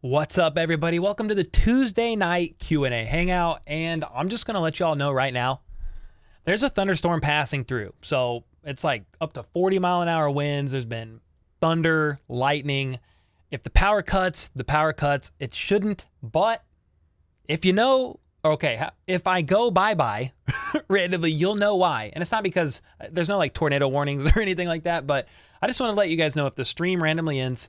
What's up, everybody? Welcome to the Tuesday night Q&A Hangout, and I'm just going to let y'all know right now, there's a thunderstorm passing through. So it's like up to 40-mile-an-hour winds. There's been thunder, lightning. If the power cuts, the power cuts. It shouldn't, but if you know, okay, if I go bye-bye randomly, you'll know why. And it's not because there's no like tornado warnings or anything like that, but I just want to let you guys know if the stream randomly ends,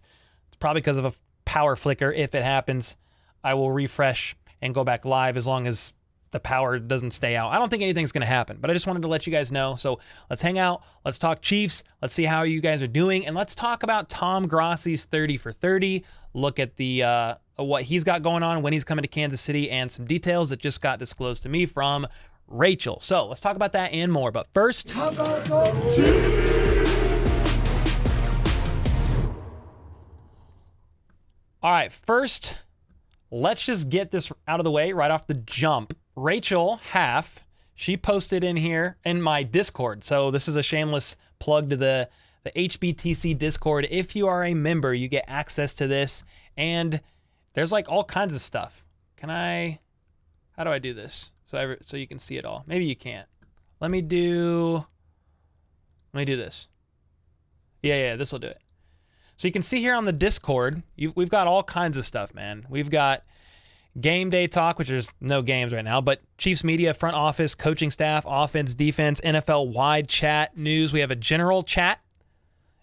it's probably because of a power flicker. If it happens, I will refresh and go back live as long as the power doesn't stay out. I don't think anything's going to happen, but I just wanted to let you guys know. So let's hang out. Let's talk Chiefs. Let's see how you guys are doing. And let's talk about Tom Grossi's 30 for 30. Look at the what he's got going on, when he's coming to Kansas City, and some details that just got disclosed to me from Rachel. So let's talk about that and more. But first, How about the Chiefs? all right, first, let's just get this out of the way right off the jump. Rachel Half, she posted in here in my Discord. So this is a shameless plug to the HBTC Discord. If you are a member, you get access to this, and there's like all kinds of stuff. How do I do this? So you can see it all. Maybe you can't. Let me do this. Yeah, this will do it. So you can see here on the Discord, we've got all kinds of stuff, man. We've got game day talk, which there's no games right now, but Chiefs media, front office, coaching staff, offense, defense, NFL wide chat, news. We have a general chat,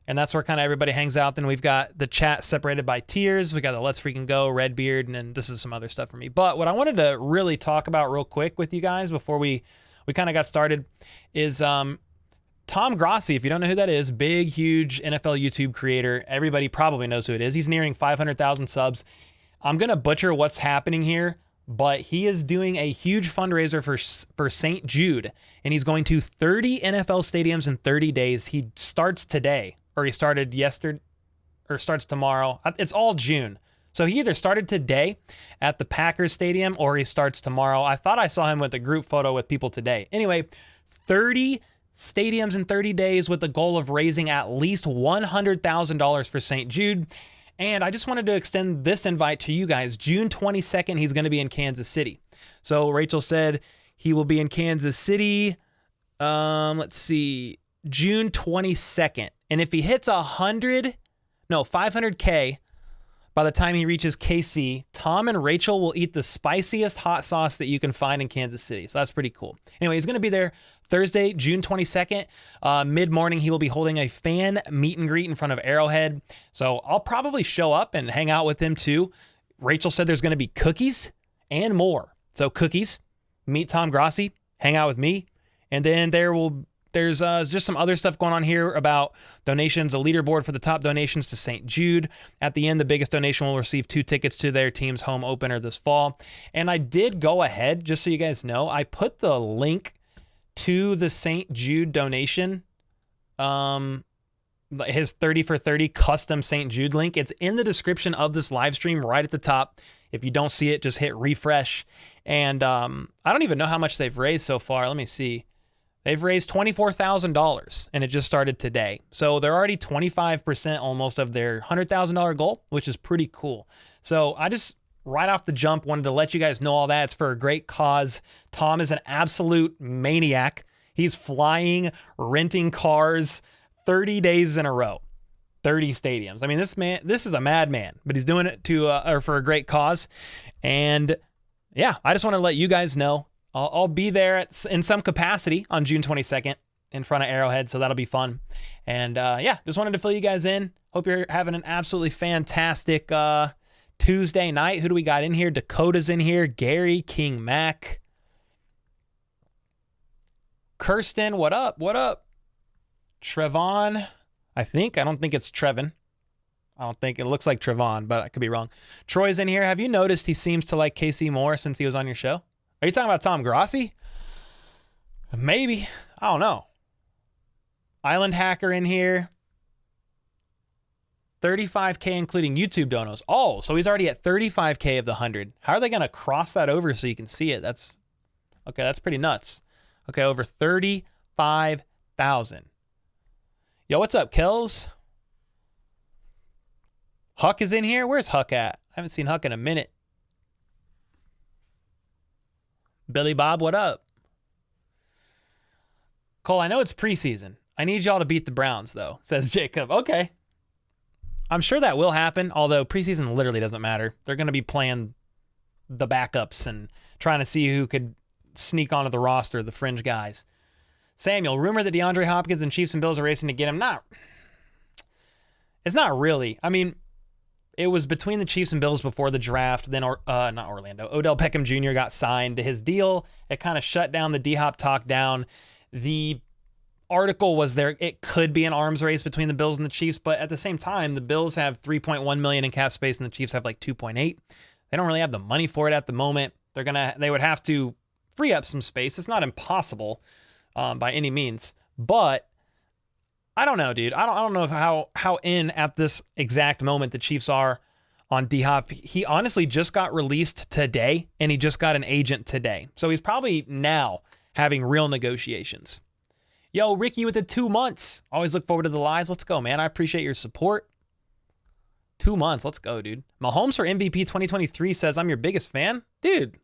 and that's where kind of everybody hangs out. Then we've got the chat separated by tiers. We got the Let's Freaking Go, Redbeard, and then this is some other stuff for me. But what I wanted to really talk about real quick with you guys before we kind of got started is Tom Grossi. If you don't know who that is, big, huge NFL YouTube creator. Everybody probably knows who it is. He's nearing 500,000 subs. I'm going to butcher what's happening here, but he is doing a huge fundraiser for St. Jude, and he's going to 30 NFL stadiums in 30 days. He starts today, or he started yesterday, or starts tomorrow. It's all June. So he either started today at the Packers Stadium, or he starts tomorrow. I thought I saw him with a group photo with people today. Anyway, 30 stadiums in 30 days with the goal of raising at least $100,000 for St. Jude. And I just wanted to extend this invite to you guys. June 22nd, he's going to be in Kansas City. So Rachel said he will be in Kansas City. Let's see, June 22nd. And if he hits 500K by the time he reaches KC, Tom and Rachel will eat the spiciest hot sauce that you can find in Kansas City. So that's pretty cool. Anyway, he's going to be there Thursday, June 22nd. Mid-morning, he will be holding a fan meet and greet in front of Arrowhead. So I'll probably show up and hang out with him too. Rachel said there's going to be cookies and more. So cookies, meet Tom Grossi, hang out with me. And then there's just some other stuff going on here about donations, a leaderboard for the top donations to St. Jude. At the end, the biggest donation will receive 2 tickets to their team's home opener this fall. And I did go ahead, just so you guys know, I put the link to the St. Jude donation, his 30 for 30 custom St. Jude link. It's in the description of this live stream right at the top. If you don't see it, just hit refresh. And I don't even know how much they've raised so far. Let me see. They've raised $24,000, and it just started today. So they're already 25% almost of their $100,000 goal, which is pretty cool. So I just, right off the jump, wanted to let you guys know all that. It's for a great cause. Tom is an absolute maniac. He's flying, renting cars 30 days in a row, 30 stadiums. I mean, this is a madman, but he's doing it for a great cause. And yeah, I just want to let you guys know. I'll be there in some capacity on June 22nd in front of Arrowhead, so that'll be fun. And yeah, just wanted to fill you guys in. Hope you're having an absolutely fantastic Tuesday night. Who do we got in here? Dakota's in here. Gary, King Mac. Kirsten, what up? What up? Trevon, I don't think it's Trevin. I don't think it looks like Trevon, but I could be wrong. Troy's in here. Have you noticed he seems to like KC more since he was on your show? Are you talking about Tom Grossi? Maybe. I don't know. Island Hacker in here. 35K including YouTube donos. Oh, so he's already at 35K of the 100. How are they going to cross that over so you can see it? That's pretty nuts. Okay, over 35,000. Yo, what's up, Kells? Huck is in here. Where's Huck at? haven't seen Huck in a minute. Billy Bob, what up? Cole, I know it's preseason. I need y'all to beat the Browns, though, says Jacob. Okay. I'm sure that will happen, although preseason literally doesn't matter. They're going to be playing the backups and trying to see who could sneak onto the roster, the fringe guys. Samuel, rumor that DeAndre Hopkins and Chiefs and Bills are racing to get him. It's not really. I mean, it was between the Chiefs and Bills before the draft. Then, not Orlando. Odell Beckham Jr. got signed to his deal. It kind of shut down the D-Hop talk down. The article was there. It could be an arms race between the Bills and the Chiefs, but at the same time, the Bills have $3.1 million in cap space and the Chiefs have like $2.8. They don't really have the money for it at the moment. They would have to free up some space. It's not impossible by any means, but I don't know, dude. I don't know how in at this exact moment the Chiefs are on D-Hop. He honestly just got released today, and he just got an agent today. So he's probably now having real negotiations. Yo, Ricky with the 2 months. Always look forward to the lives. Let's go, man. I appreciate your support. 2 months. Let's go, dude. Mahomes for MVP 2023 says, I'm your biggest fan. Dude,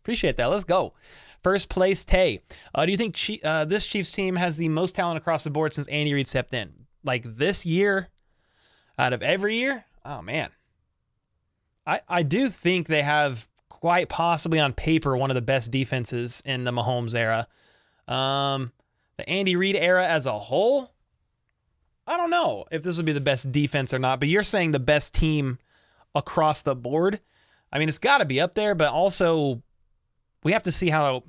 appreciate that. Let's go. First place, Tay. Do you think this Chiefs team has the most talent across the board since Andy Reid stepped in? Like this year, out of every year? Oh, man. I do think they have quite possibly on paper one of the best defenses in the Mahomes era. The Andy Reid era as a whole, I don't know if this would be the best defense or not, but you're saying the best team across the board. I mean, it's got to be up there, but also we have to see how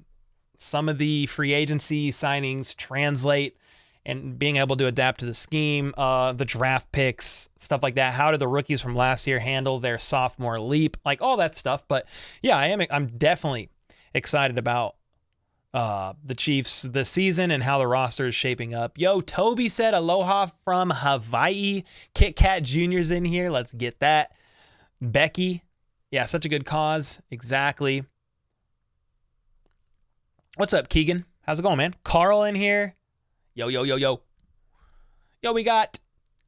some of the free agency signings translate and being able to adapt to the scheme, the draft picks, stuff like that. How did the rookies from last year handle their sophomore leap? Like all that stuff. But yeah, I'm definitely excited about the Chiefs this season and how the roster is shaping up. Yo, Toby said aloha from Hawaii. Kit Kat Jr.'s in here. Let's get that. Becky. Yeah, such a good cause. Exactly. What's up, Keegan? How's it going, man? Carl in here. Yo. Yo, we got,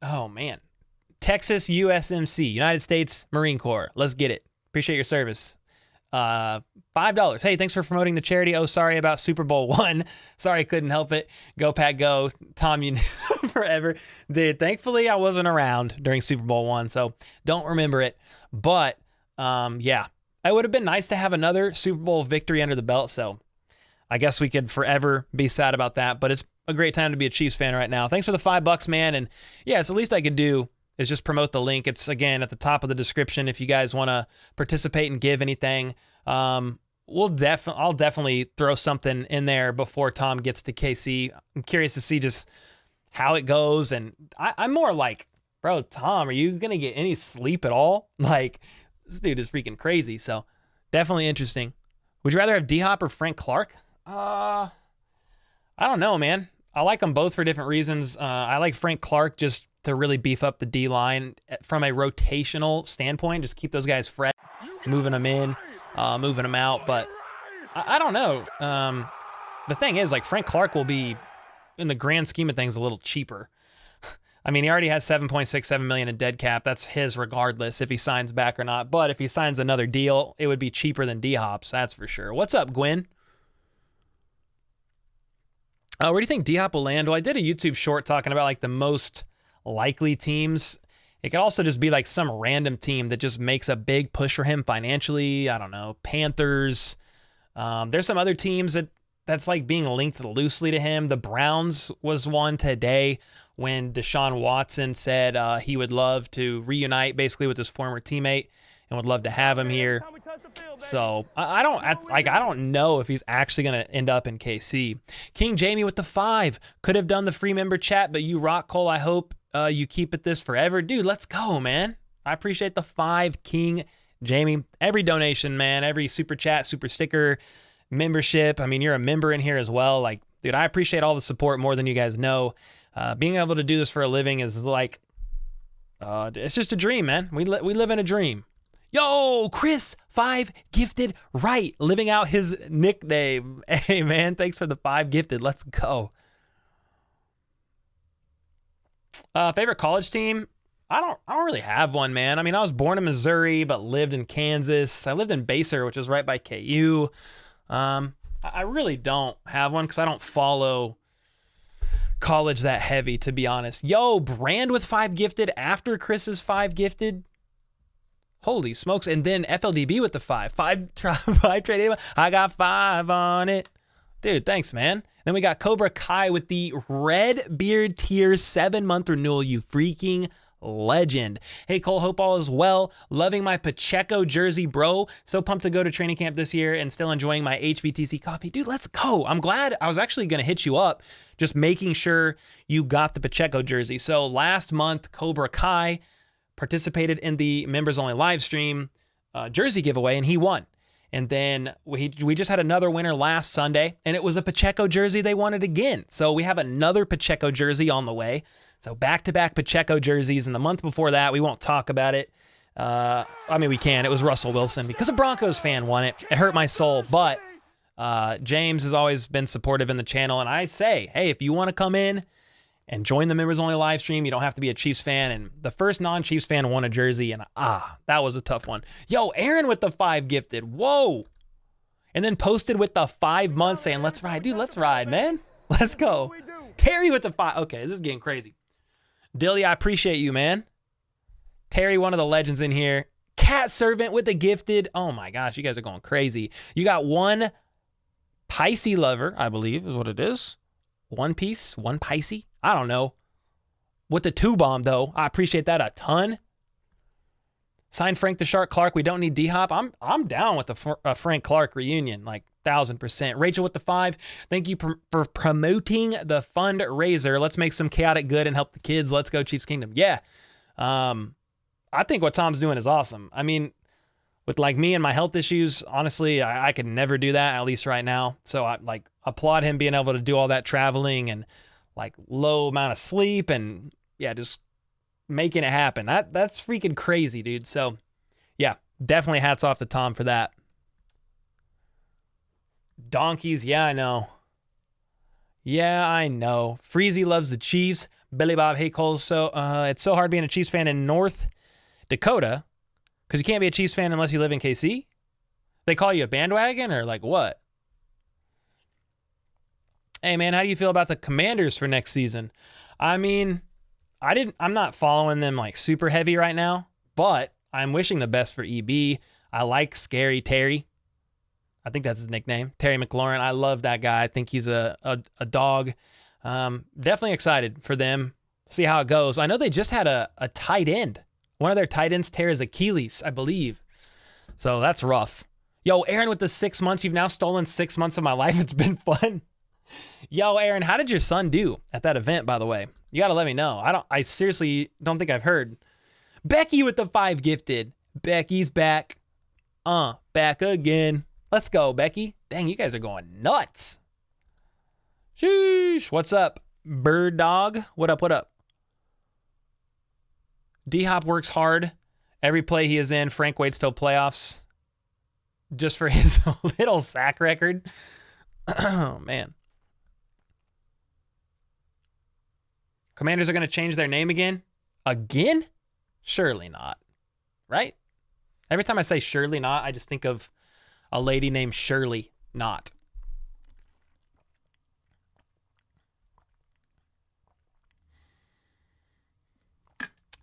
oh, man. Texas USMC, United States Marine Corps. Let's get it. Appreciate your service. $5. Hey, thanks for promoting the charity. Oh, sorry about Super Bowl I. Sorry, I couldn't help it. Go Pack Go. Tom, you know, forever. Dude, thankfully, I wasn't around during Super Bowl I, so don't remember it. But, yeah, it would have been nice to have another Super Bowl victory under the belt, so I guess we could forever be sad about that, but it's a great time to be a Chiefs fan right now. Thanks for the $5, man, and yeah, it's the least I could do is just promote the link. It's, again, at the top of the description if you guys want to participate and give anything. I'll definitely throw something in there before Tom gets to KC. I'm curious to see just how it goes, and I'm more like, bro, Tom, are you going to get any sleep at all? Like, this dude is freaking crazy, so definitely interesting. Would you rather have D-Hop or Frank Clark? I don't know, man. I like them both for different reasons. I like Frank Clark just to really beef up the D-line from a rotational standpoint. Just keep those guys fresh, moving them in, moving them out. But I don't know. The thing is, like, Frank Clark will be, in the grand scheme of things, a little cheaper. I mean, he already has $7.67 million in dead cap. That's his regardless if he signs back or not. But if he signs another deal, it would be cheaper than D-Hop's, that's for sure. What's up, Gwen? Where do you think D-Hop will land? Well, I did a YouTube short talking about like the most likely teams. It could also just be like some random team that just makes a big push for him financially. I don't know, Panthers. There's some other teams that's like being linked loosely to him. The Browns was one today when Deshaun Watson said he would love to reunite basically with his former teammate and would love to have him here. So I don't know if he's actually going to end up in KC. King Jamie with the 5. Could have done the free member chat, but you rock, Cole. I hope you keep it this forever. Dude, let's go, man. I appreciate the 5, King Jamie. Every donation, man. Every super chat, super sticker, membership. I mean, you're a member in here as well. Like, dude, I appreciate all the support more than you guys know. Being able to do this for a living is like, it's just a dream, man. We live in a dream. Yo, Chris, 5 gifted Wright, living out his nickname. Hey, man, thanks for the 5 gifted. Let's go. Favorite college team? I don't really have one, man. I mean, I was born in Missouri, but lived in Kansas. I lived in Baser, which is right by KU. I really don't have one because I don't follow college that heavy, to be honest. Yo, Brand with 5 gifted after Chris's 5 gifted. Holy smokes. And then FLDB with the 5. 5 trade. I got 5 on it. Dude, thanks, man. Then we got Cobra Kai with the Red Beard Tier 7-month renewal. You freaking legend. Hey, Cole, hope all is well. Loving my Pacheco jersey, bro. So pumped to go to training camp this year and still enjoying my HBTC coffee. Dude, let's go. I'm glad. I was actually going to hit you up, just making sure you got the Pacheco jersey. So last month, Cobra Kai participated in the members only live stream jersey giveaway, and he won. And then we just had another winner last Sunday, and it was a Pacheco jersey they wanted again. So we have another Pacheco jersey on the way. So back-to-back Pacheco jerseys. And the month before that, we won't talk about it. I mean, we can. It was Russell Wilson. Because a Broncos fan won it. It hurt my soul. But James has always been supportive in the channel. And I say, hey, if you want to come in and join the members only live stream, you don't have to be a Chiefs fan. And the first non-Chiefs fan won a jersey. And that was a tough one. Yo, Aaron with the 5 gifted. Whoa. And then posted with the 5 months saying, let's ride. Dude, let's ride, man. Let's go. Terry with the 5. Okay, this is getting crazy. Dilly, I appreciate you, man. Terry, one of the legends in here. Cat Servant with the gifted. Oh my gosh, you guys are going crazy. You got one Pisces lover, I believe is what it is. One piece, one Pisces. I don't know. With the 2 bomb, though. I appreciate that a ton. Sign Frank the Shark Clark. We don't need D-Hop. I'm down with the Frank Clark reunion, like 1,000%. Rachel with the 5. Thank you for promoting the fundraiser. Let's make some chaotic good and help the kids. Let's go Chiefs Kingdom. Yeah. I think what Tom's doing is awesome. I mean, with like me and my health issues, honestly, I could never do that, at least right now. So I like applaud him being able to do all that traveling and like low amount of sleep and yeah, just making it happen. That's freaking crazy, dude. So yeah, definitely hats off to Tom for that. Donkeys, yeah, I know. Yeah, I know. Freezy loves the Chiefs. Billy Bob, hey Cole, so it's so hard being a Chiefs fan in North Dakota because you can't be a Chiefs fan unless you live in KC. They call you a bandwagon or like what? Hey man, how do you feel about the Commanders for next season? I mean, I'm not following them like super heavy right now, but I'm wishing the best for EB. I like Scary Terry. I think that's his nickname, Terry McLaurin. I love that guy. I think he's a dog. Definitely excited for them. See how it goes. I know they just had a tight end. One of their tight ends tear his Achilles, I believe. So that's rough. Yo, Aaron with the 6 months. You've now stolen 6 months of my life. It's been fun. Yo, Aaron, how did your son do at that event, by the way? You got to let me know. I seriously don't think I've heard. Becky with the 5 gifted. Becky's back. Back again. Let's go, Becky. Dang, you guys are going nuts. Sheesh. What's up, Bird Dog? What up, what up? D-Hop works hard. Every play he is in, Frank waits till playoffs just for his little sack record. Oh, man. Commanders are going to change their name again? Again? Surely not. Right? Every time I say surely not, I just think of a lady named Shirley Not.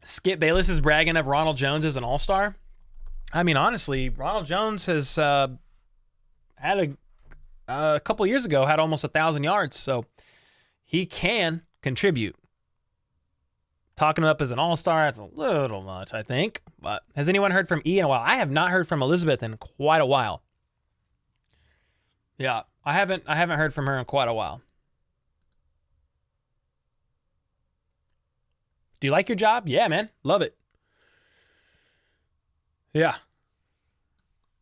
Skip Bayless is bragging up Ronald Jones as an all-star. I mean, honestly, Ronald Jones has had a couple of years ago, had almost 1,000 yards, so he can contribute. Talking him up as an all-star, that's a little much, I think. But has anyone heard from E in a while? I have not heard from Elizabeth in quite a while. Yeah, I haven't heard from her in quite a while. Do you like your job? Yeah, man. Love it. Yeah.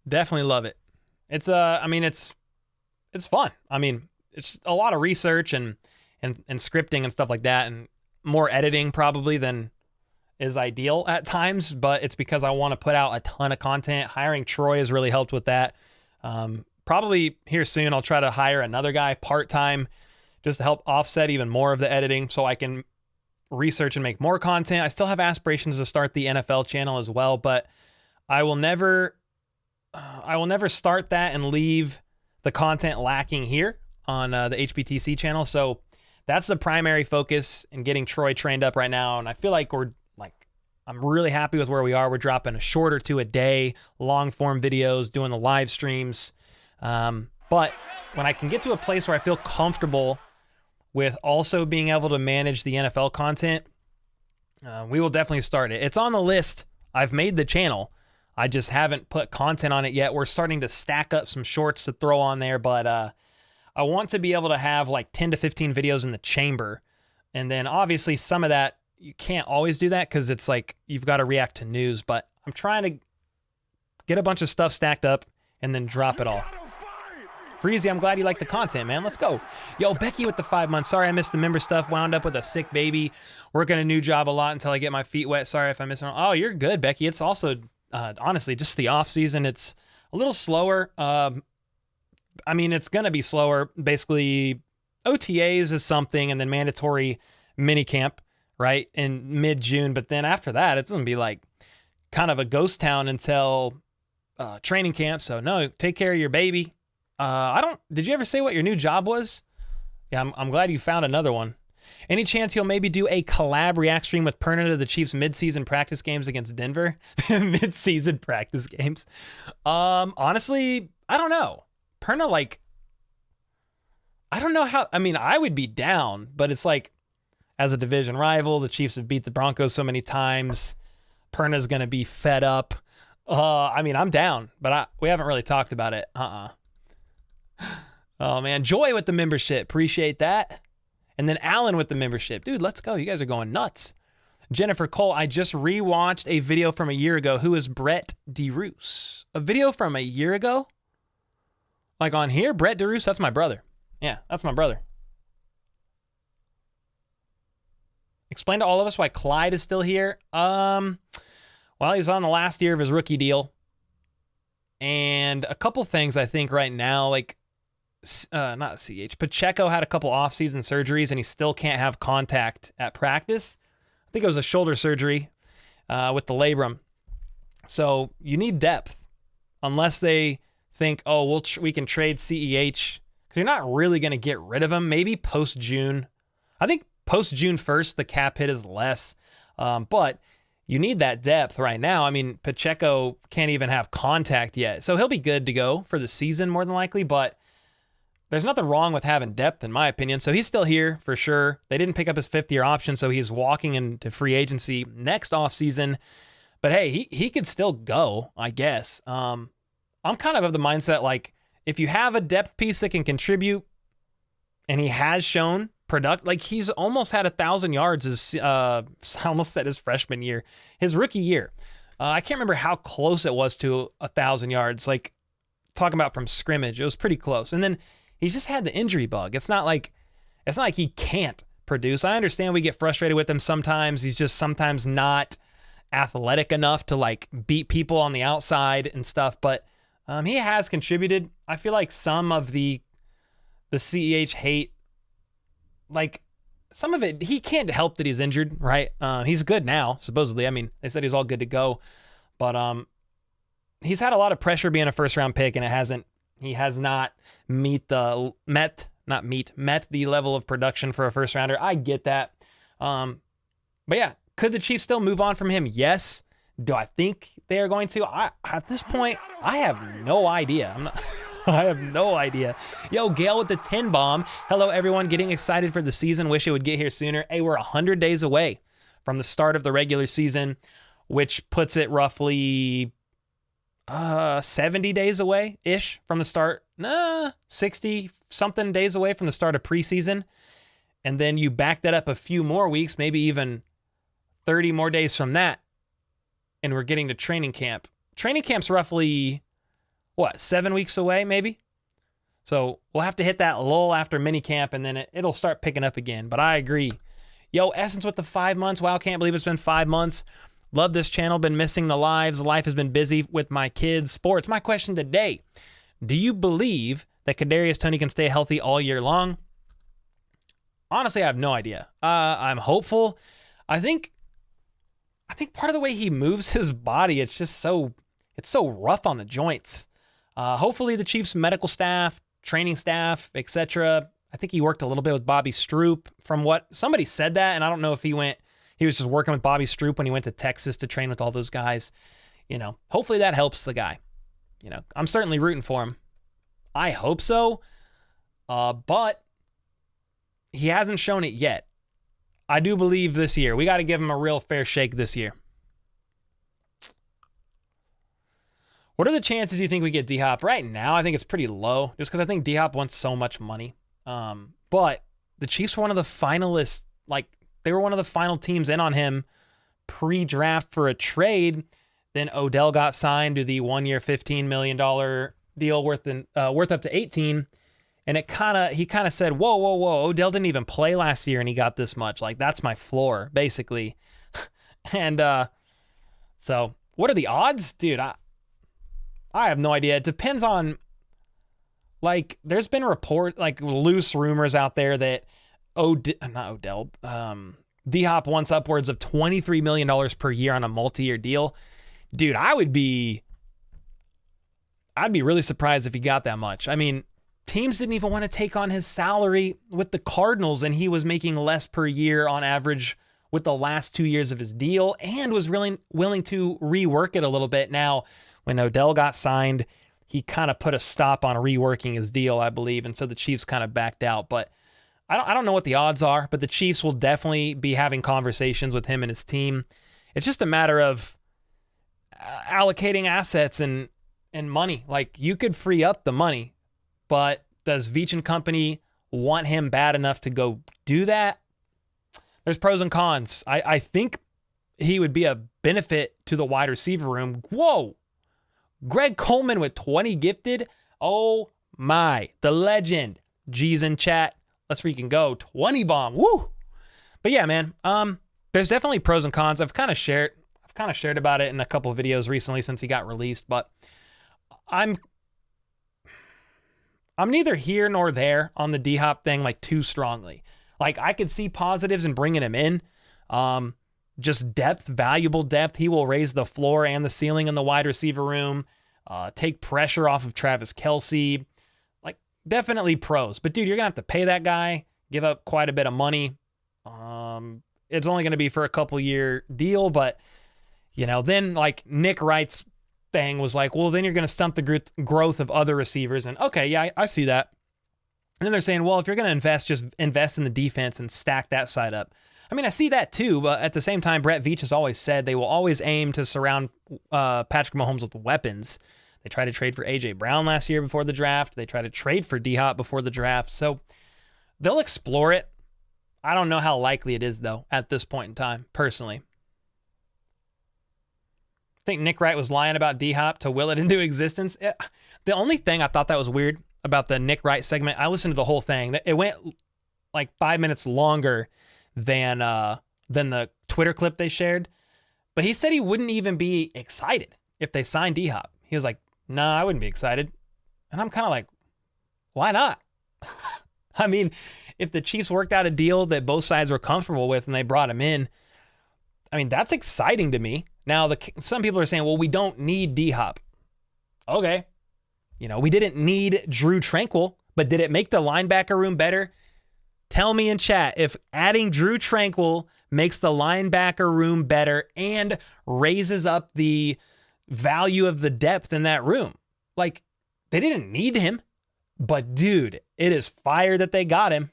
Definitely love it. It's I mean it's fun. I mean, it's a lot of research and scripting and stuff like that and more editing probably than is ideal at times, but it's because I want to put out a ton of content. Hiring Troy has really helped with that. Probably here soon I'll try to hire another guy part-time just to help offset even more of the editing so I can research and make more content. I still have aspirations to start the NFL channel as well, but I will never start that and leave the content lacking here on the HBTC channel. So that's the primary focus in getting Troy trained up right now. And I feel like I'm really happy with where we are. We're dropping a short or two a day, long form videos, doing the live streams. But when I can get to a place where I feel comfortable with also being able to manage the NFL content, we will definitely start it. It's on the list. I've made the channel. I just haven't put content on it yet. We're starting to stack up some shorts to throw on there, but I want to be able to have like 10 to 15 videos in the chamber. And then obviously some of that, you can't always do that because it's like you've got to react to news, but I'm trying to get a bunch of stuff stacked up and then drop it all. Freezy, I'm glad you like the content, man. Let's go. Yo, Becky with the 5 months. Sorry I missed the member stuff. Wound up with a sick baby. Working a new job a lot until I get my feet wet. Sorry if I missed it. Oh, you're good, Becky. It's also, honestly, just the off season. It's a little slower. I mean, it's going to be slower. Basically, OTAs is something, and then mandatory mini camp, right, in mid-June. But then after that, it's going to be like kind of a ghost town until training camp. So, no, take care of your baby. Did you ever say what your new job was? Yeah, I'm glad you found another one. Any chance you'll maybe do a collab react stream with Perna to the Chiefs mid-season practice games against Denver? Mid-season practice games. Honestly, I don't know. Perna, like, I don't know how, I mean, I would be down, but it's like, as a division rival, the Chiefs have beat the Broncos so many times. Perna's going to be fed up. I mean, I'm down, but we haven't really talked about it. Oh, man. Joy with the membership. Appreciate that. And then Alan with the membership. Dude, let's go. You guys are going nuts. Jennifer Cole, I just rewatched a video from a year ago. Who is Brett DeRuse? A video from a year ago? Like on here? Brett DeRuse? That's my brother. Yeah, that's my brother. Explain to all of us why Clyde is still here. Well, he's on the last year of his rookie deal. And a couple things I think right now, like, not CH, Pacheco had a couple off-season surgeries and he still can't have contact at practice. I think it was a shoulder surgery with the labrum. So you need depth unless they think, oh, we can trade CEH, because you're not really going to get rid of him. Maybe post-June. I think post-June 1st, the cap hit is less. But you need that depth right now. I mean, Pacheco can't even have contact yet. So he'll be good to go for the season more than likely, but there's nothing wrong with having depth, in my opinion. So he's still here for sure. They didn't pick up his fifth-year option, so he's walking into free agency next offseason. But hey, he could still go, I guess. I'm kind of the mindset, like, if you have a depth piece that can contribute, and he has shown like he's almost had 1,000 yards his, I almost said his freshman year, his rookie year. I can't remember how close it was to 1,000 yards. Like, talking about from scrimmage, it was pretty close. And then he's just had the injury bug. It's not like he can't produce. I understand we get frustrated with him sometimes. He's just sometimes not athletic enough to like beat people on the outside and stuff. But he has contributed. I feel like some of the CEH hate, like some of it, he can't help that he's injured, right? He's good now, supposedly. I mean, they said he's all good to go, but he's had a lot of pressure being a first round pick, and he has not met the level of production for a first rounder. I get that. But yeah, could the Chiefs still move on from him? Yes. Do I think they are going to? At this point, I have no idea. I have no idea. Yo, Gail with the 10 bomb. Hello, everyone. Getting excited for the season. Wish it would get here sooner. Hey, we're 100 days away from the start of the regular season, which puts it roughly 70 days away-ish from the start. 60-something days away from the start of preseason. And then you back that up a few more weeks, maybe even 30 more days from that, and we're getting to training camp. Training camp's roughly, 7 weeks away, maybe? So we'll have to hit that lull after minicamp, and then it'll start picking up again. But I agree. Yo, Essence with the 5 months. Wow, can't believe it's been 5 months. Love this channel. Been missing the lives. Life has been busy with my kids. Sports. My question today, do you believe that Kadarius Toney can stay healthy all year long? Honestly, I have no idea. I'm hopeful. I think part of the way he moves his body, it's so rough on the joints. Hopefully the Chiefs medical staff, training staff, etc. I think he worked a little bit with Bobby Stroop from what somebody said that. And I don't know if he was just working with Bobby Stroop when he went to Texas to train with all those guys. Hopefully that helps the guy. I'm certainly rooting for him. I hope so. But he hasn't shown it yet. I do believe this year. We got to give him a real fair shake this year. What are the chances you think we get D-Hop? Right now, I think it's pretty low, just because I think D-Hop wants so much money. But the Chiefs were one of the finalists. They were one of the final teams in on him pre-draft for a trade. Then Odell got signed to the 1-year, $15 million deal worth up to 18. And he kind of said, whoa, Odell didn't even play last year and he got this much. That's my floor, basically. And so what are the odds? Dude, I have no idea. It depends on, there's been loose rumors out there that D-Hop wants upwards of $23 million per year on a multi-year deal. Dude, I'd be really surprised if he got that much. I mean, teams didn't even want to take on his salary with the Cardinals, and he was making less per year on average with the last 2 years of his deal and was really willing to rework it a little bit. Now, when Odell got signed, he kind of put a stop on reworking his deal, I believe, and so the Chiefs kind of backed out. But I don't know what the odds are, but the Chiefs will definitely be having conversations with him and his team. It's just a matter of allocating assets and money. You could free up the money, but does Veach and company want him bad enough to go do that? There's pros and cons. I think he would be a benefit to the wide receiver room. Whoa! Greg Coleman with 20 gifted. Oh my, the legend. G's in chat. Let's freaking go. 20 bomb. Woo! But yeah, man. There's definitely pros and cons. I've kind of shared about it in a couple of videos recently since he got released, but I'm neither here nor there on the D-Hop thing too strongly. I could see positives in bringing him in. Just depth, valuable depth. He will raise the floor and the ceiling in the wide receiver room. Take pressure off of Travis Kelce. Definitely pros. But dude, you're going to have to pay that guy, give up quite a bit of money. It's only going to be for a couple-year deal, but then Nick Wright's thing was well, then you're going to stunt the growth of other receivers. And okay, yeah, I see that. And then they're saying, well, if you're going to invest, just invest in the defense and stack that side up. I mean, I see that too, but at the same time, Brett Veach has always said they will always aim to surround Patrick Mahomes with weapons. They tried to trade for A.J. Brown last year before the draft. They tried to trade for D-Hop before the draft. So they'll explore it. I don't know how likely it is, though, at this point in time, personally. I think Nick Wright was lying about D-Hop to will it into existence. The only thing I thought that was weird about the Nick Wright segment, I listened to the whole thing. It went 5 minutes longer than the Twitter clip they shared. But he said he wouldn't even be excited if they signed D-Hop. He was like, nah, I wouldn't be excited. And I'm kind of why not? I mean, if the Chiefs worked out a deal that both sides were comfortable with and they brought him in, I mean, that's exciting to me. Now, some people are saying, well, we don't need D-Hop. Okay. We didn't need Drew Tranquil, but did it make the linebacker room better? Tell me in chat if adding Drew Tranquil makes the linebacker room better and raises up the value of the depth in that room. They didn't need him, but dude, it is fire that they got him.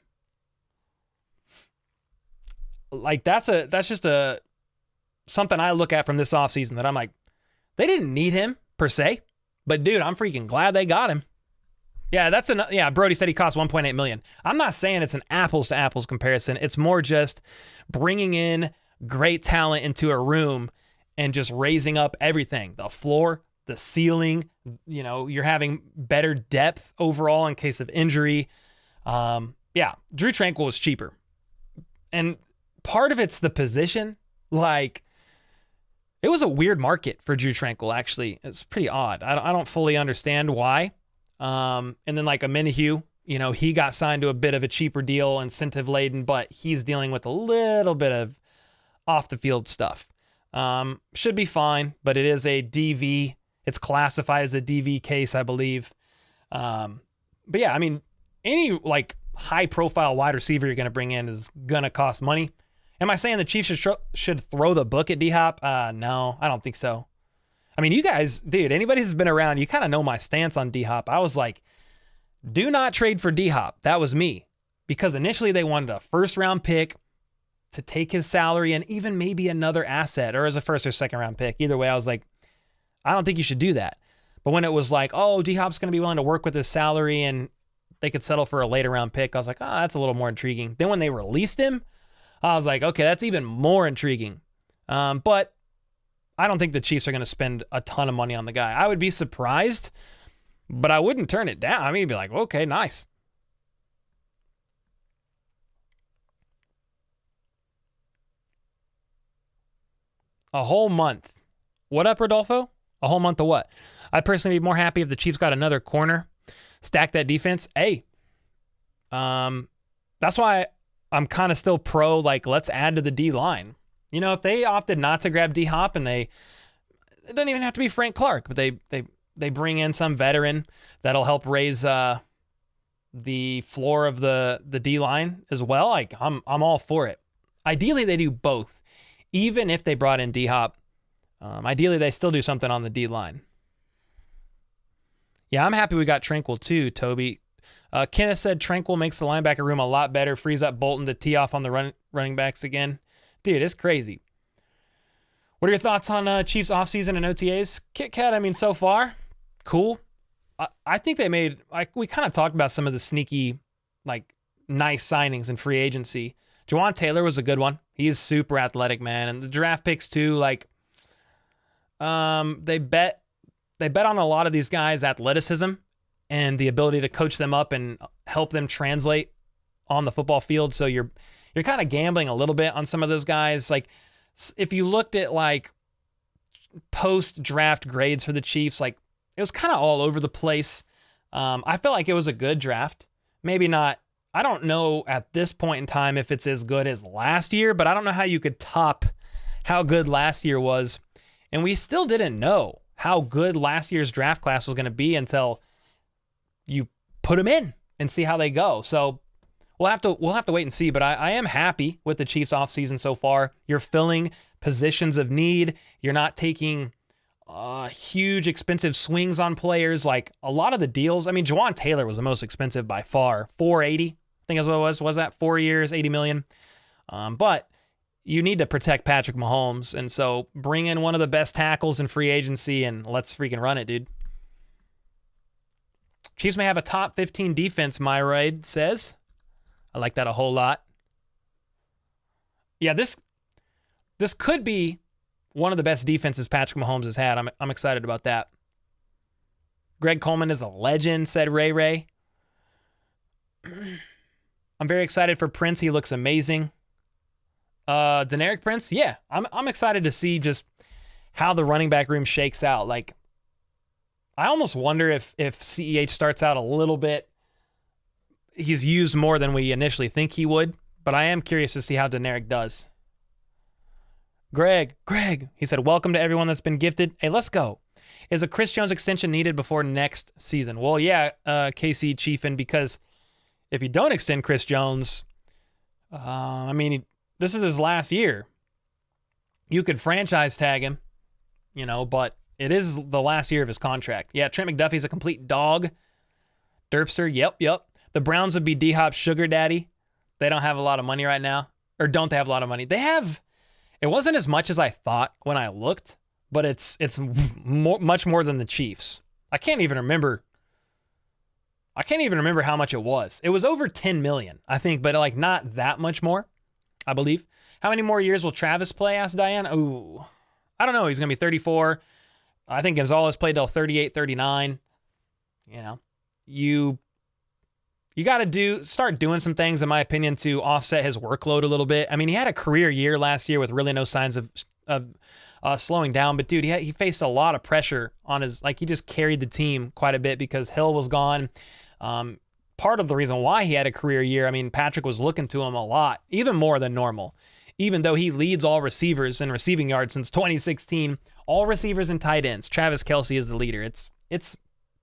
That's just something I look at from this offseason that I'm they didn't need him per se, but dude, I'm freaking glad they got him. Yeah, Brody said he cost $1.8 million. I'm not saying it's an apples to apples comparison. It's more just bringing in great talent into a room and just raising up everything. The floor, the ceiling, you're having better depth overall in case of injury. Drew Tranquil was cheaper. And part of it's the position. It was a weird market for Drew Tranquil, actually. It's pretty odd. I don't fully understand why. And then a Minihue, he got signed to a bit of a cheaper deal, incentive laden, but he's dealing with a little bit of off the field stuff. Should be fine, but it is a DV. It's classified as a DV case, I believe. But yeah, I mean, any like high profile wide receiver you're going to bring in is going to cost money. Am I saying the Chiefs should throw the book at D-Hop? No, I don't think so. I mean, you guys, dude, anybody that's been around, you kind of know my stance on D-Hop. I was like, do not trade for D-Hop. That was me. Because initially they wanted a first round pick to take his salary and even maybe another asset or as a first or second round pick. Either way, I was like, I don't think you should do that. But when it was like, oh, D-Hop's going to be willing to work with his salary and they could settle for a later round pick, I was like, oh, that's a little more intriguing. Then when they released him, I was like, okay, that's even more intriguing. But I don't think the Chiefs are going to spend a ton of money on the guy. I would be surprised, but I wouldn't turn it down. I mean, be like, okay, nice. A whole month. What up, Rodolfo? A whole month of what? I'd personally be more happy if the Chiefs got another corner, stack that defense. Hey, that's why I'm kind of still pro, like, let's add to the D-line. You know, if they opted not to grab D-Hop and it doesn't even have to be Frank Clark, but they bring in some veteran that'll help raise the floor of the D-line as well, like, I'm all for it. Ideally, they do both. Even if they brought in D-Hop, ideally they still do something on the D-line. Yeah, I'm happy we got Tranquil too, Toby. Kenneth said Tranquil makes the linebacker room a lot better, frees up Bolton to tee off on the running backs again. Dude, it's crazy. What are your thoughts on Chiefs offseason and OTAs? Kit Kat, I mean, so far, cool. I think they made, like, we kind of talked about some of the sneaky, like, nice signings in free agency. Jawan Taylor was a good one. He's super athletic, man. And the draft picks too, like, they bet on a lot of these guys' athleticism and the ability to coach them up and help them translate on the football field. So you're kind of gambling a little bit on some of those guys. Like, if you looked at like post-draft grades for the Chiefs, like, it was kind of all over the place. I felt like it was a good draft. Maybe not. I don't know at this point in time if it's as good as last year, but I don't know how you could top how good last year was. And we still didn't know how good last year's draft class was going to be until you put them in and see how they go. So we'll have to wait and see, but I am happy with the Chiefs offseason so far. You're filling positions of need. You're not taking huge expensive swings on players. Like, a lot of the deals, I mean, Jawan Taylor was the most expensive by far. $480, I think is what it was. Was that 4 years, $80 million? But you need to protect Patrick Mahomes, and so bring in one of the best tackles in free agency and let's freaking run it, dude. Chiefs may have a top 15 defense, Myroid says. I like that a whole lot. Yeah, this could be one of the best defenses Patrick Mahomes has had. I'm excited about that. Greg Coleman is a legend, said Ray Ray. I'm very excited for Prince. He looks amazing. Deneric Prince, yeah, I'm excited to see just how the running back room shakes out. Like, I almost wonder if CEH starts out a little bit, he's used more than we initially think he would, but I am curious to see how Deneric does. Greg, he said, welcome to everyone that's been gifted. Hey, let's go. Is a Chris Jones extension needed before next season? Well, yeah, KC Chiefin, because if you don't extend Chris Jones, I mean, this is his last year. You could franchise tag him, you know, but it is the last year of his contract. Yeah, Trent McDuffie's a complete dog. Derpster, yep. The Browns would be D-Hop's sugar daddy. They don't have a lot of money right now. Or don't they have a lot of money? They have, it wasn't as much as I thought when I looked, but it's much more than the Chiefs. I can't even remember how much it was. It was over 10 million, I think, but like not that much more, I believe. How many more years will Travis play? Asked Diane. Ooh, I don't know. He's going to be 34. I think Gonzalez played till 38, 39. You know, you got to start doing some things, in my opinion, to offset his workload a little bit. I mean, he had a career year last year with really no signs of slowing down. But dude, he faced a lot of pressure on his, like, he just carried the team quite a bit because Hill was gone. Part of the reason why he had a career year, I mean, Patrick was looking to him a lot, even more than normal. even though he leads all receivers in receiving yards since 2016. All receivers and tight ends. Travis Kelce is the leader. It's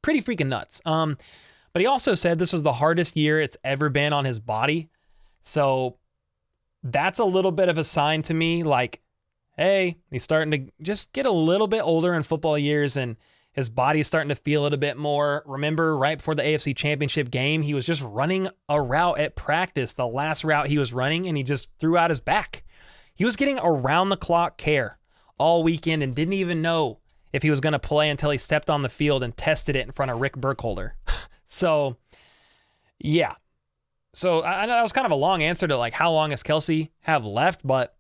pretty freaking nuts. But he also said this was the hardest year it's ever been on his body. So that's a little bit of a sign to me, like, hey, he's starting to just get a little bit older in football years, and his body's starting to feel it a bit more. Remember, right before the AFC Championship game, he was just running a route at practice, the last route he was running, and he just threw out his back. He was getting around-the-clock care all weekend and didn't even know if he was going to play until he stepped on the field and tested it in front of Rick Burkholder. So, yeah. So I know that was kind of a long answer to like how long does Kelce have left, but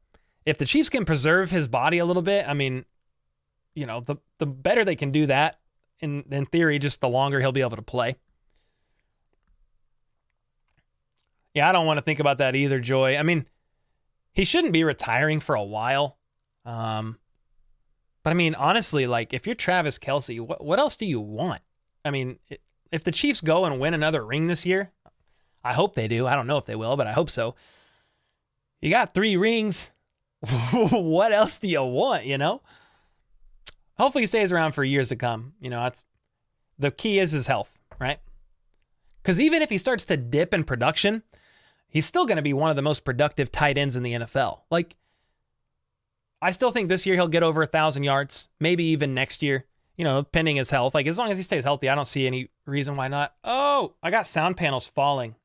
if the Chiefs can preserve his body a little bit, I mean, you know, the better they can do that, in theory, just the longer he'll be able to play. Yeah, I don't want to think about that either, Joy. I mean, he shouldn't be retiring for a while. But I mean, honestly, like if you're Travis Kelce, what else do you want? I mean, if the Chiefs go and win another ring this year, I hope they do. I don't know if they will, but I hope so. You got 3 rings. What else do you want, you know? Hopefully he stays around for years to come. You know, the key is his health, right? Because even if he starts to dip in production, he's still going to be one of the most productive tight ends in the NFL. Like, I still think this year he'll get over 1,000 yards, maybe even next year, you know, pending his health. Like, as long as he stays healthy, I don't see any reason why not. Oh, I got sound panels falling.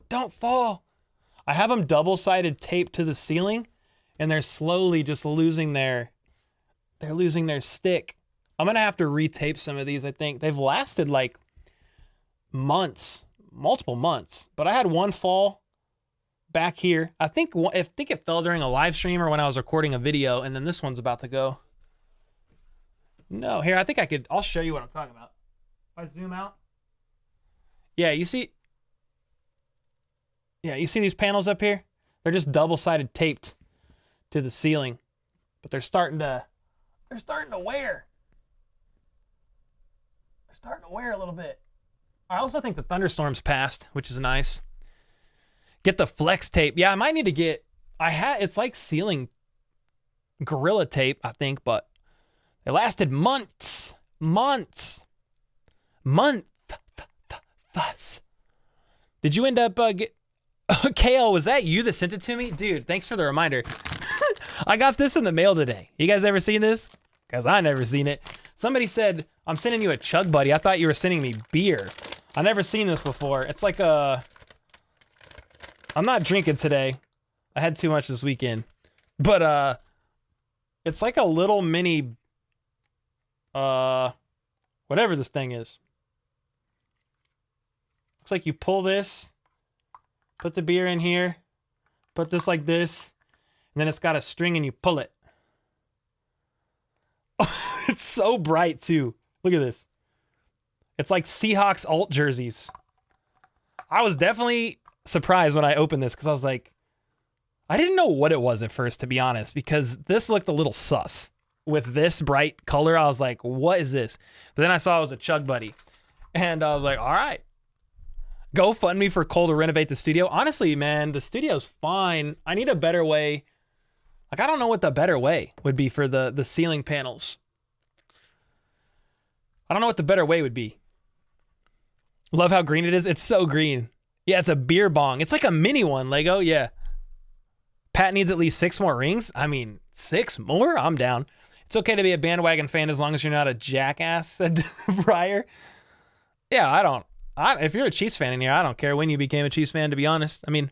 Don't fall. I have them double-sided taped to the ceiling, and they're slowly just losing their stick. I'm going to have to retape some of these, I think. They've lasted like months, multiple months. But I had one fall back here. I think it fell during a live stream or when I was recording a video, and then this one's about to go. No, here, I think I'll show you what I'm talking about. If I zoom out. Yeah, you see these panels up here? They're just double-sided taped to the ceiling, but they're starting to wear. They're starting to wear a little bit. I also think the thunderstorm's passed, which is nice. Get the flex tape. Yeah, I might need to get, it's like ceiling Gorilla Tape, I think, but it lasted months. Did you end up, KL, was that you that sent it to me? Dude, thanks for the reminder. I got this in the mail today. You guys ever seen this? Because I never seen it. Somebody said, I'm sending you a Chug Buddy. I thought you were sending me beer. I never seen this before. It's like I'm not drinking today. I had too much this weekend. But it's like a little mini, whatever this thing is. Looks like you pull this, put the beer in here, put this like this, and then it's got a string and you pull it. It's so bright too. Look at this. It's like Seahawks alt jerseys. I was definitely surprised when I opened this because I was like, I didn't know what it was at first, to be honest, because this looked a little sus. With this bright color, I was like, what is this? But then I saw it was a Chug Buddy. And I was like, all right. GoFundMe for Cole to renovate the studio. Honestly, man, the studio's fine. I need a better way. Like, I don't know what the better way would be for the ceiling panels. I don't know what the better way would be. Love how green it is. It's so green. Yeah, it's a beer bong. It's like a mini one, Lego. Yeah. Pat needs at least 6 more rings. I mean, 6 more? I'm down. It's okay to be a bandwagon fan as long as you're not a jackass, said Briar. Yeah, if you're a Chiefs fan in here, I don't care when you became a Chiefs fan, to be honest. I mean,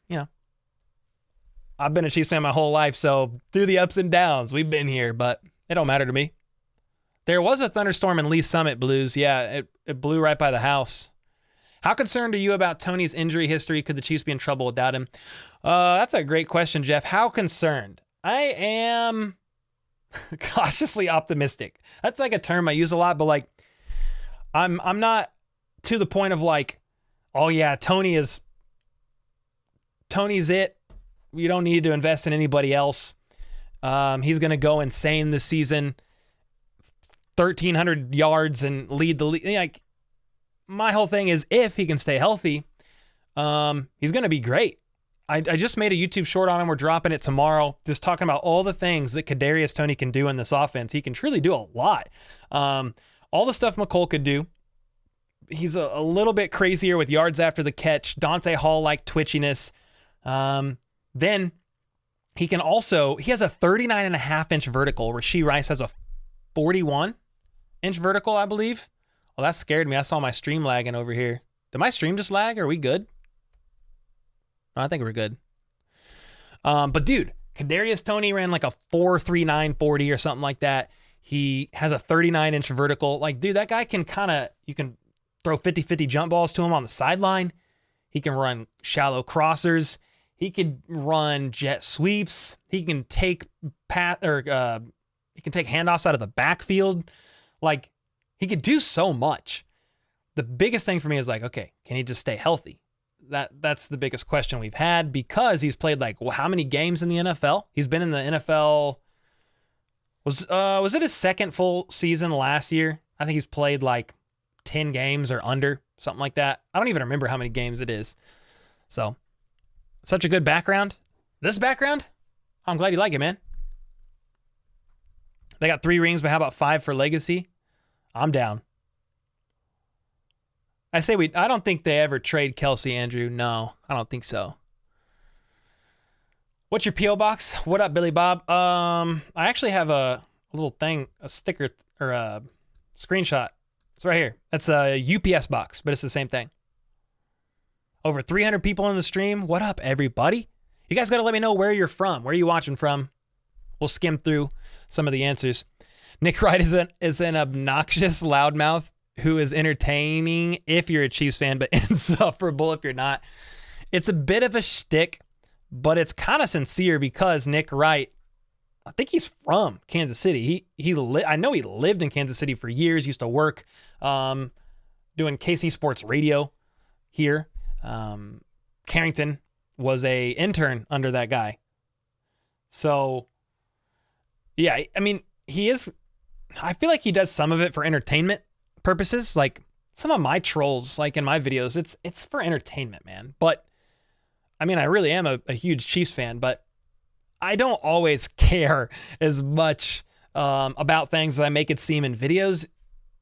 you know, I've been a Chiefs fan my whole life, so through the ups and downs, we've been here, but it don't matter to me. There was a thunderstorm in Lee Summit, Blues. Yeah, it blew right by the house. How concerned are you about Tony's injury history? Could the Chiefs be in trouble without him? That's a great question, Jeff. How concerned? I am cautiously optimistic. That's like a term I use a lot, but like, I'm not to the point of like, oh yeah, Tony's it. You don't need to invest in anybody else. He's going to go insane this season. 1,300 yards and lead the league. Like, my whole thing is if he can stay healthy, he's going to be great. I just made a YouTube short on him. We're dropping it tomorrow. Just talking about all the things that Kadarius Toney can do in this offense. He can truly do a lot. All the stuff McColl could do. He's a little bit crazier with yards after the catch. Dante Hall-like twitchiness. Then he can also, he has a 39.5-inch vertical. Rashee Rice has a 41-inch vertical, I believe. Well, that scared me. I saw my stream lagging over here. Did my stream just lag? Are we good? No, I think we're good. But dude, Kadarius Toney ran like a 4.39 40 or something like that. He has a 39-inch vertical. Like, dude, that guy can you can throw 50-50 jump balls to him on the sideline. He can run shallow crossers. He could run jet sweeps. He can take handoffs out of the backfield. Like, he could do so much. The biggest thing for me is like, okay, can he just stay healthy? That's the biggest question we've had, because he's played like, well, how many games in the NFL? He's been in the NFL. Was it his second full season last year? I think he's played like 10 games or under, something like that. I don't even remember how many games it is. So, such a good background. This background, I'm glad you like it, man. They got 3 rings, but how about 5 for legacy? I'm down. I don't think they ever trade Kelsey, Andrew. No, I don't think so. What's your P.O. box? What up, Billy Bob? I actually have a little thing, a sticker or a screenshot. It's right here. That's a UPS box, but it's the same thing. Over 300 people in the stream. What up, everybody? You guys got to let me know where you're from. Where are you watching from? We'll skim through some of the answers. Nick Wright is an obnoxious loudmouth who is entertaining if you're a Chiefs fan, but insufferable if you're not. It's a bit of a shtick, but it's kind of sincere, because Nick Wright, I think he's from Kansas City. I know he lived in Kansas City for years. Used to work doing KC Sports Radio here. Carrington was a intern under that guy. So, yeah, I mean, I feel like he does some of it for entertainment purposes. Like some of my trolls, like in my videos, it's for entertainment, man. But I mean, I really am a huge Chiefs fan, but I don't always care as much about things as I make it seem in videos.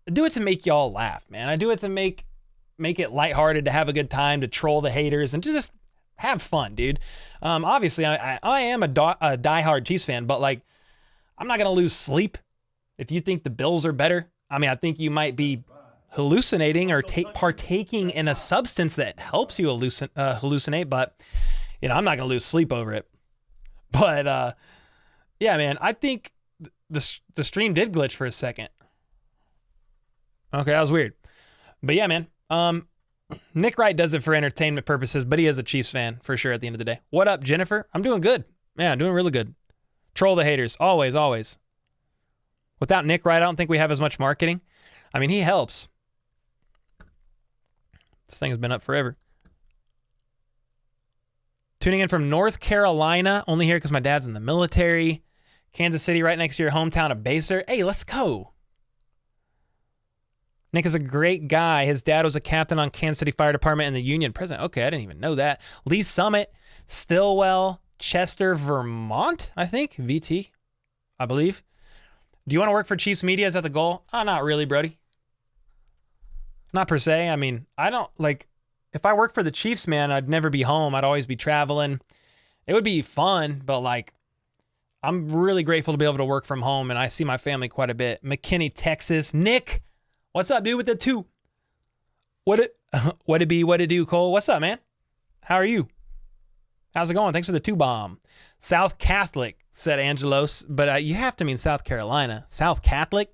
I do it to make y'all laugh, man. I do it to make it lighthearted, to have a good time, to troll the haters, and to just have fun, dude. Obviously, I am a diehard Chiefs fan, but like, I'm not gonna lose sleep if you think the Bills are better. I mean, I think you might be hallucinating or partaking in a substance that helps you hallucinate, but you know, I'm not gonna lose sleep over it. But yeah, man, I think the stream did glitch for a second. Okay, that was weird. But yeah, man, Nick Wright does it for entertainment purposes, but he is a Chiefs fan for sure at the end of the day. What up, Jennifer? I'm doing good. Man, I'm doing really good. Troll the haters. Always, always. Without Nick Wright, I don't think we have as much marketing. I mean, he helps. This thing has been up forever. Tuning in from North Carolina, only here because my dad's in the military. Kansas City, right next to your hometown of Baser. Hey, let's go. Nick is a great guy. His dad was a captain on Kansas City Fire Department and the Union President. Okay, I didn't even know that. Lee Summit, Stillwell, Chester, Vermont, I think. VT, I believe. Do you want to work for Chiefs Media? Is that the goal? Oh, not really, Brody. Not per se. I mean, I don't like, if I work for the Chiefs, man, I'd never be home. I'd always be traveling. It would be fun, but like, I'm really grateful to be able to work from home, and I see my family quite a bit. McKinney, Texas. Nick, what's up, dude, with the 2? What it do, Cole? What's up, man? How are you? How's it going? Thanks for the 2 bomb. South Catholic, said Angelos, but you have to mean South Carolina. South Catholic?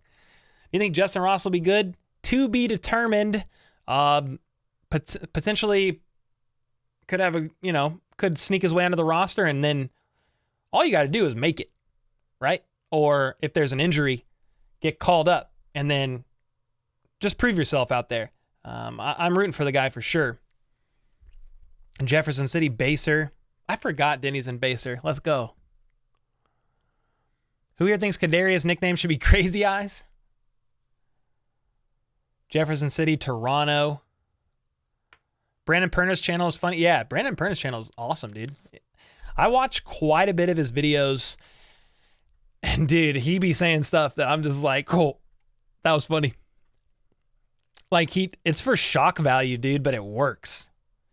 You think Justin Ross will be good? To be determined. Potentially could have could sneak his way onto the roster, and then all you got to do is make it, right? Or if there's an injury, get called up, and then just prove yourself out there. I'm rooting for the guy for sure. Jefferson City, Baser. I forgot Denny's in Baser. Let's go. Who here thinks Kadarius' nickname should be Crazy Eyes? Jefferson City, Toronto. Brandon Perna's channel is funny. Yeah, Brandon Perna's channel is awesome, dude. I watch quite a bit of his videos. And, dude, he be saying stuff that I'm just like, cool. That was funny. Like, it's for shock value, dude, but it works.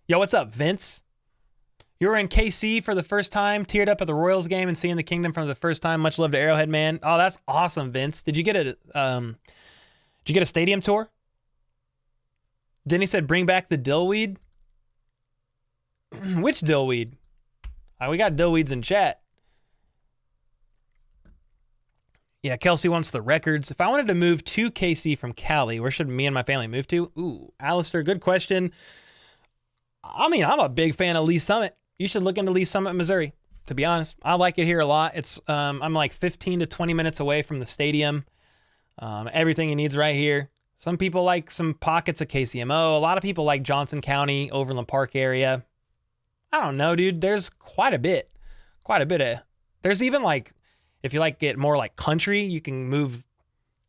Yo, what's up, Vince? You were in KC for the first time, teared up at the Royals game and seeing the Kingdom for the first time. Much love to Arrowhead, man. Oh, that's awesome, Vince. Did you get a stadium tour? Denny said, bring back the dillweed. Which dillweed? We got dillweeds in chat. Yeah, Kelsey wants the records. If I wanted to move to KC from Cali, where should me and my family move to? Ooh, Alistair, good question. I mean, I'm a big fan of Lee Summit. You should look into Lee Summit, Missouri, to be honest. I like it here a lot. I'm like 15 to 20 minutes away from the stadium. Everything he needs right here. Some people like some pockets of KCMO. A lot of people like Johnson County, Overland Park area. I don't know, dude. There's quite a bit there's even like, if you like get more like country, you can move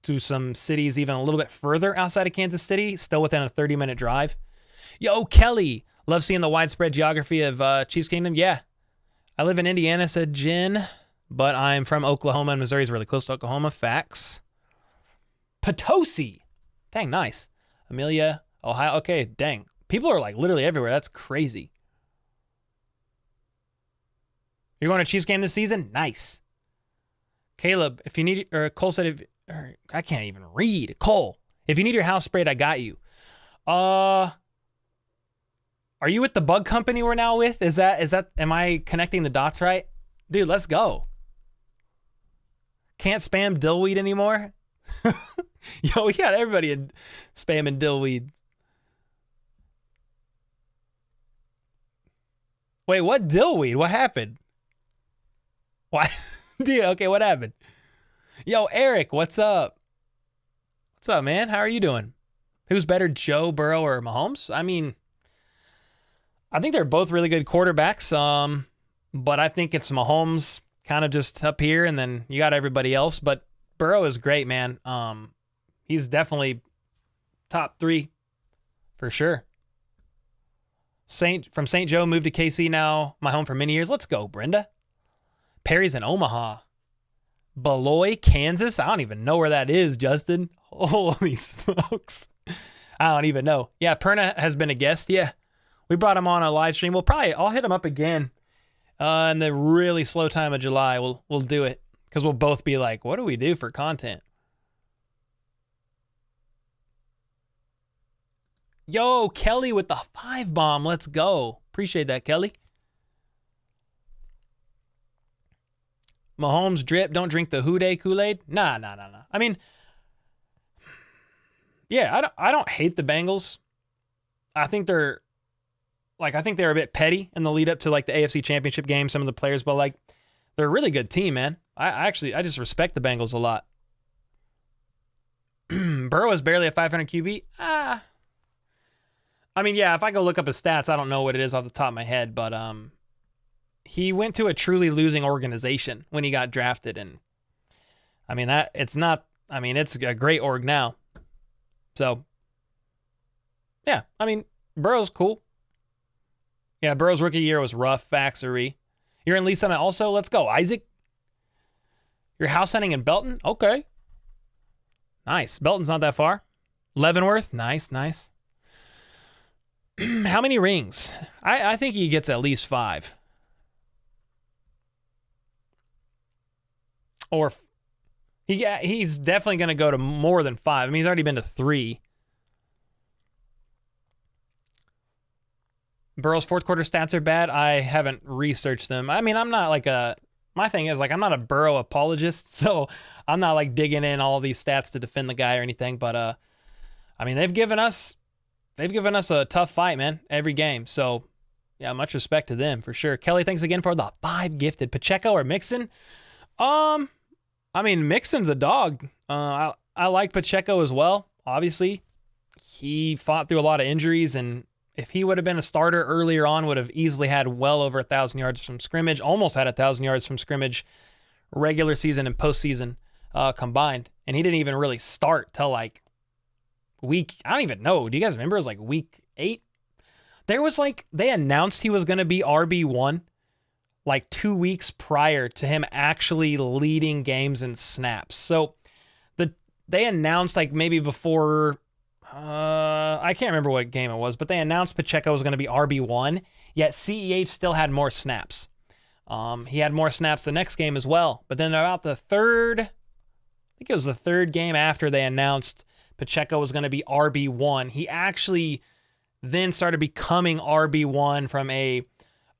to some cities even a little bit further outside of Kansas City, still within a 30-minute drive. Yo, Kelly, love seeing the widespread geography of Chiefs Kingdom. Yeah, I live in Indiana, said Jen, but I'm from Oklahoma, and Missouri's really close to Oklahoma. Facts. Potosi. Dang, nice. Amelia, Ohio. Okay, dang. People are like literally everywhere. That's crazy. You're going to Chiefs game this season? Nice. Caleb, if you need, or Cole said, I can't even read. Cole, if you need your house sprayed, I got you. Are you with the bug company we're now with? Is that, am I connecting the dots right? Dude, let's go. Can't spam dillweed anymore? Yo, we got everybody spamming dillweed. Wait, what dillweed? What happened? Why? Dude, okay, what happened? Yo, Eric, what's up? What's up, man? How are you doing? Who's better, Joe Burrow or Mahomes? I mean, I think they're both really good quarterbacks, but I think it's Mahomes kind of just up here, and then you got everybody else. But Burrow is great, man. He's definitely top 3 for sure. From St. Joe, moved to KC now, my home for many years. Let's go, Brenda. Perry's in Omaha. Beloit, Kansas? I don't even know where that is, Justin. Holy smokes. I don't even know. Yeah, Perna has been a guest. Yeah, we brought him on a live stream. I'll hit him up again in the really slow time of July. We'll do it because we'll both be like, what do we do for content? Yo, Kelly with the 5 bomb. Let's go. Appreciate that, Kelly. Mahomes drip. Don't drink the Houday Kool-Aid. Nah. I mean, yeah, I don't hate the Bengals. I think they're a bit petty in the lead up to like the AFC Championship game. Some of the players, but like they're a really good team, man. I just respect the Bengals a lot. Burrow is barely a 500 QB. I mean, yeah, if I go look up his stats, I don't know what it is off the top of my head, but he went to a truly losing organization when he got drafted, and I mean it's a great org now. So yeah, I mean, Burrow's cool. Yeah, Burrow's rookie year was rough. Faxery. You're in Lee Summit also? Let's go, Isaac. You're house hunting in Belton? Okay. Nice. Belton's not that far. Leavenworth? Nice. How many rings? I think he gets at least 5. Or he's definitely going to go to more than 5. I mean, he's already been to 3. Burrow's fourth quarter stats are bad. I haven't researched them. I mean, I'm not like my thing is like, I'm not a Burrow apologist, so I'm not like digging in all these stats to defend the guy or anything. But I mean, they've given us a tough fight, man, every game. So yeah, much respect to them for sure. Kelly, thanks again for the 5 gifted. Pacheco or Mixon? I mean, Mixon's a dog. I like Pacheco as well. Obviously, he fought through a lot of injuries, and if he would have been a starter earlier on, would have easily had well over 1,000 yards from scrimmage, almost had 1,000 yards from scrimmage, regular season and postseason combined. And he didn't even really start till like I don't even know. Do you guys remember? It was like week 8. There was like, they announced he was going to be RB1 like 2 weeks prior to him actually leading games and snaps. So they announced like maybe before, I can't remember what game it was, but they announced Pacheco was going to be RB1, yet CEH still had more snaps. He had more snaps the next game as well. But then about the third, I think it was the third game after they announced Pacheco was going to be RB1, he actually then started becoming RB1 from a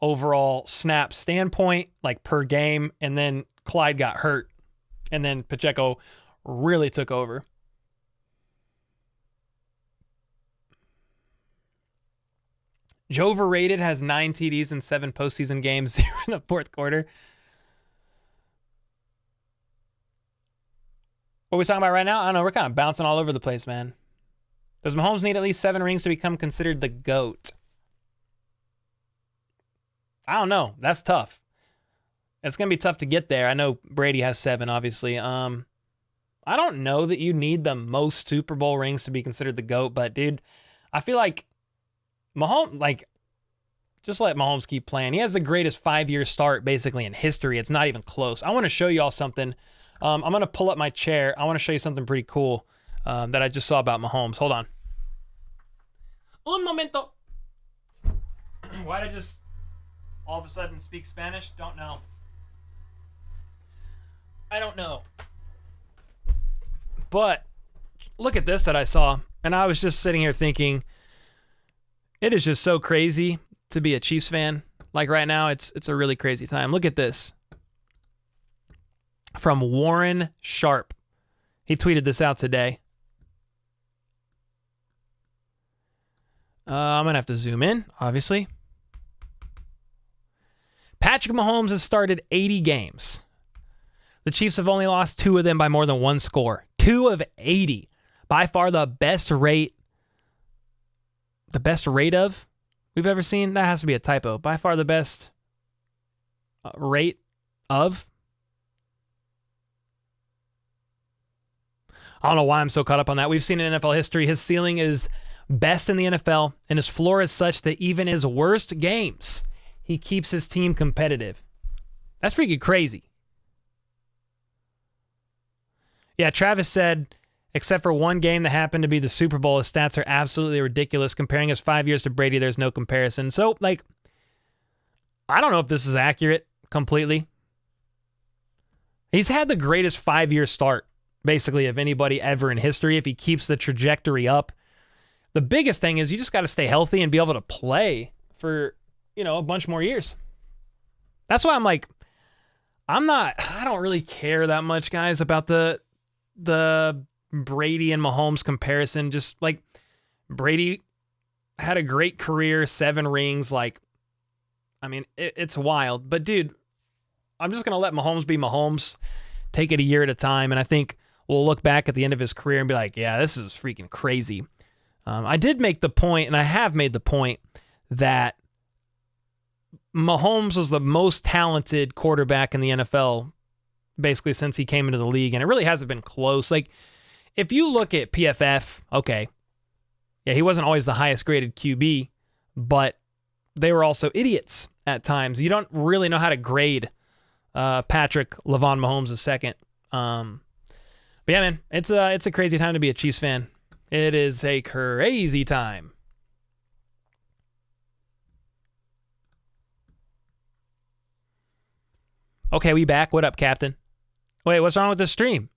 overall snap standpoint, like per game. And then Clyde got hurt. And then Pacheco really took over. Joe overrated has 9 TDs in 7 postseason games, 0 in the fourth quarter. What are we talking about right now? I don't know. We're kind of bouncing all over the place, man. Does Mahomes need at least 7 rings to become considered the GOAT? I don't know. That's tough. It's going to be tough to get there. I know Brady has 7, obviously. I don't know that you need the most Super Bowl rings to be considered the GOAT, but dude, I feel like Mahomes, like, just let Mahomes keep playing. He has the greatest 5-year start basically in history. It's not even close. I want to show y'all something. I'm going to pull up my chair. I want to show you something pretty cool that I just saw about Mahomes. Hold on. Un momento. Why did I just all of a sudden speak Spanish? Don't know. I don't know. But look at this that I saw. And I was just sitting here thinking, it is just so crazy to be a Chiefs fan. Like right now, it's a really crazy time. Look at this. From Warren Sharp. He tweeted this out today. I'm going to have to zoom in, obviously. Patrick Mahomes has started 80 games. The Chiefs have only lost 2 of them by more than 1 score. 2 of 80. By far the best rate. The best rate of we've ever seen. That has to be a typo. By far the best rate of. I don't know why I'm so caught up on that. We've seen in NFL history, his ceiling is best in the NFL, and his floor is such that even his worst games, he keeps his team competitive. That's freaking crazy. Yeah, Travis said, except for one game that happened to be the Super Bowl, his stats are absolutely ridiculous. Comparing his 5 years to Brady, there's no comparison. So, like, I don't know if this is accurate completely. He's had the greatest 5-year start, basically, of anybody ever in history if he keeps the trajectory up. The biggest thing is you just got to stay healthy and be able to play for, a bunch more years. That's why I'm like, I don't really care that much, guys, about the Brady and Mahomes comparison. Just like Brady had a great career, 7 rings. Like, I mean, it's wild. But dude, I'm just going to let Mahomes be Mahomes, take it a year at a time. And I think we'll look back at the end of his career and be like, yeah, this is freaking crazy. I did make the point, and I have made the point, that Mahomes was the most talented quarterback in the NFL basically since he came into the league, and it really hasn't been close. Like, if you look at PFF, okay, yeah, he wasn't always the highest graded QB, but they were also idiots at times. You don't really know how to grade Patrick Levon Mahomes II. But yeah, man, it's a crazy time to be a Chiefs fan. It is a crazy time. Okay, we back. What up, Captain? Wait, what's wrong with the stream?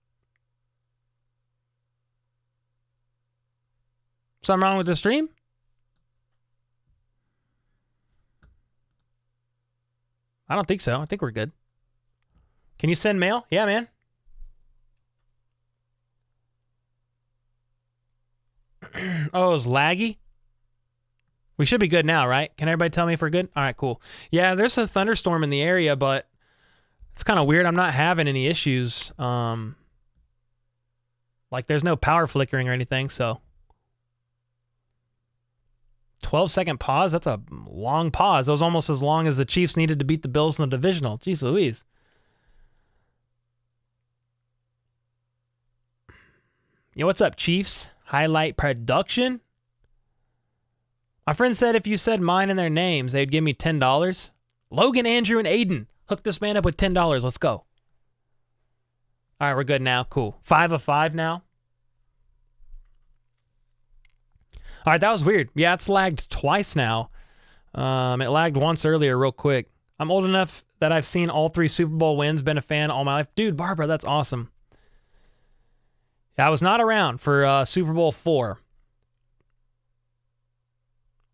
Something wrong with the stream? I don't think so. I think we're good. Can you send mail? Yeah, man. Oh, it was laggy? We should be good now, right? Can everybody tell me if we're good? All right, cool. Yeah, there's a thunderstorm in the area, but it's kind of weird. I'm not having any issues. Like, there's no power flickering or anything, so. 12-second pause? That's a long pause. That was almost as long as the Chiefs needed to beat the Bills in the divisional. Jeez Louise. Yo, what's up, Chiefs? Highlight production? My friend said if you said mine and their names, they'd give me $10. Logan, Andrew, and Aiden. Hook this man up with $10. Let's go. All right, we're good now. Cool. 5 of 5 now. All right, that was weird. Yeah, it's lagged twice now. It lagged once earlier real quick. I'm old enough that I've seen all 3 Super Bowl wins, been a fan all my life. Dude, Barbara, that's awesome. Yeah, I was not around for Super Bowl 4.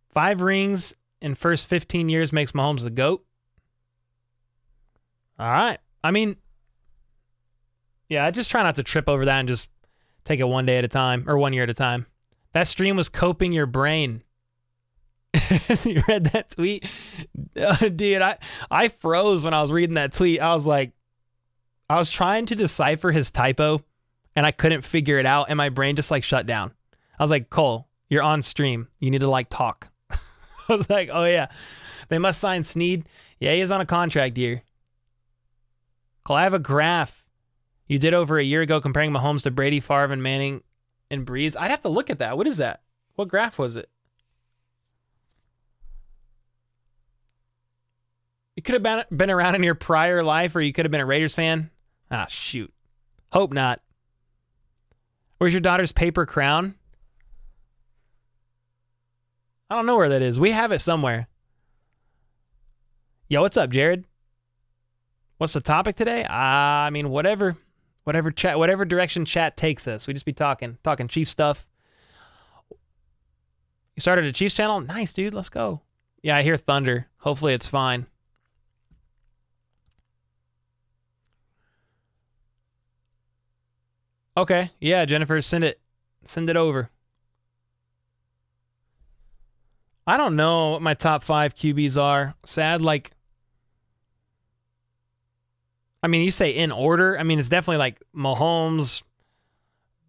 5 rings in first 15 years makes Mahomes the GOAT. All right. I mean, yeah, I just try not to trip over that and just take it one day at a time or 1 year at a time. That stream was coping your brain. You read that tweet? Dude, I froze when I was reading that tweet. I was like, I was trying to decipher his typo and I couldn't figure it out and my brain just like shut down. I was like, Cole, you're on stream. You need to like talk. I was like, oh yeah, they must sign Snead. Yeah, he is on a contract year. Cole, I have a graph you did over a year ago comparing Mahomes to Brady, Favre, and Manning and Breeze. I'd have to look at that. What is that? What graph was it? You could have been around in your prior life, or you could have been a Raiders fan. Ah, shoot. Hope not. Where's your daughter's paper crown? I don't know where that is. We have it somewhere. Yo, what's up, Jared? What's the topic today? I mean, whatever direction chat takes us. We just be talking Chiefs stuff. You started a Chiefs channel? Nice, dude. Let's go. Yeah, I hear thunder. Hopefully it's fine. Okay. Yeah, Jennifer, send it over. I don't know what my top 5 QBs are. Sad, like, I mean, you say in order. I mean, it's definitely like Mahomes,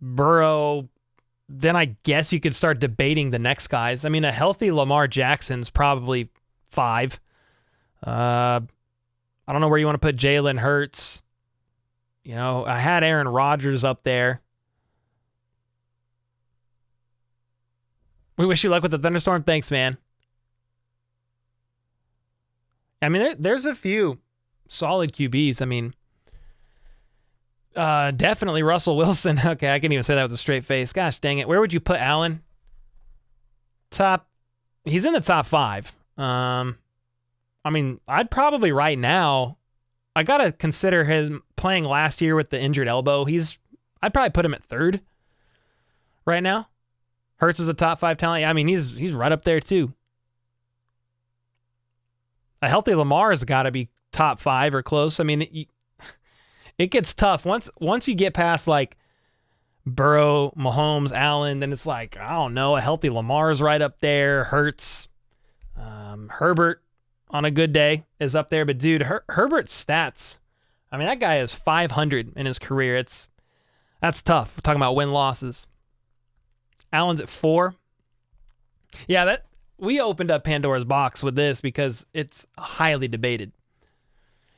Burrow. Then I guess you could start debating the next guys. I mean, a healthy Lamar Jackson's probably 5. I don't know where you want to put Jalen Hurts. You know, I had Aaron Rodgers up there. We wish you luck with the thunderstorm. Thanks, man. I mean, there's a few solid QBs. I mean, definitely Russell Wilson. Okay, I can't even say that with a straight face. Gosh dang it. Where would you put Allen? He's in the top 5. I mean, I'd probably right now, I got to consider him playing last year with the injured elbow. I'd probably put him at 3rd right now. Hurts is a top 5 talent. I mean, he's right up there too. A healthy Lamar's got to be top 5 or close. I mean, it gets tough. Once you get past like Burrow, Mahomes, Allen, then it's like, I don't know, a healthy Lamar's right up there. Hurts, Herbert on a good day is up there. But dude, Herbert's stats, I mean, that guy is 500 in his career. That's tough. We're talking about win-losses. Allen's at 4. Yeah, we opened up Pandora's box with this because it's highly debated.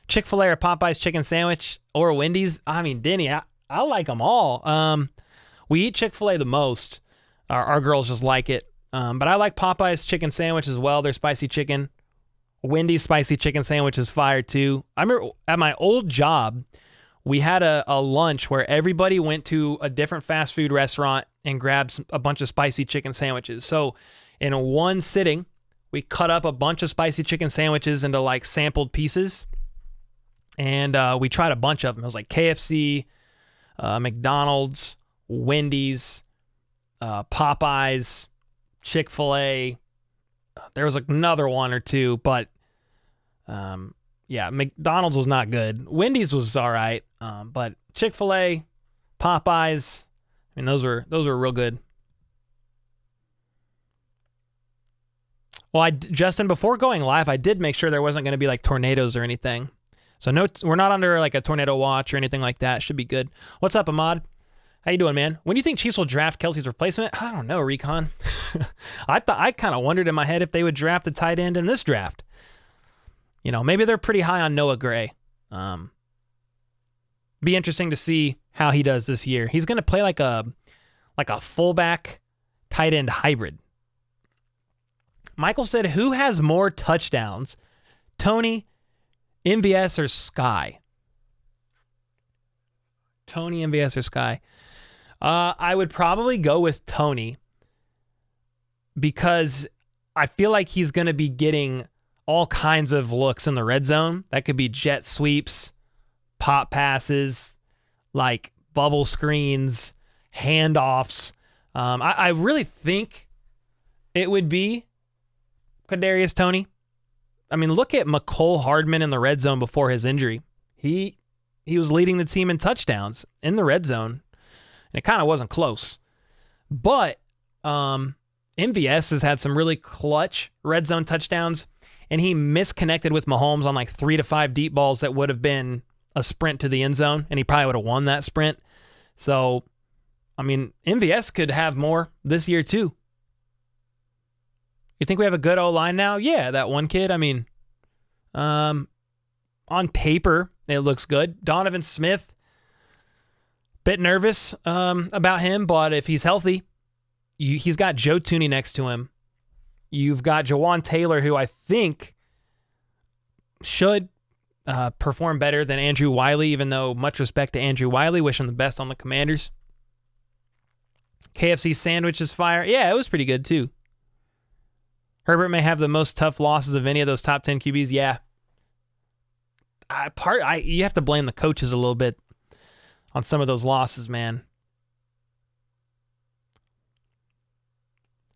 Chick-fil-A or Popeye's chicken sandwich or Wendy's? I mean, Denny, I like them all. We eat Chick-fil-A the most. Our girls just like it. But I like Popeye's chicken sandwich as well. Their spicy chicken. Wendy's spicy chicken sandwich is fire too. I remember at my old job, we had a lunch where everybody went to a different fast food restaurant and grabbed a bunch of spicy chicken sandwiches. So in one sitting, we cut up a bunch of spicy chicken sandwiches into like sampled pieces. And we tried a bunch of them. It was like KFC, McDonald's, Wendy's, Popeyes, Chick-fil-A. There was like another one or two, but yeah, McDonald's was not good. Wendy's was all right, but Chick-fil-A, Popeyes, I mean, those were real good. Well, Justin, before going live, I did make sure there wasn't going to be like tornadoes or anything. So no, we're not under like a tornado watch or anything like that. Should be good. What's up, Ahmad? How you doing, man? When do you think Chiefs will draft Kelsey's replacement? I don't know, Recon. I kind of wondered in my head if they would draft a tight end in this draft. You know, maybe they're pretty high on Noah Gray. Be interesting to see how he does this year. He's going to play like a fullback tight end hybrid. Michael said, who has more touchdowns, Tony, MVS, or Sky? Tony, MVS, or Sky? I would probably go with Tony because I feel like he's going to be getting all kinds of looks in the red zone. That could be jet sweeps, pop passes, like bubble screens, handoffs. I really think it would be Kadarius Toney. I mean, look at McCole Hardman in the red zone before his injury. He was leading the team in touchdowns in the red zone, and it kind of wasn't close. But MVS has had some really clutch red zone touchdowns, and he misconnected with Mahomes on like 3 to 5 deep balls that would have been a sprint to the end zone, and he probably would have won that sprint. So, I mean, MVS could have more this year too. You think we have a good O-line now? Yeah, that one kid. I mean, on paper, it looks good. Donovan Smith, bit nervous about him, but if he's healthy, he's got Joe Thuney next to him. You've got Jawan Taylor, who I think should perform better than Andrew Wiley, even though much respect to Andrew Wiley. Wish him the best on the Commanders. KFC sandwich is fire. Yeah, it was pretty good too. Herbert may have the most tough losses of any of those top 10 QBs. Yeah. You have to blame the coaches a little bit on some of those losses, man.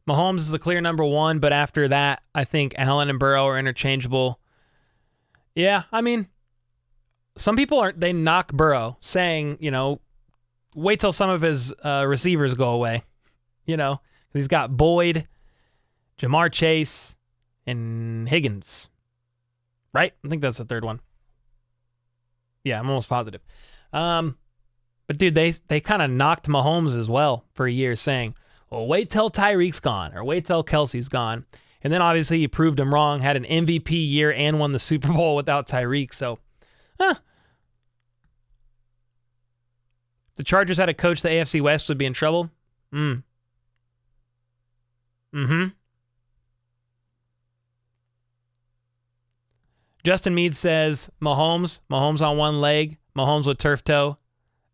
Mahomes is the clear number one, but after that, I think Allen and Burrow are interchangeable. Yeah, I mean, some people they knock Burrow, saying, wait till some of his receivers go away. He's got Boyd, Jamar Chase, and Higgins. Right? I think that's the third one. Yeah, I'm almost positive. But dude, they kind of knocked Mahomes as well for a year, saying, well, wait till Tyreek's gone, or wait till Kelsey's gone. And then obviously he proved him wrong, had an MVP year, and won the Super Bowl without Tyreek. So, the Chargers had a coach the AFC West would be in trouble. Justin Meade says, Mahomes on one leg, Mahomes with turf toe.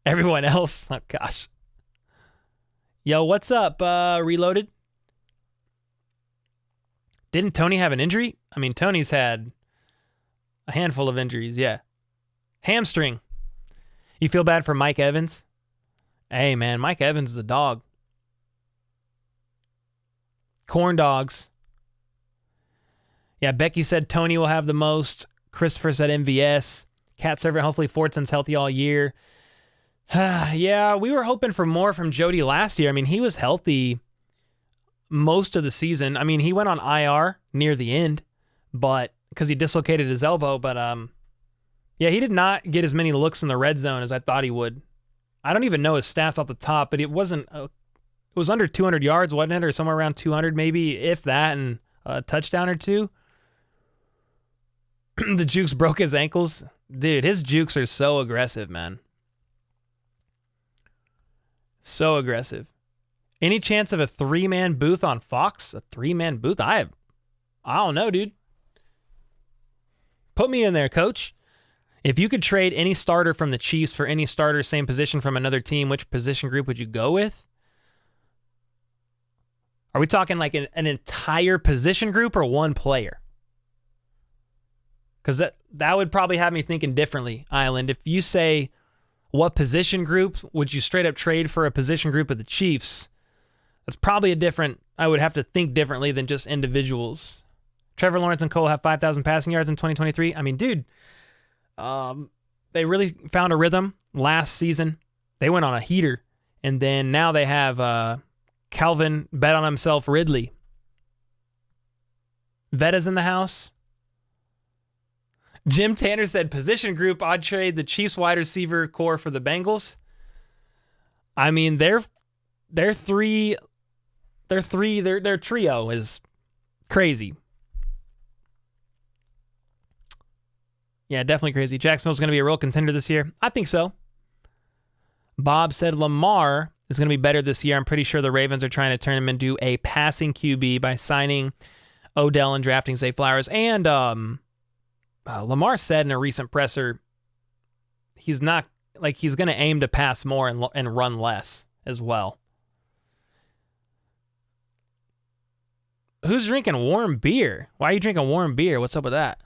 Everyone else, oh gosh. Yo, what's up, Reloaded? Didn't Tony have an injury? I mean, Tony's had a handful of injuries, yeah. Hamstring. You feel bad for Mike Evans? Hey, man, Mike Evans is a dog. Corn dogs. Yeah, Becky said Tony will have the most. Christopher said MVS. Cat Servant, hopefully Fortson's healthy all year. Yeah, we were hoping for more from Jody last year. I mean, he was healthy most of the season. I mean, he went on IR near the end, but because he dislocated his elbow. But yeah, he did not get as many looks in the red zone as I thought he would. I don't even know his stats off the top, but it wasn't. It was under 200 yards, wasn't it, or somewhere around 200, maybe, if that, and a touchdown or two. The jukes broke his ankles. Dude, his jukes are so aggressive, man. So aggressive. Any chance of a 3-man booth on Fox? A 3-man booth? I don't know, dude. Put me in there, coach. If you could trade any starter from the Chiefs for any starter, same position from another team, which position group would you go with? Are we talking like an entire position group or one player? Because that would probably have me thinking differently, Island. If you say, what position group would you straight up trade for a position group of the Chiefs? That's probably I would have to think differently than just individuals. Trevor Lawrence and Cole have 5,000 passing yards in 2023. I mean, dude, they really found a rhythm last season. They went on a heater. And then now they have Calvin bet on himself Ridley. Vetta's in the house. Jim Tanner said, position group, I'd trade the Chiefs wide receiver core for the Bengals. I mean, their trio is crazy. Yeah, definitely crazy. Jacksonville's going to be a real contender this year. I think so. Bob said Lamar is going to be better this year. I'm pretty sure the Ravens are trying to turn him into a passing QB by signing Odell and drafting Zay Flowers. And Lamar said in a recent presser, he's not like he's going to aim to pass more and run less as well. Who's drinking warm beer? Why are you drinking warm beer? What's up with that?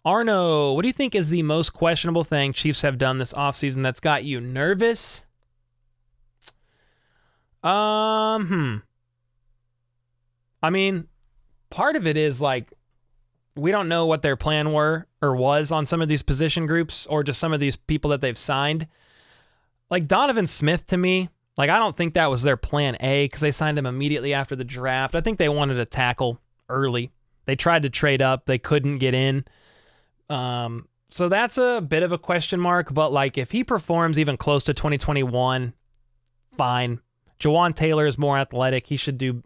Arno, what do you think is the most questionable thing Chiefs have done this offseason that's got you nervous? I mean, part of it is like we don't know what their plan was on some of these position groups or just some of these people that they've signed. Like Donovan Smith to me, like I don't think that was their plan A because they signed him immediately after the draft. I think they wanted a tackle early. They tried to trade up. They couldn't get in. So that's a bit of a question mark, but like if he performs even close to 2021, fine. Jawan Taylor is more athletic. He should do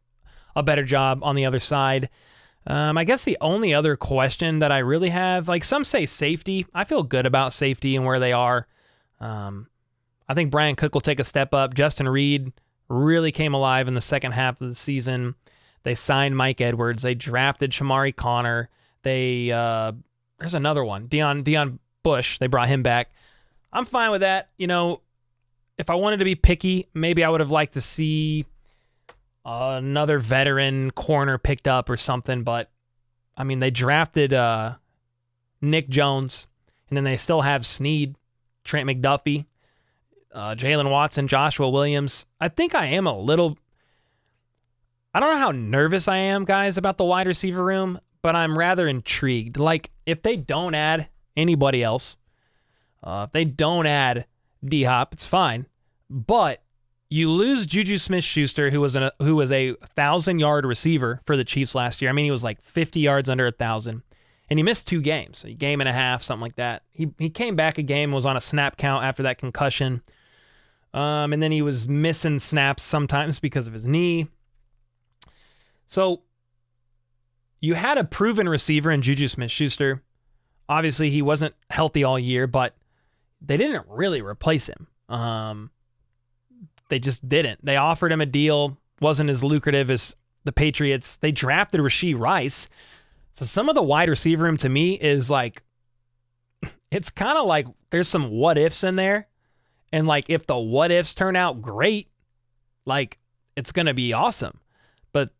a better job on the other side. I guess the only other question that I really have, like some say safety. I feel good about safety and where they are. I think Brian Cook will take a step up. Justin Reed really came alive in the second half of the season. They signed Mike Edwards. They drafted Shamari Connor. There's another one, Deion Bush. They brought him back. I'm fine with that. You know, if I wanted to be picky, maybe I would have liked to see another veteran corner picked up or something. But, I mean, they drafted Nick Jones, and then they still have Snead, Trent McDuffie, Jalen Watson, Joshua Williams. I think I am a little... I don't know how nervous I am, guys, about the wide receiver room, but I'm rather intrigued. Like, if they don't add anybody else, if they don't add D-Hop, it's fine. But you lose Juju Smith-Schuster, who was a 1,000-yard receiver for the Chiefs last year. I mean, he was like 50 yards under 1,000. And he missed 2 games, a game and a half, something like that. He came back a game, was on a snap count after that concussion. And then he was missing snaps sometimes because of his knee. So you had a proven receiver in Juju Smith-Schuster. Obviously, he wasn't healthy all year, but they didn't really replace him. They just didn't. They offered him a deal, wasn't as lucrative as the Patriots. They drafted Rashee Rice. So some of the wide receiver room to me is like, it's kind of like there's some what ifs in there. And like if the what ifs turn out great, like it's going to be awesome. But,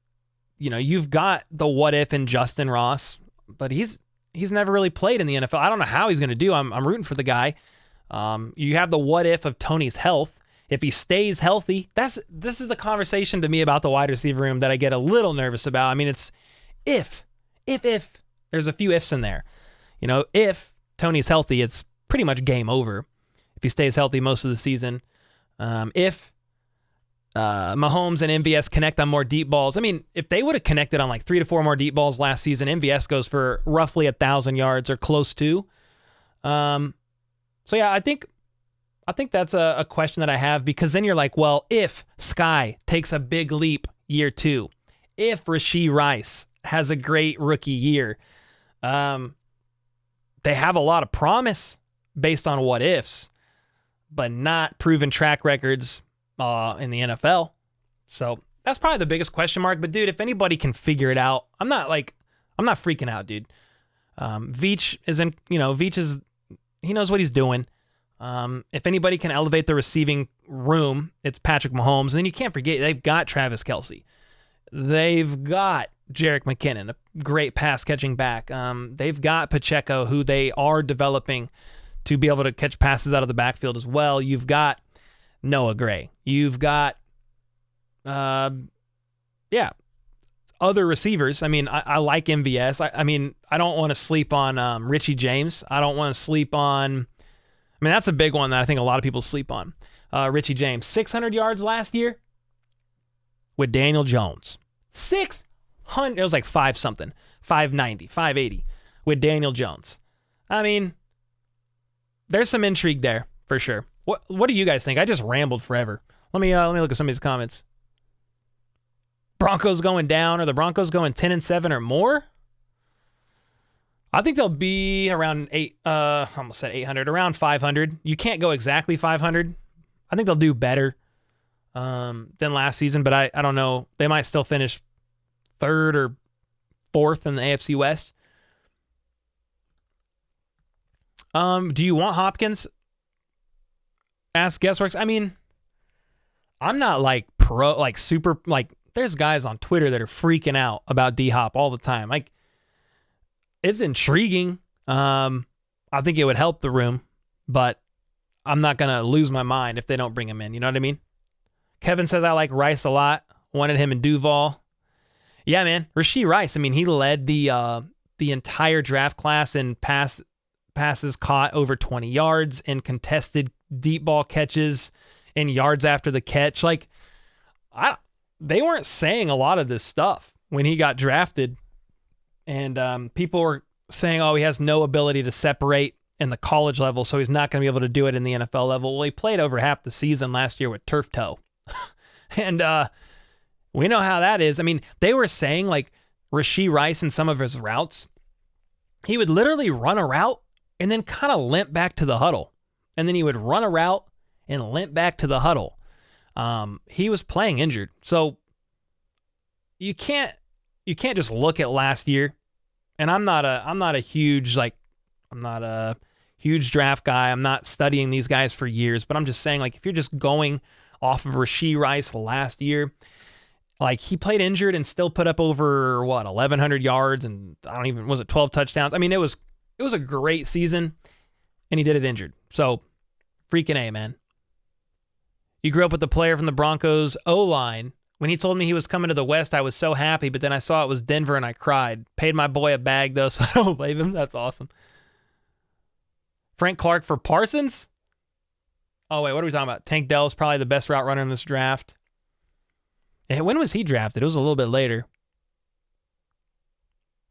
you know, you've got the what if in Justin Ross, but he's never really played in the NFL. I don't know how he's going to do. I'm rooting for the guy. You have the what if of Tony's health. If he stays healthy, this is a conversation to me about the wide receiver room that I get a little nervous about. I mean, it's if there's a few ifs in there. You know, if Tony's healthy, it's pretty much game over. If he stays healthy most of the season. If Mahomes and MVS connect on more deep balls. I mean, if they would have connected on like 3 to 4 more deep balls last season, MVS goes for roughly 1,000 yards or close to. So yeah, I think that's a question that I have, because then you're like, well, if Sky takes a big leap year 2, if Rashee Rice has a great rookie year, they have a lot of promise based on what ifs, but not proven track records in the NFL. So that's probably the biggest question mark. But dude, if anybody can figure it out, I'm not freaking out, dude. Veach he knows what he's doing. If anybody can elevate the receiving room, it's Patrick Mahomes. And then you can't forget, they've got Travis Kelce. They've got Jerick McKinnon, a great pass-catching back. They've got Pacheco, who they are developing to be able to catch passes out of the backfield as well. You've got Noah Gray. You've got, other receivers. I mean, I like MVS. I mean, I don't want to sleep on Richie James. I don't want to sleep on... I mean, that's a big one that I think a lot of people sleep on. Richie James, 600 yards last year with Daniel Jones. 600, it was like 5-something, 590, 580 with Daniel Jones. I mean, there's some intrigue there for sure. What do you guys think? I just rambled forever. Let me look at some of these comments. Broncos going down. Are the Broncos going 10-7 or more? I think they'll be around almost said 800, around 500. You can't go exactly 500. I think they'll do better than last season, but I don't know. They might still finish third or fourth in the AFC West. Do you want Hopkins? Ask Guessworks. I mean, I'm not like super, there's guys on Twitter that are freaking out about D-Hop all the time. Like, it's intriguing. I think it would help the room, but I'm not going to lose my mind if they don't bring him in. You know what I mean? Kevin says I like Rice a lot. Wanted him in Duval. Yeah, man. Rashee Rice. I mean, he led the entire draft class in passes caught over 20 yards, in contested deep ball catches, in yards after the catch. Like, they weren't saying a lot of this stuff when he got drafted. And people were saying, oh, he has no ability to separate in the college level, so he's not going to be able to do it in the NFL level. Well, he played over half the season last year with turf toe. And we know how that is. I mean, they were saying, like, Rashee Rice in some of his routes, he would literally run a route and then kind of limp back to the huddle. And then he would run a route and limp back to the huddle. He was playing injured. So you can't just look at last year. And I'm not a huge draft guy. I'm not studying these guys for years, but I'm just saying, like, if you're just going off of Rashee Rice last year, like, he played injured and still put up over 1,100 yards and was it 12 touchdowns? I mean, it was a great season, and he did it injured. So freaking A, man. You grew up with the player from the Broncos O-line. When he told me he was coming to the West, I was so happy, but then I saw it was Denver and I cried. Paid my boy a bag, though, so I don't blame him. That's awesome. Frank Clark for Parsons? Oh, wait, what are we talking about? Tank Dell is probably the best route runner in this draft. When was he drafted? It was a little bit later.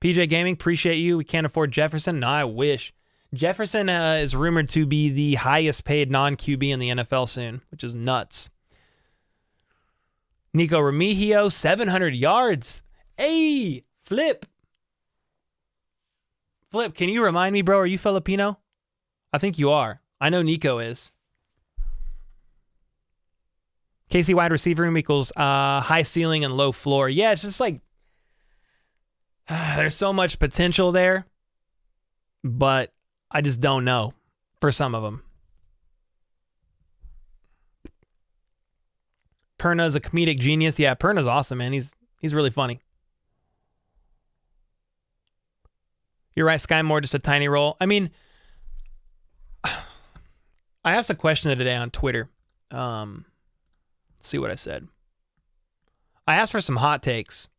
PJ Gaming, appreciate you. We can't afford Jefferson. No, I wish. Jefferson is rumored to be the highest paid non-QB in the NFL soon, which is nuts. Nico Remigio, 700 yards. Hey, Flip. Flip, can you remind me, bro, are you Filipino? I think you are. I know Nico is. KC wide receiver room equals high ceiling and low floor. Yeah, it's just like there's so much potential there, but I just don't know for some of them. Perna's a comedic genius. Yeah, Perna's awesome, man. He's really funny. You're right, Sky Moore, just a tiny role. I mean, I asked a question today on Twitter. Let's see what I said. I asked for some hot takes.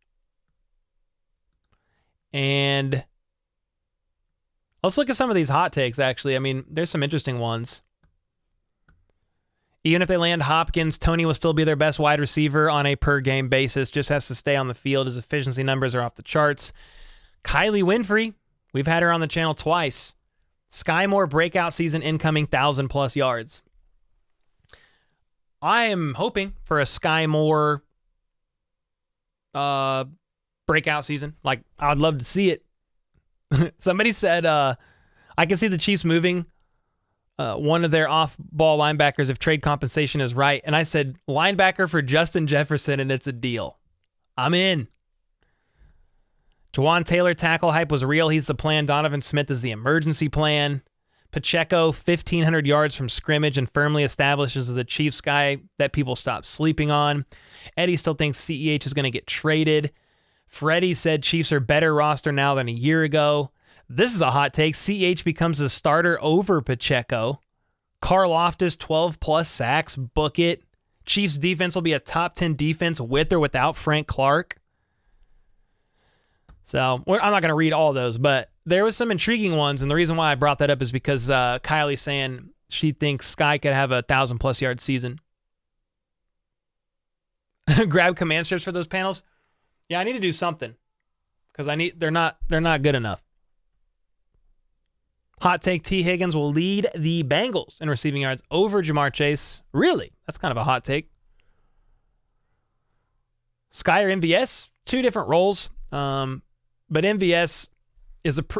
And let's look at some of these hot takes, actually. I mean, there's some interesting ones. Even if they land Hopkins, Tony will still be their best wide receiver on a per-game basis. Just has to stay on the field. His efficiency numbers are off the charts. Kylie Winfrey, we've had her on the channel twice. Sky Moore breakout season incoming, 1,000+ yards. I am hoping for a Sky Moore breakout season. Like, I'd love to see it. Somebody said, I can see the Chiefs moving one of their off-ball linebackers if trade compensation is right. And I said, linebacker for Justin Jefferson, and it's a deal. I'm in. Jawan Taylor tackle hype was real. He's the plan. Donovan Smith is the emergency plan. Pacheco, 1,500 yards from scrimmage and firmly establishes the Chiefs guy that people stop sleeping on. Eddie still thinks CEH is going to get traded. Freddie said Chiefs are better roster now than a year ago. This is a hot take. CEH becomes a starter over Pacheco. Carl Loftus, 12+ sacks. Book it. Chiefs defense will be a top 10 defense with or without Frank Clark. So I'm not going to read all those, but there was some intriguing ones, and the reason why I brought that up is because Kylie's saying she thinks Sky could have a 1,000+ yard season. Grab command strips for those panels. Yeah, I need to do something because they're not good enough. Hot take: T. Higgins will lead the Bengals in receiving yards over Jamar Chase. Really? That's kind of a hot take. Sky or MVS? Two different roles. But MVS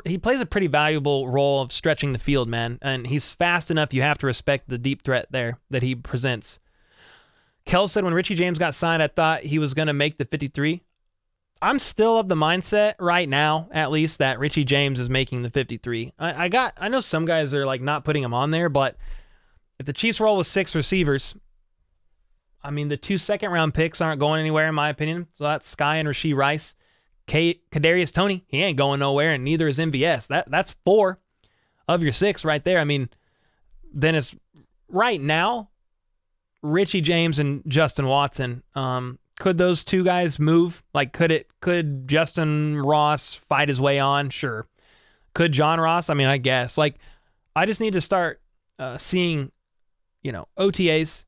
he plays a pretty valuable role of stretching the field, man. And he's fast enough. You have to respect the deep threat there that he presents. Kel said when Richie James got signed, I thought he was going to make the 53. I'm still of the mindset right now, at least, that Richie James is making the 53. I know some guys are like not putting him on there, but if the Chiefs roll with 6 receivers, I mean, the 2 second-round picks aren't going anywhere, in my opinion. So that's Sky and Rashee Rice. Kadarius Toney, he ain't going nowhere, and neither is MVS. That's 4 of your 6 right there. I mean, then it's right now, Richie James and Justin Watson. Could those 2 guys move? Like, could Justin Ross fight his way on? Sure. Could John Ross? I mean, I guess. Like, I just need to start seeing, OTAs,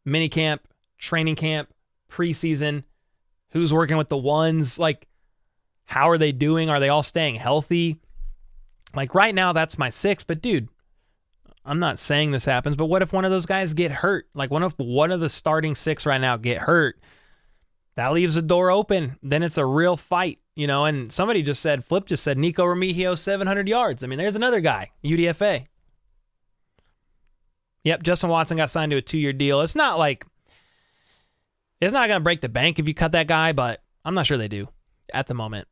minicamp, training camp, preseason, who's working with the ones, like, how are they doing? Are they all staying healthy? Like, right now, that's my 6, but dude, I'm not saying this happens, but what if one of those guys get hurt? Like, what if one of the starting 6 right now get hurt? That leaves the door open. Then it's a real fight, and somebody just said, Flip just said, Nico Remigio, 700 yards. I mean, there's another guy, UDFA. Yep, Justin Watson got signed to a 2-year deal. It's not going to break the bank if you cut that guy, but I'm not sure they do at the moment.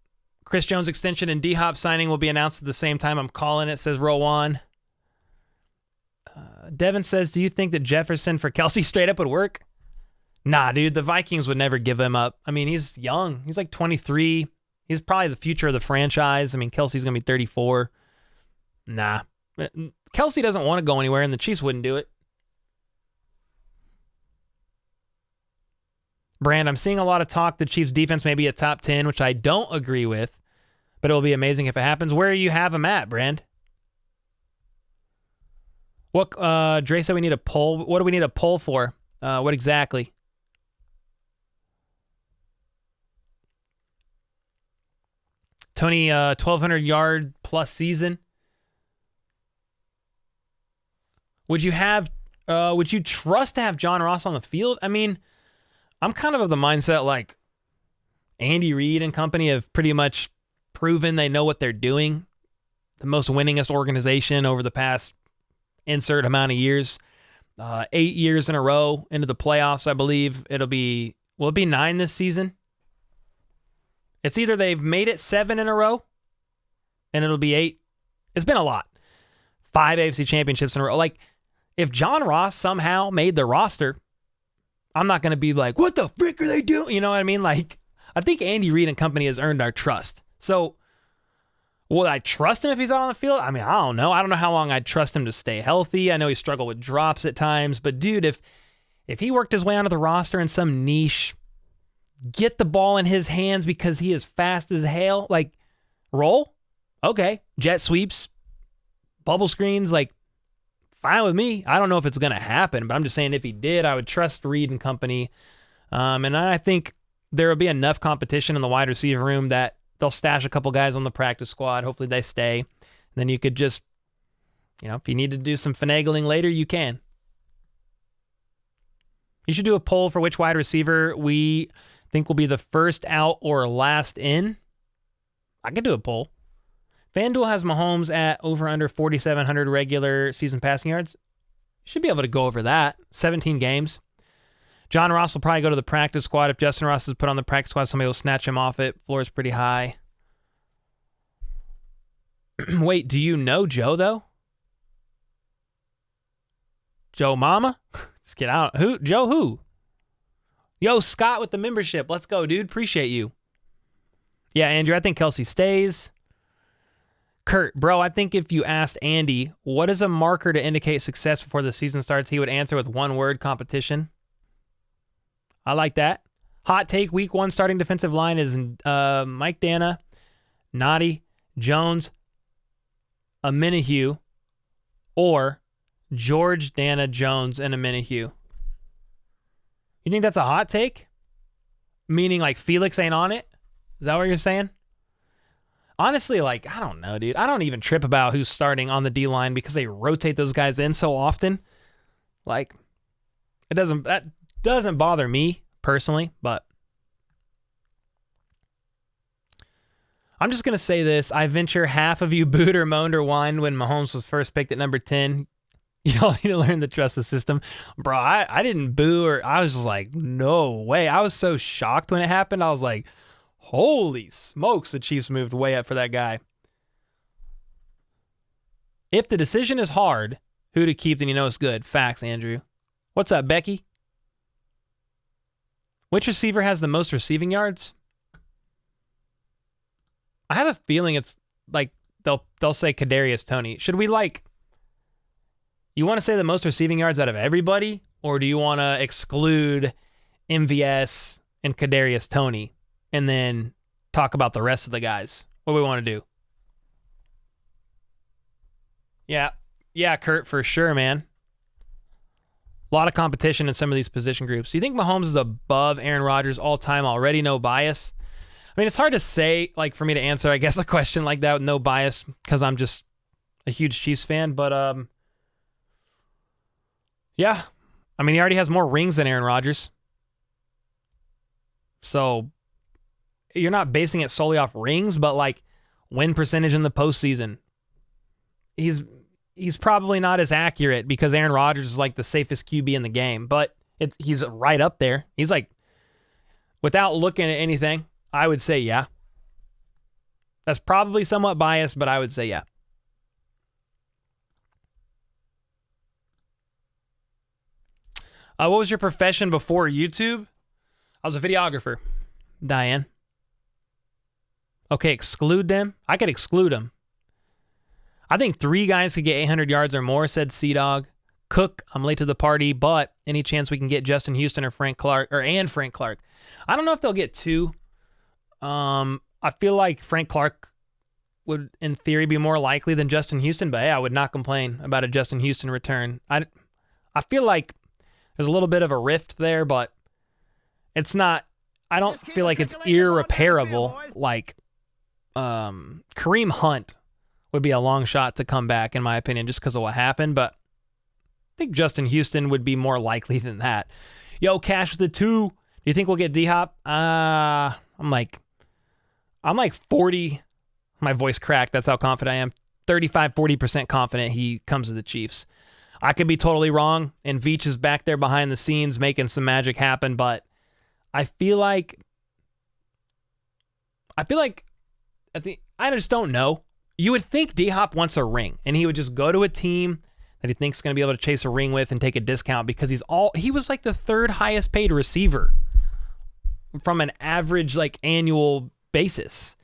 Chris Jones extension and D-Hop signing will be announced at the same time. I'm calling it, says Rowan. Devin says, do you think that Jefferson for Kelsey straight up would work? Nah, dude, the Vikings would never give him up. I mean, he's young. He's like 23. He's probably the future of the franchise. I mean, Kelsey's going to be 34. Nah. Kelsey doesn't want to go anywhere, and the Chiefs wouldn't do it. Brand, I'm seeing a lot of talk the Chiefs defense may be a top 10, which I don't agree with, but it'll be amazing if it happens. Where you have him at, Brand? What, Dre said we need a poll. What do we need a poll for? What exactly? Tony, 1,200 yard plus season. Would you trust to have John Ross on the field? I mean, I'm kind of the mindset like Andy Reid and company have pretty much proven they know what they're doing. The most winningest organization over the past insert amount of years. 8 years in a row into the playoffs, I believe. Will it be 9 this season? It's either they've made it 7 in a row, and it'll be 8. It's been a lot. 5 AFC championships in a row. Like, if John Ross somehow made the roster, I'm not going to be like, what the frick are they doing? You know what I mean? Like, I think Andy Reid and company has earned our trust. So, will I trust him if he's out on the field? I mean, I don't know. I don't know how long I'd trust him to stay healthy. I know he struggled with drops at times. But, dude, if he worked his way onto the roster in some niche, get the ball in his hands because he is fast as hell, like, roll? Okay. Jet sweeps, bubble screens, like, fine with me. I don't know if it's going to happen, but I'm just saying if he did, I would trust Reid and company. And I think there will be enough competition in the wide receiver room that they'll stash a couple guys on the practice squad. Hopefully they stay. And then you could just, if you need to do some finagling later, you can. You should do a poll for which wide receiver we think will be the first out or last in. I could do a poll. FanDuel has Mahomes at over under 4,700 regular season passing yards. Should be able to go over that. 17 games. John Ross will probably go to the practice squad. If Justin Ross is put on the practice squad, somebody will snatch him off it. Floor is pretty high. Wait, do you know Joe, though? Joe Mama? Let's get out. Who? Joe who? Yo, Scott with the membership. Let's go, dude. Appreciate you. Yeah, Andrew, I think Kelsey stays. Kurt, bro, I think if you asked Andy, what is a marker to indicate success before the season starts, he would answer with one word: competition. I like that. Hot take, week 1 starting defensive line is Mike Dana, Noddy, Jones, Amenahue, or George, Dana, Jones, and Amenahue. You think that's a hot take? Meaning like Felix ain't on it? Is that what you're saying? Honestly, like, I don't know, dude. I don't even trip about who's starting on the D-line because they rotate those guys in so often. Like, that doesn't bother me personally, but I'm just going to say this. I venture half of you booed or moaned or whined when Mahomes was first picked at number 10. Y'all need to learn to trust the system. Bro, I didn't boo, or I was just like, no way. I was so shocked when it happened. I was like, Holy smokes, the Chiefs moved way up for that guy. If the decision is hard, who to keep, then you know it's good. Facts, Andrew. What's up, Becky? Which receiver has the most receiving yards? I have a feeling it's like they'll say Kadarius Toney. Should we you want to say the most receiving yards out of everybody, or do you want to exclude MVS and Kadarius Toney and then talk about the rest of the guys? What do we want to do? Yeah, Kurt, for sure, man. A lot of competition in some of these position groups. Do you think Mahomes is above Aaron Rodgers all time already? No bias. I mean, it's hard to say, for me to answer, I guess, a question like that with no bias because I'm just a huge Chiefs fan. But, yeah. I mean, he already has more rings than Aaron Rodgers. So, you're not basing it solely off rings, but, win percentage in the postseason. He's probably not as accurate because Aaron Rodgers is, the safest QB in the game. But he's right up there. He's, without looking at anything, I would say yeah. That's probably somewhat biased, but I would say yeah. What was your profession before YouTube? I was a videographer, Diane. Okay, exclude them? I could exclude them. I think 3 guys could get 800 yards or more, said C-Dog. Cook, I'm late to the party, but any chance we can get Justin Houston or Frank Clark? I don't know if they'll get 2. I feel like Frank Clark would, in theory, be more likely than Justin Houston, but hey, I would not complain about a Justin Houston return. I feel like there's a little bit of a rift there, but it's not. I don't feel like it's irreparable. Kareem Hunt would be a long shot to come back, in my opinion, just because of what happened. But I think Justin Houston would be more likely than that. Yo, Cash with the 2. Do you think we'll get D-Hop? I'm like 40. My voice cracked. That's how confident I am. 35-40% confident he comes to the Chiefs. I could be totally wrong, and Veach is back there behind the scenes making some magic happen, but I feel like I just don't know. You would think D-Hop wants a ring, and he would just go to a team that he thinks is going to be able to chase a ring with and take a discount because he was the 3rd highest paid receiver from an average annual basis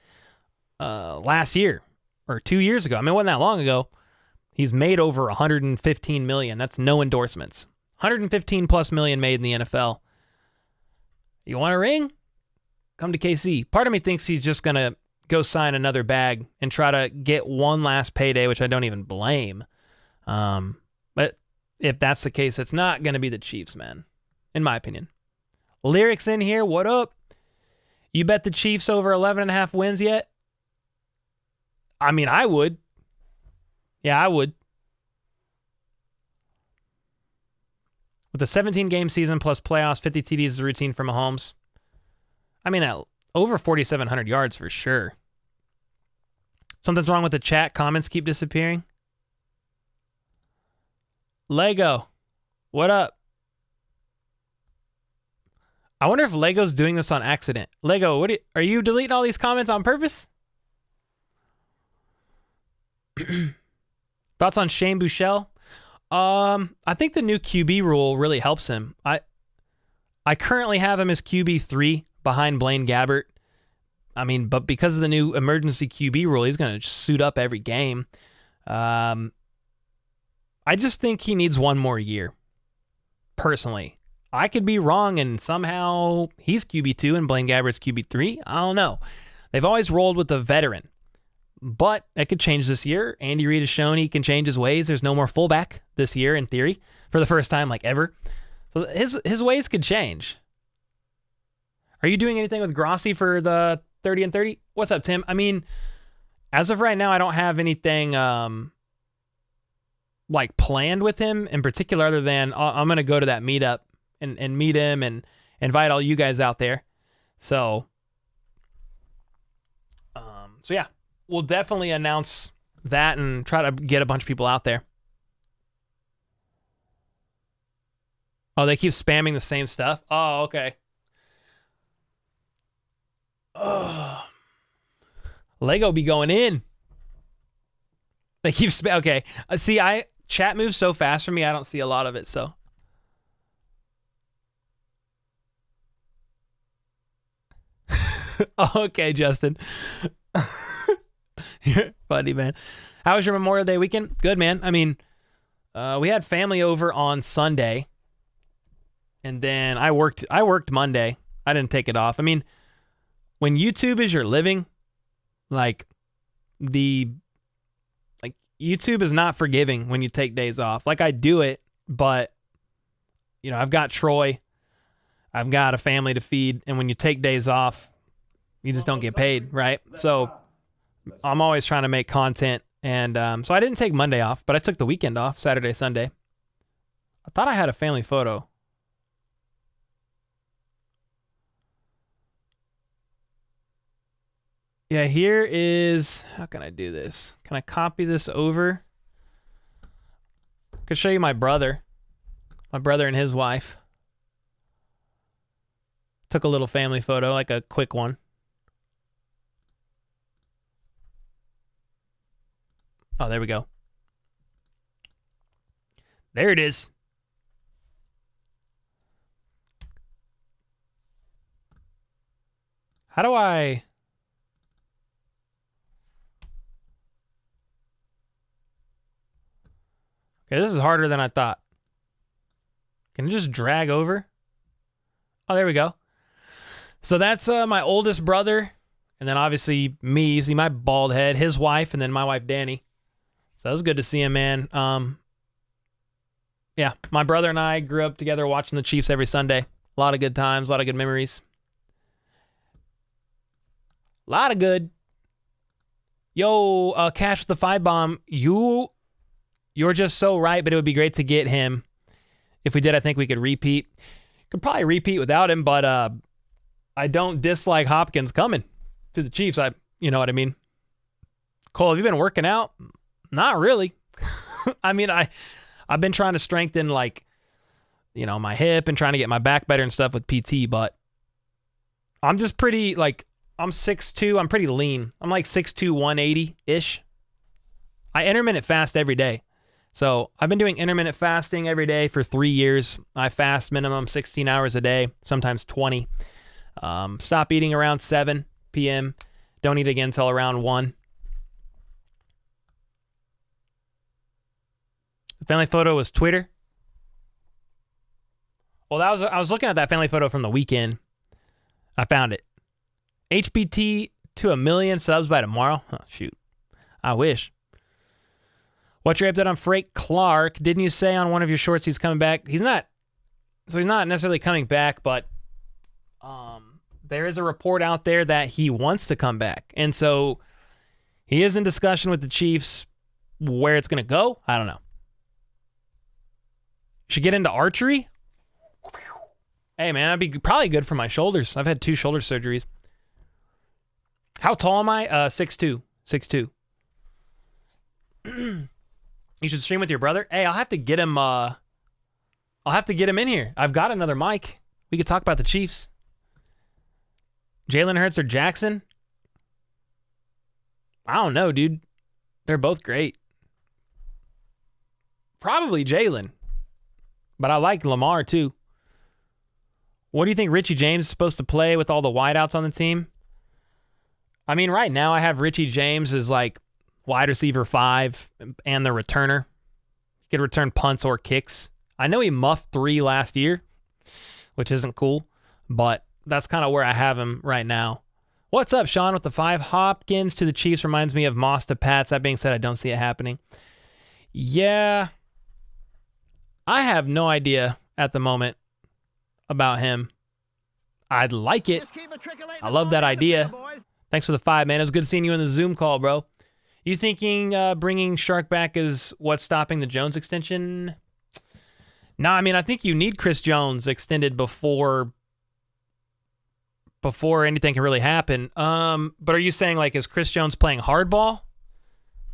last year or 2 years ago. I mean, it wasn't that long ago. He's made over $115 million. That's no endorsements. $115+ million made in the NFL. You want a ring? Come to KC. Part of me thinks he's just going to go sign another bag and try to get one last payday, which I don't even blame. But if that's the case, it's not going to be the Chiefs, man, in my opinion. Lyrics in here. What up? You bet the Chiefs over 11.5 wins yet? I mean, I would. Yeah, I would. With a 17-game season plus playoffs, 50 TDs is a routine for Mahomes. I mean, over 4,700 yards for sure. Something's wrong with the chat. Comments keep disappearing. Lego, what up? I wonder if Lego's doing this on accident. Lego, are you deleting all these comments on purpose? Thoughts on Shane Buechele? I think the new QB rule really helps him. I currently have him as QB3 behind Blaine Gabbert. I mean, but because of the new emergency QB rule, he's going to suit up every game. I just think he needs one more year, personally. I could be wrong, and somehow he's QB2 and Blaine Gabbert's QB3. I don't know. They've always rolled with a veteran, but it could change this year. Andy Reid has shown he can change his ways. There's no more fullback this year, in theory, for the first time ever. So his ways could change. Are you doing anything with Grossi for the 30 and 30? What's up, Tim? I mean, as of right now, I don't have anything planned with him in particular, other than I'm going to go to that meetup and meet him and invite all you guys out there. So yeah, we'll definitely announce that and try to get a bunch of people out there. Oh, they keep spamming the same stuff? Oh, okay. Oh. Lego be going in. They keep okay. See, chat moves so fast for me. I don't see a lot of it. So. Okay, Justin. You're funny, man. How was your Memorial Day weekend? Good, man. I mean, we had family over on Sunday, and then I worked Monday. I didn't take it off. I mean, when YouTube is your living, like YouTube is not forgiving when you take days off. Like, I do it, but you know, I've got Troy, I've got a family to feed, and when you take days off, you just don't get paid, right? So I'm always trying to make content, and so I didn't take Monday off, but I took the weekend off, Saturday, Sunday. I thought I had a family photo. Yeah, here is, how can I do this? Can I copy this over? I could show you my brother and his wife. Took a little family photo, like a quick one. Oh, there we go. There it is. How do I... Okay, this is harder than I thought. Can you just drag over? Oh, there we go. So that's my oldest brother, and then obviously me. You see my bald head, his wife, and then my wife, Danny. So it was good to see him, man. Yeah, my brother and I grew up together watching the Chiefs every Sunday. A lot of good times, a lot of good memories. A lot of good. Yo, Cash with the 5-bomb. You're just so right, but it would be great to get him. If we did, I think we could repeat. Could probably repeat without him, but I don't dislike Hopkins coming to the Chiefs. You know what I mean? Cole, have you been working out? Not really. I mean, I've been trying to strengthen, like, you know, my hip and trying to get my back better and stuff with PT, but I'm just pretty, like, I'm 6'2", I'm pretty lean. I'm like 6'2", 180-ish. I intermittent fast every day. So I've been doing intermittent fasting every day for 3 years. I fast minimum 16 hours a day, sometimes 20. Stop eating around 7 p.m. Don't eat again until around 1. The family photo was Twitter. Well, I was looking at that family photo from the weekend. I found it. HBT to 1 million subs by tomorrow. Oh, shoot. I wish. What's your update on Frank Clark? Didn't you say on one of your shorts he's coming back? He's not necessarily coming back, but there is a report out there that he wants to come back. And so he is in discussion with the Chiefs. Where it's going to go, I don't know. Should get into archery? Hey, man, that'd be probably good for my shoulders. I've had 2 shoulder surgeries. How tall am I? 6'2". 6'2". You should stream with your brother. Hey, I'll have to get him. I'll have to get him in here. I've got another mic. We could talk about the Chiefs. Jalen Hurts or Jackson? I don't know, dude. They're both great. Probably Jalen, but I like Lamar too. What do you think Richie James is supposed to play with all the wideouts on the team? I mean, right now I have Richie James as like wide receiver 5 and the returner. He could return punts or kicks. I know he muffed 3 last year, which isn't cool, but that's kind of where I have him right now. What's up, Sean, with the 5? Hopkins to the Chiefs reminds me of Moss to Pats. That being said, I don't see it happening. Yeah, I have no idea at the moment about him. I'd like it. I love that idea. Thanks for the 5, man. It was good seeing you in the Zoom call, bro. You thinking bringing Shark back is what's stopping the Jones extension? No, I mean, I think you need Chris Jones extended before anything can really happen. But are you saying, like, is Chris Jones playing hardball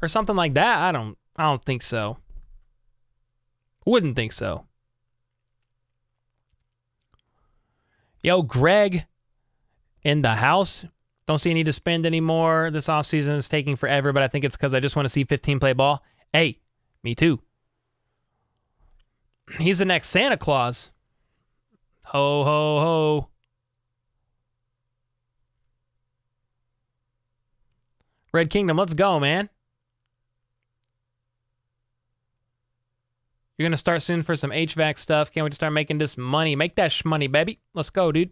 or something like that? I don't think so. Wouldn't think so. Yo, Greg in the house. Don't see a need to spend anymore. This offseason is taking forever, but I think it's because I just want to see 15 play ball. Hey, me too. He's the next Santa Claus. Ho, ho, ho. Red Kingdom, let's go, man. You're going to start soon for some HVAC stuff. Can't wait to start making this money. Make that money, baby. Let's go, dude.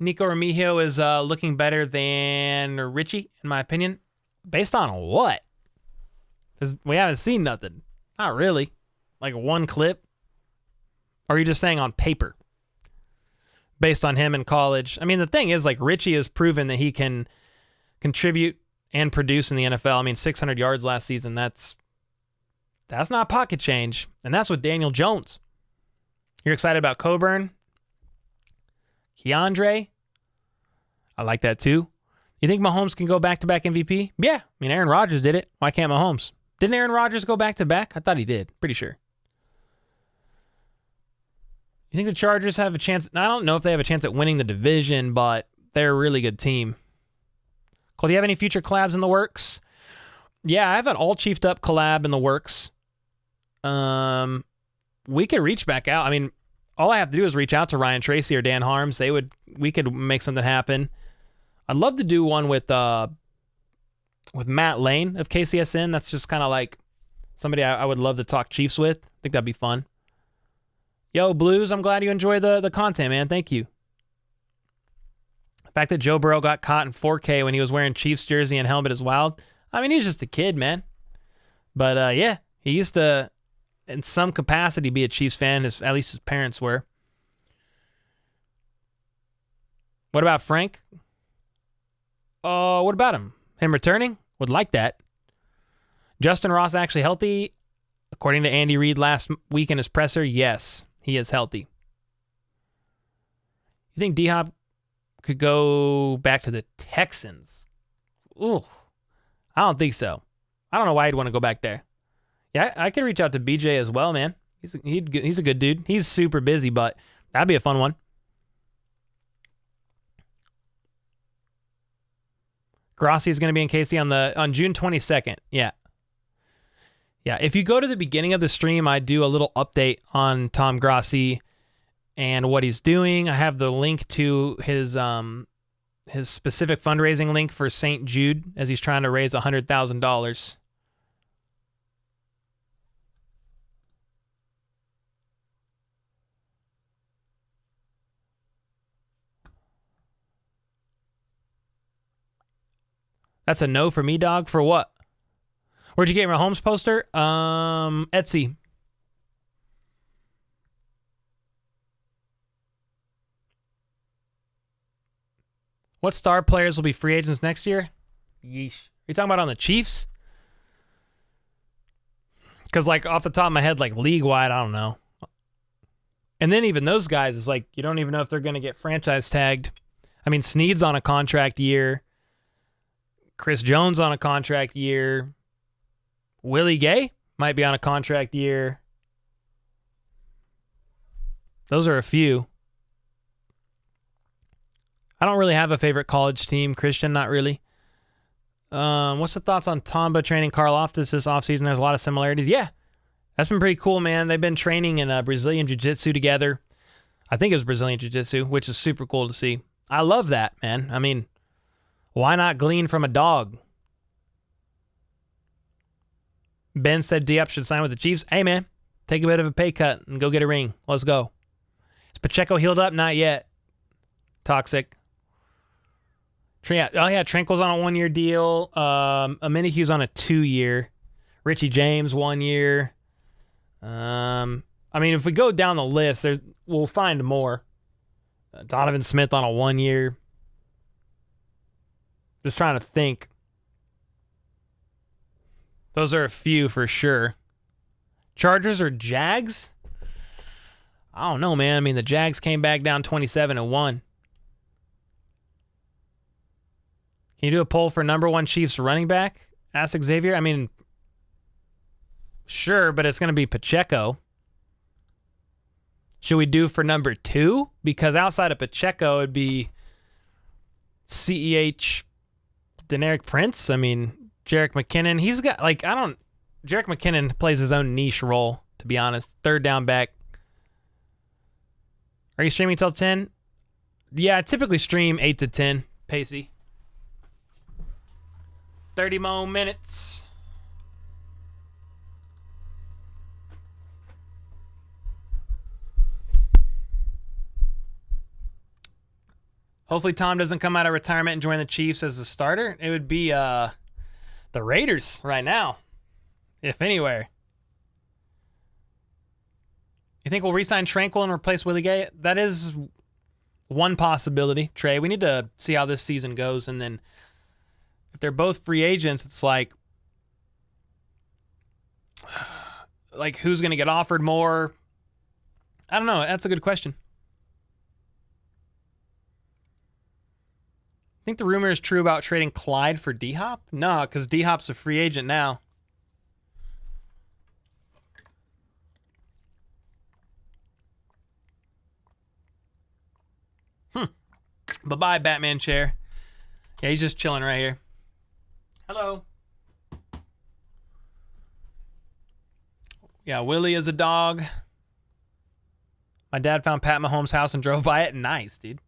Nico Remigio is looking better than Richie, in my opinion. Based on what? Because we haven't seen nothing. Not really. Like one clip. Or are you just saying on paper? Based on him in college. I mean, the thing is, like, Richie has proven that he can contribute and produce in the NFL. I mean, 600 yards last season. That's not pocket change. And that's with Daniel Jones. You're excited about Coburn? Keandre? I like that too. You think Mahomes can go back-to-back MVP? Yeah. I mean, Aaron Rodgers did it. Why can't Mahomes? Didn't Aaron Rodgers go back-to-back? I thought he did. Pretty sure. You think the Chargers have a chance? I don't know if they have a chance at winning the division, but they're a really good team. Cole, do you have any future collabs in the works? Yeah, I have an all-chiefed up collab in the works. We could reach back out. I mean, all I have to do is reach out to Ryan Tracy or Dan Harms. We could make something happen. I'd love to do one with Matt Lane of KCSN. That's just kind of like somebody I would love to talk Chiefs with. I think that'd be fun. Yo, Blues, I'm glad you enjoy the content, man. Thank you. The fact that Joe Burrow got caught in 4K when he was wearing Chiefs jersey and helmet is wild. I mean, he's just a kid, man. But yeah, he used to, in some capacity, be a Chiefs fan. At least his parents were. What about Frank? What about him? Him returning? Would like that. Justin Ross actually healthy? According to Andy Reid last week in his presser, yes, he is healthy. You think D-Hop could go back to the Texans? Ooh, I don't think so. I don't know why he'd want to go back there. Yeah, I could reach out to BJ as well, man. He's a good dude. He's super busy, but that'd be a fun one. Grossi is going to be in KC on June 22nd. Yeah. Yeah, if you go to the beginning of the stream, I do a little update on Tom Grossi and what he's doing. I have the link to his specific fundraising link for St. Jude as he's trying to raise $100,000. That's a no for me, dog. For what? Where'd you get your Mahomes poster? Etsy. What star players will be free agents next year? Yeesh. Are you talking about on the Chiefs? Because, like, off the top of my head, like, league-wide, I don't know. And then even those guys, is like, you don't even know if they're going to get franchise tagged. I mean, Snead's on a contract year. Chris Jones on a contract year. Willie Gay might be on a contract year. Those are a few. I don't really have a favorite college team. Christian, not really. What's the thoughts on Tamba training Carl Loftus this offseason? There's a lot of similarities. Yeah, that's been pretty cool, man. They've been training in Brazilian Jiu-Jitsu together. I think it was Brazilian Jiu-Jitsu, which is super cool to see. I love that, man. I mean, why not glean from a dog? Ben said Diop should sign with the Chiefs. Hey, man, take a bit of a pay cut and go get a ring. Let's go. Is Pacheco healed up? Not yet. Toxic. Oh, yeah, Tranquil's on a 1-year deal. Aminihu's on a 2-year. Richie James, 1 year. I mean, if we go down the list, we'll find more. Donovan Smith on a 1 year. Just trying to think. Those are a few for sure. Chargers or Jags? I don't know, man. I mean, the Jags came back down 27-1. Can you do a poll for number 1 Chiefs running back? Ask Xavier. I mean, sure, but it's going to be Pacheco. should we do for number 2? Because outside of Pacheco, it'd be CEH, Deneric Prince. I mean, Jerick McKinnon. He's got, Jerick McKinnon plays his own niche role, to be honest. Third down back. Are you streaming till 10? Yeah, I typically stream 8 to 10, Pacey. 30 more minutes. Hopefully Tom doesn't come out of retirement and join the Chiefs as a starter. It would be the Raiders right now, if anywhere. You think we'll re-sign Tranquil and replace Willie Gay? That is one possibility, Trey. We need to see how this season goes, and then if they're both free agents, it's like who's going to get offered more? I don't know. That's a good question. Think the rumor is true about trading Clyde for D-Hop? No, because D-Hop's a free agent now. Bye-bye, Batman chair. Yeah, he's just chilling right here. Hello. Yeah, Willie is a dog. My dad found Pat Mahomes' house and drove by it. Nice, dude.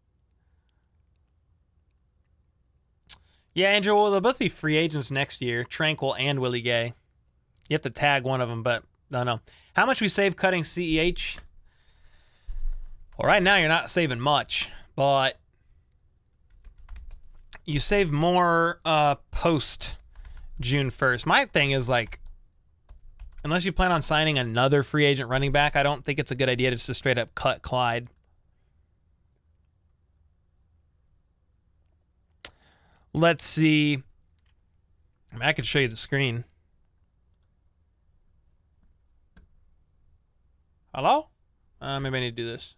Yeah, Andrew, well, they'll both be free agents next year, Tranquil and Willie Gay. You have to tag one of them, but no. How much we save cutting CEH? Well, right now you're not saving much, but you save more post June 1st. My thing is, unless you plan on signing another free agent running back, I don't think it's a good idea just to straight up cut Clyde. Let's see. I could show you the screen. Hello? Maybe I need to do this.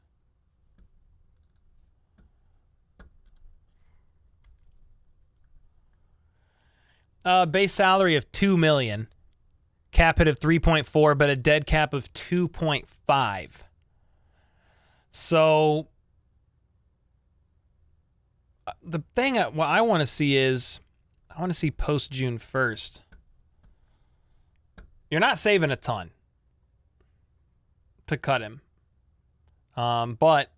Base salary of $2 million. Cap hit of 3.4, but a dead cap of 2.5. So the thing what I want to see is I want to see post June 1st. You're not saving a ton to cut him. But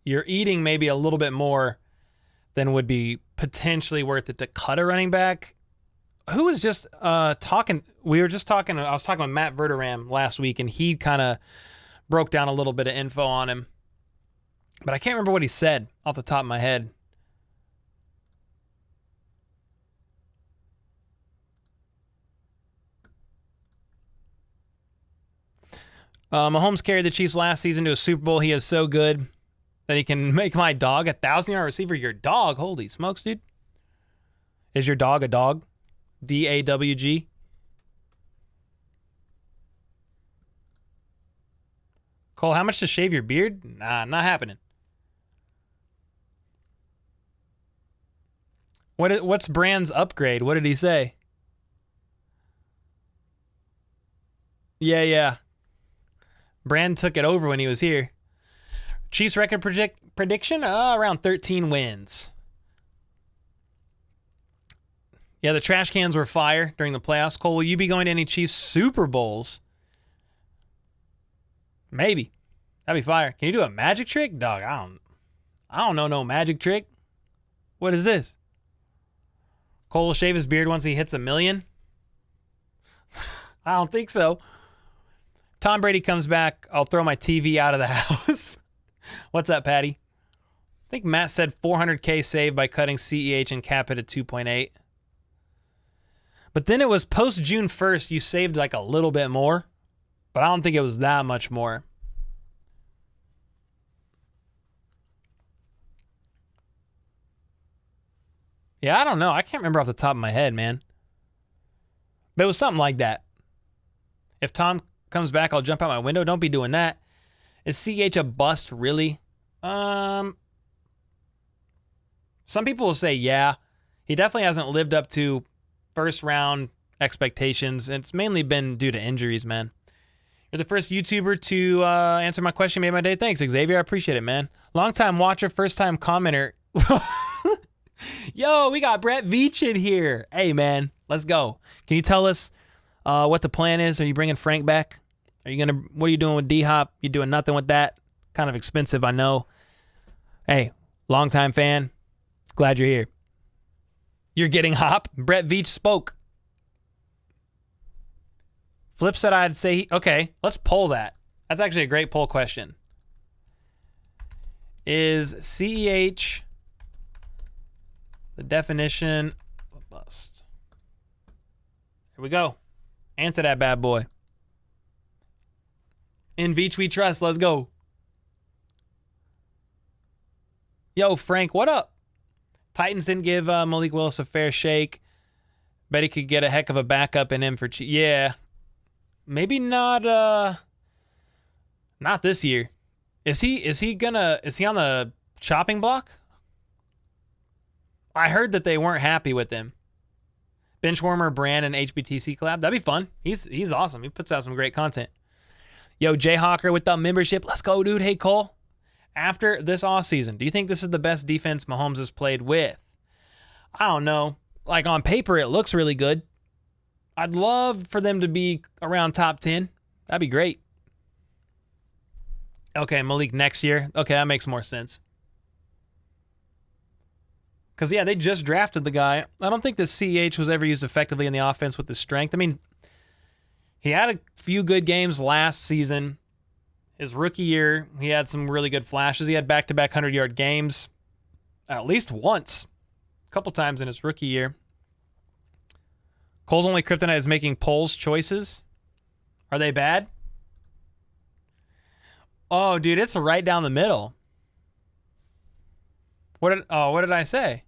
you're eating maybe a little bit more than would be potentially worth it to cut a running back. Who was just talking? I was talking with Matt Verderam last week, and he kind of broke down a little bit of info on him. But I can't remember what he said off the top of my head. Mahomes carried the Chiefs last season to a Super Bowl. He is so good that he can make my dog a 1,000-yard receiver. Your dog? Holy smokes, dude. Is your dog a dog? DAWG? Cole, how much to shave your beard? Nah, not happening. What's Brand's upgrade? What did he say? Yeah. Brand took it over when he was here. Chiefs record prediction? Around 13 wins. Yeah, the trash cans were fire during the playoffs. Cole, will you be going to any Chiefs Super Bowls? Maybe. That'd be fire. Can you do a magic trick? Dog, I don't know no magic trick. What is this? Cole will shave his beard once he hits 1 million? I don't think so. Tom Brady comes back, I'll throw my TV out of the house. What's up, Patty? I think Matt said $400K saved by cutting CEH and cap it at 2.8. But then it was post June 1st, you saved a little bit more, but I don't think it was that much more. Yeah, I don't know. I can't remember off the top of my head, man. But it was something like that. If Tom comes back, I'll jump out my window. Don't be doing that. Is CH a bust, really? Some people will say, yeah. He definitely hasn't lived up to first round expectations. It's mainly been due to injuries, man. You're the first YouTuber to answer my question. Made my day. Thanks, Xavier. I appreciate it, man. Long-time watcher, first-time commenter. Yo, we got Brett Veach in here. Hey, man, let's go. Can you tell us what the plan is? Are you bringing Frank back? What are you doing with D-Hop? You doing nothing with that? Kind of expensive, I know. Hey, long-time fan. Glad you're here. You're getting Hop. Brett Veach spoke. Flip said I'd say, okay, let's poll that. That's actually a great poll question. Is CEH the definition of a bust? Here we go. Answer that bad boy. In Veach we trust. Let's go. Yo, Frank, what up? Titans didn't give Malik Willis a fair shake. Bet he could get a heck of a backup in him for yeah. Maybe not this year. Is he on the chopping block? I heard that they weren't happy with him. Benchwarmer, Brand, and HBTC collab. That'd be fun. He's awesome. He puts out some great content. Yo, Jayhawker with the membership. Let's go, dude. Hey, Cole. After this offseason, do you think this is the best defense Mahomes has played with? I don't know. Like, on paper, it looks really good. I'd love for them to be around top 10. That'd be great. Okay, Malik next year. Okay, that makes more sense. Because, yeah, they just drafted the guy. I don't think the CEH was ever used effectively in the offense with his strength. I mean, he had a few good games last season. His rookie year, he had some really good flashes. He had back-to-back 100-yard games at least once. A couple times in his rookie year. Cole's only kryptonite is making polls choices. Are they bad? Oh, dude, it's right down the middle. What did I say?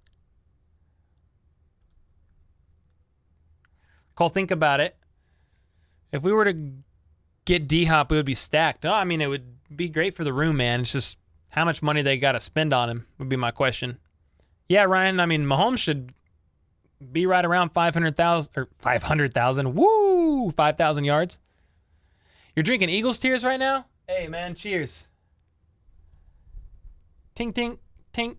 Cole, think about it. If we were to get D-Hop, it would be stacked. Oh, I mean, it would be great for the room, man. It's just how much money they got to spend on him would be my question. Yeah, Ryan, I mean, Mahomes should be right around 500,000 or 500,000. Woo! 5,000 yards. You're drinking Eagles tears right now? Hey, man, cheers. Ting, ting, ting.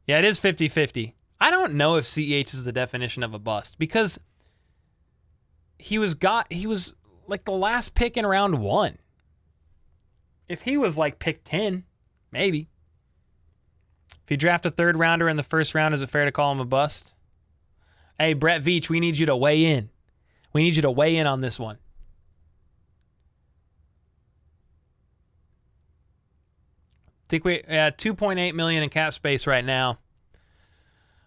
Yeah, it is 50-50. I don't know if CEH is the definition of a bust because he was like the last pick in round 1. If he was like pick 10, maybe. If you draft a third rounder in the first round, is it fair to call him a bust? Hey, Brett Veach, we need you to weigh in. We need you to weigh in on this one. I think we at 2.8 million in cap space right now.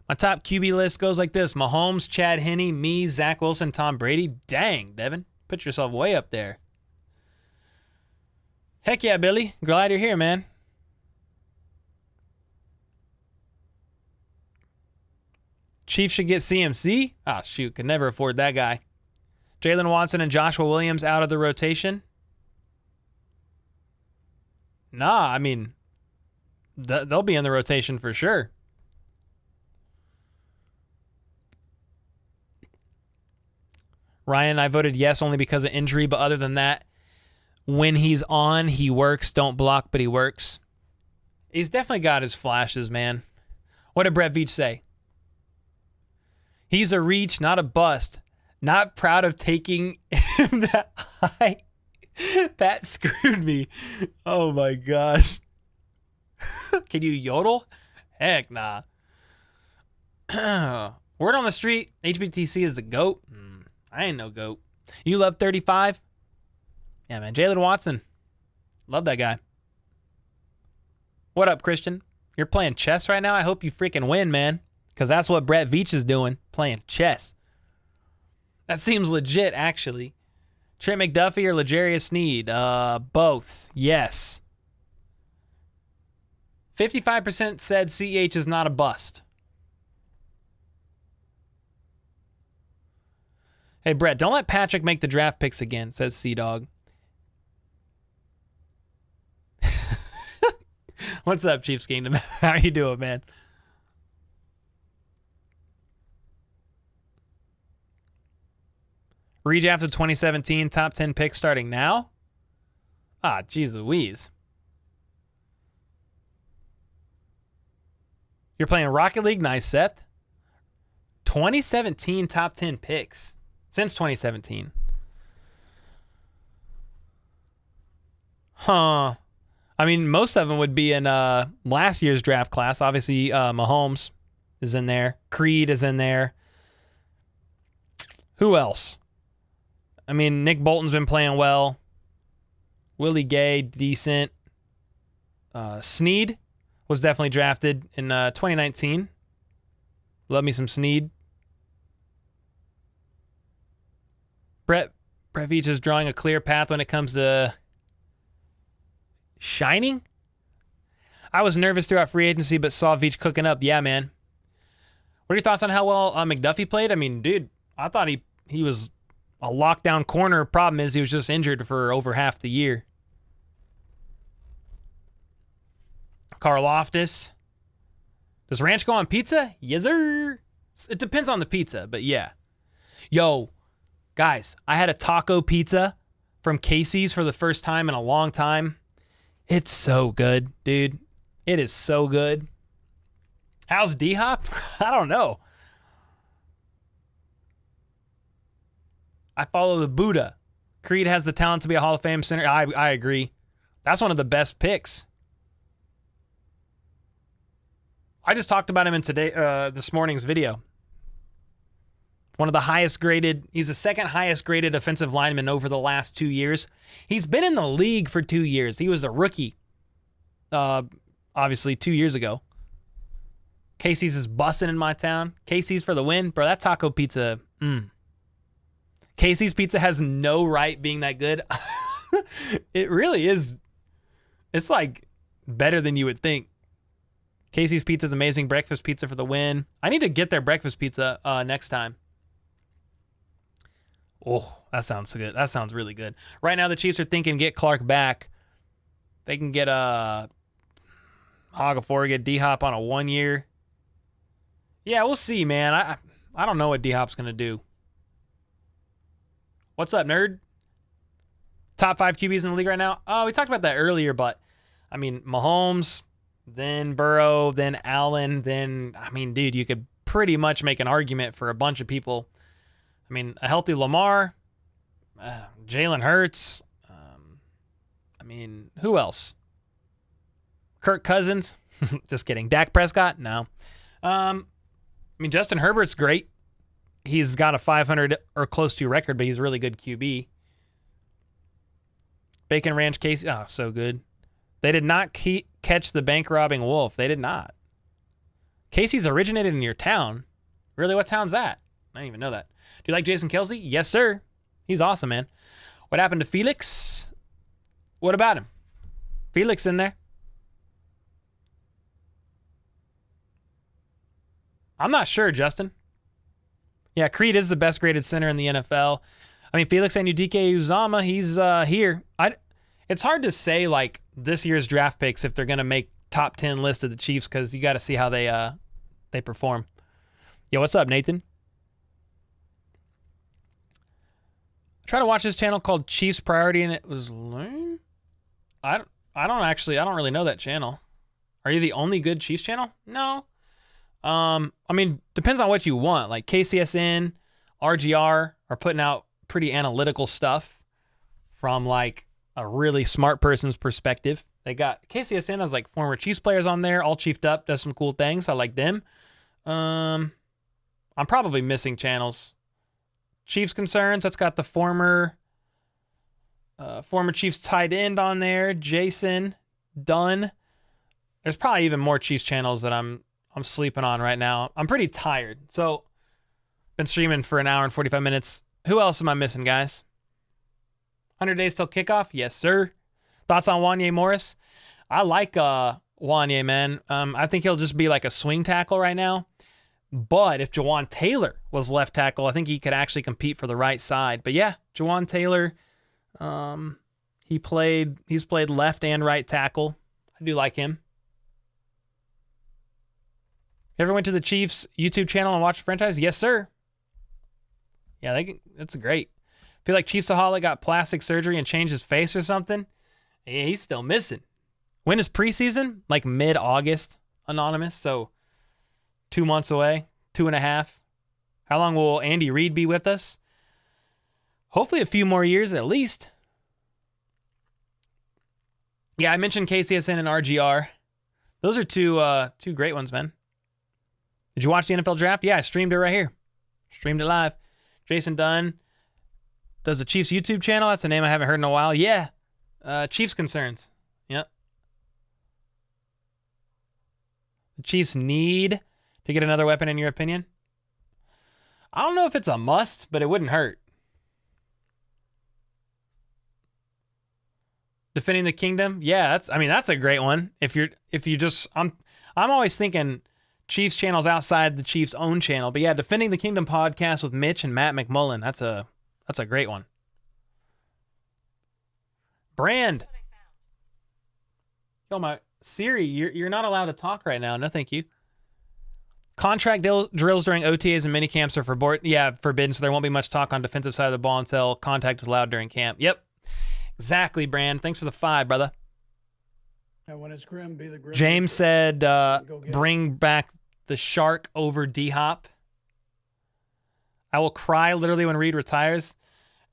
My top QB list goes like this: Mahomes, Chad Henne, me, Zach Wilson, Tom Brady. Dang, Devin, put yourself way up there. Heck yeah, Billy. Glad you're here, man. Chiefs should get CMC? Ah, shoot, could never afford that guy. Jalen Watson and Joshua Williams out of the rotation? Nah, I mean, they'll be in the rotation for sure. Ryan, I voted yes only because of injury, but other than that, when he's on, he works. Don't block, but he works. He's definitely got his flashes, man. What did Brett Veach say? He's a reach, not a bust. Not proud of taking him that high. That screwed me. Oh my gosh. Can you yodel? Heck nah. Word on the street, HBTC is the GOAT. I ain't no GOAT. You love 35? Yeah, man. Jalen Watson. Love that guy. What up, Christian? You're playing chess right now? I hope you freaking win, man. Because that's what Brett Veach is doing. Playing chess. That seems legit, actually. Trent McDuffie or L'Jarius Sneed? Both. Yes. 55% said CH is not a bust. Hey, Brett, don't let Patrick make the draft picks again, says C-Dog. What's up, Chiefs Kingdom? How you doing, man? Redraft of 2017, top 10 picks starting now? Ah, geez Louise. You're playing Rocket League? Nice, Seth. 2017 top 10 picks. Since 2017. Huh. I mean, most of them would be in last year's draft class. Obviously, Mahomes is in there. Creed is in there. Who else? I mean, Nick Bolton's been playing well. Willie Gay, decent. Snead was definitely drafted in 2019. Love me some Snead. Brett Veach is drawing a clear path when it comes to shining. I was nervous throughout free agency, but saw Veach cooking up. Yeah, man. What are your thoughts on how well McDuffie played? I mean, dude, I thought he was a lockdown corner. Problem is he was just injured for over half the year. Carl Loftus. Does ranch go on pizza? Yes, sir. It depends on the pizza, but yeah. Yo, guys, I had a taco pizza from Casey's for the first time in a long time. It's so good, dude. It is so good. How's D-Hop? I don't know. I follow the Buddha. Creed has the talent to be a Hall of Fame center. I agree. That's one of the best picks. I just talked about him in this morning's video. One of the highest graded, he's the second highest graded offensive lineman over the last 2 years. He's been in the league for 2 years. He was a rookie, obviously 2 years ago. Casey's is busting in my town. Casey's for the win. Bro, that taco pizza, Casey's pizza has no right being that good. It really is. It's like better than you would think. Casey's pizza is amazing. Breakfast pizza for the win. I need to get their breakfast pizza next time. Oh, that sounds good. That sounds really good. Right now, the Chiefs are thinking get Clark back. They can get Hogafore, get D-Hop on a 1 year. Yeah, we'll see, man. I don't know what D-Hop's going to do. What's up, nerd? Top 5 QBs in the league right now? Oh, we talked about that earlier, but, I mean, Mahomes, then Burrow, then Allen, then, I mean, dude, you could pretty much make an argument for a bunch of people. I mean, a healthy Lamar, Jalen Hurts. I mean, who else? Kirk Cousins. Just kidding. Dak Prescott? No. I mean, Justin Herbert's great. He's got a 500 or close to record, but he's a really good QB. Bacon Ranch Casey. Oh, so good. They did not catch the bank robbing wolf. They did not. Casey's originated in your town. Really? What town's that? I didn't even know that. Do you like Jason Kelsey? Yes, sir. He's awesome, man. What happened to Felix? What about him? Felix in there? I'm not sure, Justin. Yeah, Creed is the best graded center in the NFL. I mean, Felix Anudike-Uzomah, he's here. It's hard to say, like, this year's draft picks if they're going to make top 10 list of the Chiefs because you got to see how they perform. Yo, what's up, Nathan? I tried to watch this channel called Chiefs Priority, and it was lame. I don't really know that channel. Are you the only good Chiefs channel? No. I mean, depends on what you want. Like KCSN, RGR are putting out pretty analytical stuff from like a really smart person's perspective. They got KCSN has like former Chiefs players on there, all chiefed up, does some cool things. I like them. I'm probably missing channels. Chiefs Concerns, that's got the former Chiefs tight end on there, Jason Dunn. There's probably even more Chiefs channels that I'm sleeping on right now. I'm pretty tired. So, been streaming for an hour and 45 minutes. Who else am I missing, guys? 100 days till kickoff? Yes, sir. Thoughts on Wanye Morris? I like Wanye, man. I think he'll just be like a swing tackle right now. But if Jawan Taylor was left tackle, I think he could actually compete for the right side. But yeah, Jawan Taylor, he's played left and right tackle. I do like him. You ever went to the Chiefs YouTube channel and watched the franchise? Yes, sir. Yeah, that's great. Feel like Chiefsaholic got plastic surgery and changed his face or something. Yeah, he's still missing. When is preseason? Like mid-August, Anonymous. So 2 months away, 2.5. How long will Andy Reid be with us? Hopefully a few more years at least. Yeah, I mentioned KCSN and RGR. Those are two great ones, man. Did you watch the NFL draft? Yeah, I streamed it right here. Streamed it live. Jason Dunn does the Chiefs YouTube channel. That's a name I haven't heard in a while. Yeah. Chiefs concerns. Yep. The Chiefs need to get another weapon, in your opinion? I don't know if it's a must, but it wouldn't hurt. Defending the Kingdom? Yeah, that's a great one. If you just I'm always thinking Chiefs channels outside the Chiefs' own channel. But yeah, Defending the Kingdom podcast with Mitch and Matt McMullen. That's a great one. Brand. Yo, my Siri, you're not allowed to talk right now. No, thank you. Contract drills during OTAs and minicamps are forbidden, so there won't be much talk on defensive side of the ball until contact is allowed during camp. Yep. Exactly, Brand. Thanks for the 5, brother. And when it's grim, be the grim. James said, bring back the shark over D-Hop. I will cry literally when Reed retires.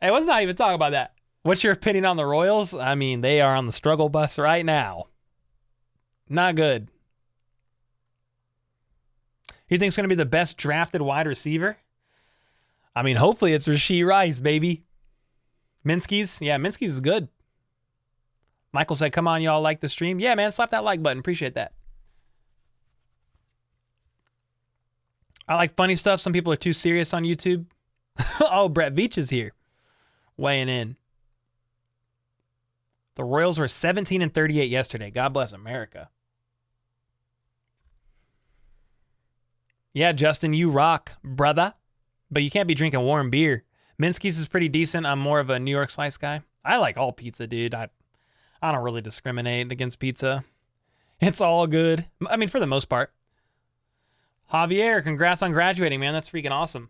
Hey, let's not even talk about that. What's your opinion on the Royals? I mean, they are on the struggle bus right now. Not good. Who do you think is going to be the best drafted wide receiver? I mean, hopefully it's Rashee Rice, baby. Minsky's? Yeah, Minsky's is good. Michael said, come on, y'all like the stream? Yeah, man, slap that like button. Appreciate that. I like funny stuff. Some people are too serious on YouTube. Oh, Brett Veach is here. Weighing in. The Royals were 17-38 yesterday. God bless America. Yeah, Justin, you rock, brother. But you can't be drinking warm beer. Minsky's is pretty decent. I'm more of a New York slice guy. I like all pizza, dude. I don't really discriminate against pizza. It's all good. I mean, for the most part. Javier, congrats on graduating, man. That's freaking awesome.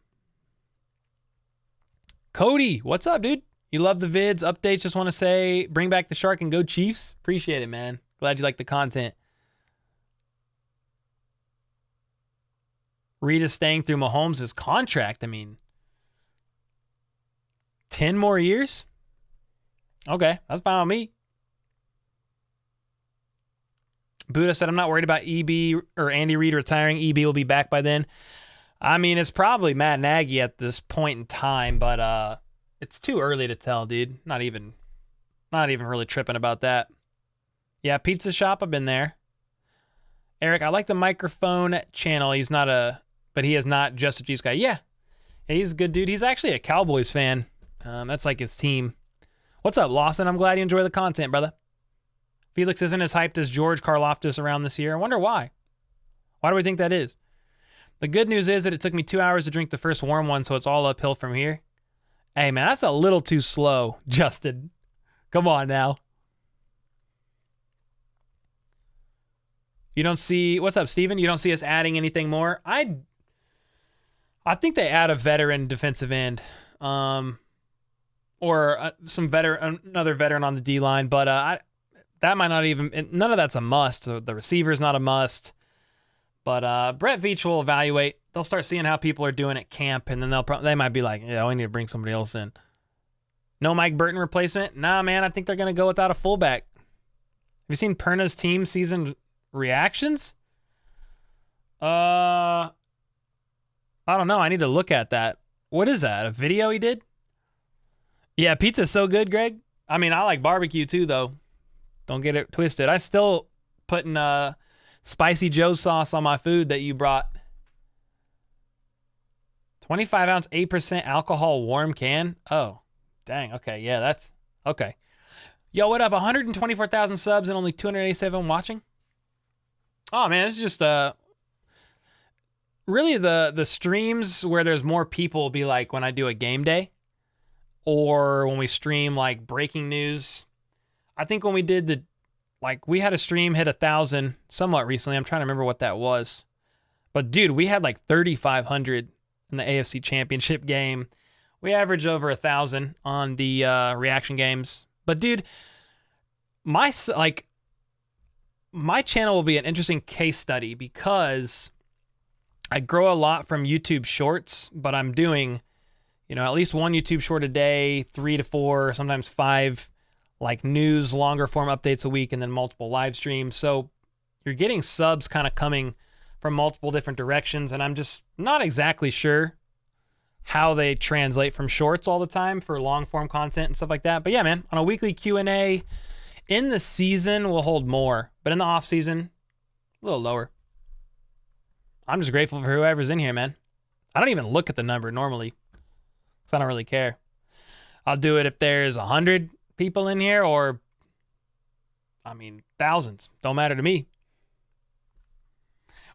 Cody, what's up, dude? You love the vids, updates. Just want to say, bring back the shark and go Chiefs. Appreciate it, man. Glad you like the content. Reed is staying through Mahomes' contract. I mean, 10 more years? Okay, that's fine with me. Buddha said, I'm not worried about EB or Andy Reid retiring. EB will be back by then. I mean, it's probably Matt Nagy at this point in time, but it's too early to tell, dude. Not even really tripping about that. Yeah, pizza shop, I've been there. Eric, I like the microphone channel. But he is not just a Chiefs guy. Yeah, he's a good dude. He's actually a Cowboys fan. That's like his team. What's up, Lawson? I'm glad you enjoy the content, brother. Felix isn't as hyped as George Karlaftis around this year. I wonder why. Why do we think that is? The good news is that it took me 2 hours to drink the first warm one, so it's all uphill from here. Hey, man, that's a little too slow, Justin. Come on now. You don't see... What's up, Steven? You don't see us adding anything more? I think they add a veteran defensive end. Or another veteran on the D-line, but that might not even... None of that's a must. The receiver's not a must. But Brett Veach will evaluate. They'll start seeing how people are doing at camp, and then they might be like, yeah, we need to bring somebody else in. No Mike Burton replacement? Nah, man, I think they're going to go without a fullback. Have you seen Perna's team season reactions? I don't know. I need to look at that. What is that? A video he did? Yeah, pizza's so good, Greg. I mean, I like barbecue too, though. Don't get it twisted. I still putting Spicy Joe sauce on my food that you brought. 25 ounce, 8% alcohol warm can. Oh, dang. Okay. Yeah, that's okay. Yo, what up? 124,000 subs and only 287 watching. Oh man, it's just really the streams where there's more people will be like when I do a game day or when we stream like breaking news. I think when we did we had a stream hit 1,000 somewhat recently. I'm trying to remember what that was. But dude, we had like 3,500 in the AFC Championship game. We average over 1,000 on the reaction games. But dude, my channel will be an interesting case study because I grow a lot from YouTube Shorts, but I'm doing, at least one YouTube short a day, 3 to 4, sometimes 5, like news, longer form updates a week, and then multiple live streams. So you're getting subs kind of coming from multiple different directions, and I'm just not exactly sure how they translate from shorts all the time for long form content and stuff like that. But yeah, man, on a weekly Q&A in the season, we'll hold more, but in the off season, a little lower. I'm just grateful for whoever's in here, man. I don't even look at the number normally because I don't really care. I'll do it if there's 100 people in here or, thousands. Don't matter to me.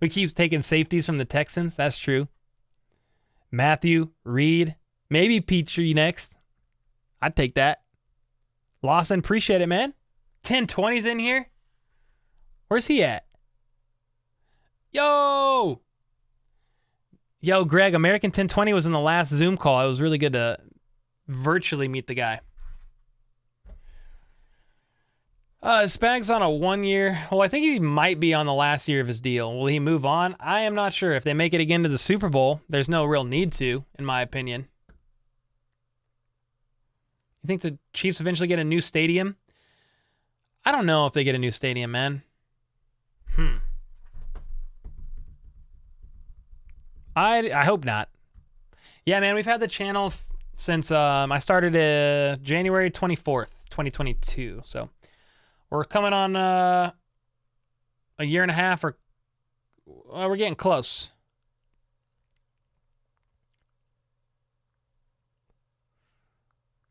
We keep taking safeties from the Texans. That's true. Matthew, Reed, maybe Petrie next. I'd take that. Lawson, appreciate it, man. 1020's in here. Where's he at? Yo, Greg, American 1020 was in the last Zoom call. It was really good to virtually meet the guy. Spags on a 1 year. Well, I think he might be on the last year of his deal. Will he move on? I am not sure. If they make it again to the Super Bowl, there's no real need to, in my opinion. You think the Chiefs eventually get a new stadium? I don't know if they get a new stadium, man. I hope not. Yeah, man, we've had the channel since I started January 24th, 2022. So we're coming on a year and a half, or we're getting close.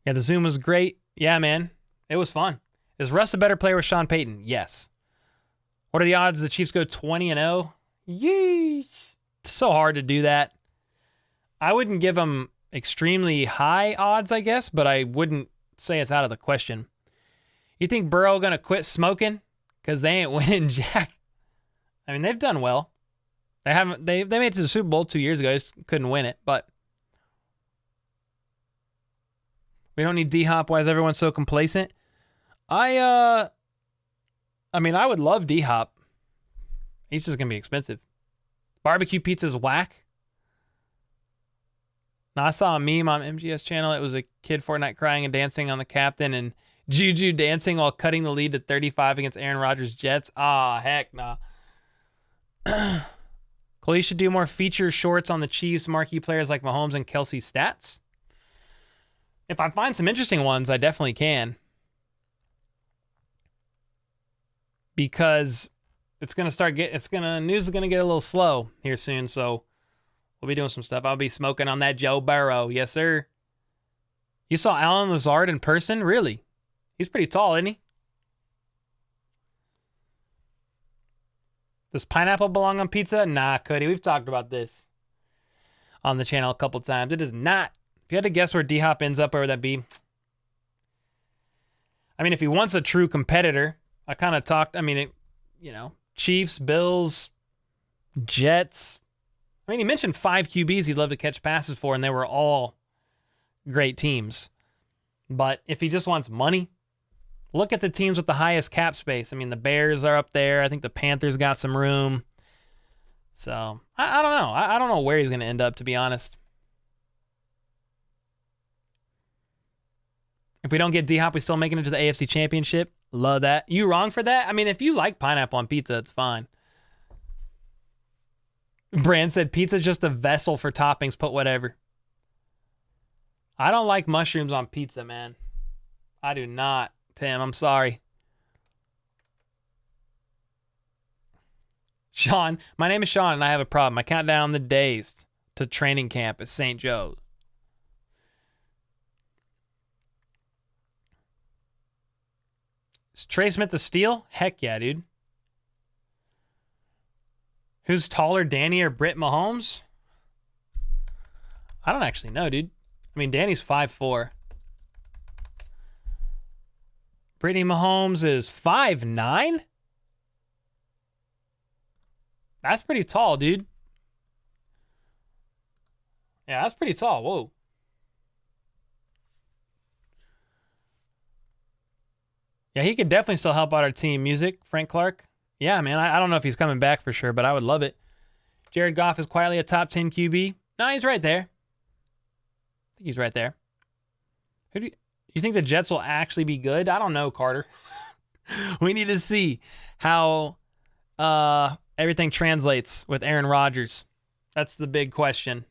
Yeah, the Zoom was great. Yeah, man, it was fun. Is Russ a better player with Sean Payton? Yes. What are the odds the Chiefs go 20-0? Yeesh. It's so hard to do that. I wouldn't give them extremely high odds, I guess, but I wouldn't say it's out of the question. You think Burrow going to quit smoking? Because they ain't winning jack. They've done well. They made it to the Super Bowl 2 years ago. Just couldn't win it, but we don't need D-Hop. Why is everyone so complacent? I would love D-Hop. He's just going to be expensive. Barbecue pizza's whack. Now, I saw a meme on MGS channel. It was a kid Fortnite crying and dancing on the captain and Juju dancing while cutting the lead to 35 against Aaron Rodgers' Jets. Heck nah. Cole should do more feature shorts on the Chiefs marquee players like Mahomes and Kelsey's stats. If I find some interesting ones, I definitely can. Because news is gonna get a little slow here soon, so we'll be doing some stuff. I'll be smoking on that Joe Burrow. Yes, sir. You saw Alan Lazard in person? Really? He's pretty tall, isn't he? Does pineapple belong on pizza? Nah, Cody. We've talked about this on the channel a couple times. It does not. If you had to guess where D-Hop ends up, where would that be? If he wants a true competitor, I kind of talked, Chiefs, Bills, Jets. He mentioned 5 QBs he'd love to catch passes for, and they were all great teams. But if he just wants money, look at the teams with the highest cap space. The Bears are up there. I think the Panthers got some room. So, I don't know. I don't know where he's going to end up, to be honest. If we don't get D-Hop, we still making it to the AFC Championship. Love that. You wrong for that? If you like pineapple on pizza, it's fine. Brand said pizza's just a vessel for toppings. Put whatever. I don't like mushrooms on pizza, man. I do not, Tim. I'm sorry. Sean, my name is Sean, and I have a problem. I count down the days to training camp at St. Joe's. Is Trey Smith the steal? Heck yeah, dude. Who's taller, Danny or Britt Mahomes? I don't actually know, dude. Danny's 5'4". Brittany Mahomes is 5'9"? That's pretty tall, dude. Yeah, that's pretty tall. Whoa. Yeah, he could definitely still help out our team. Music, Frank Clark. Yeah, man, I don't know if he's coming back for sure, but I would love it. Jared Goff is quietly a top 10 QB. No, he's right there. I think he's right there. Who do you think the Jets will actually be good? I don't know, Carter. We need to see how everything translates with Aaron Rodgers. That's the big question.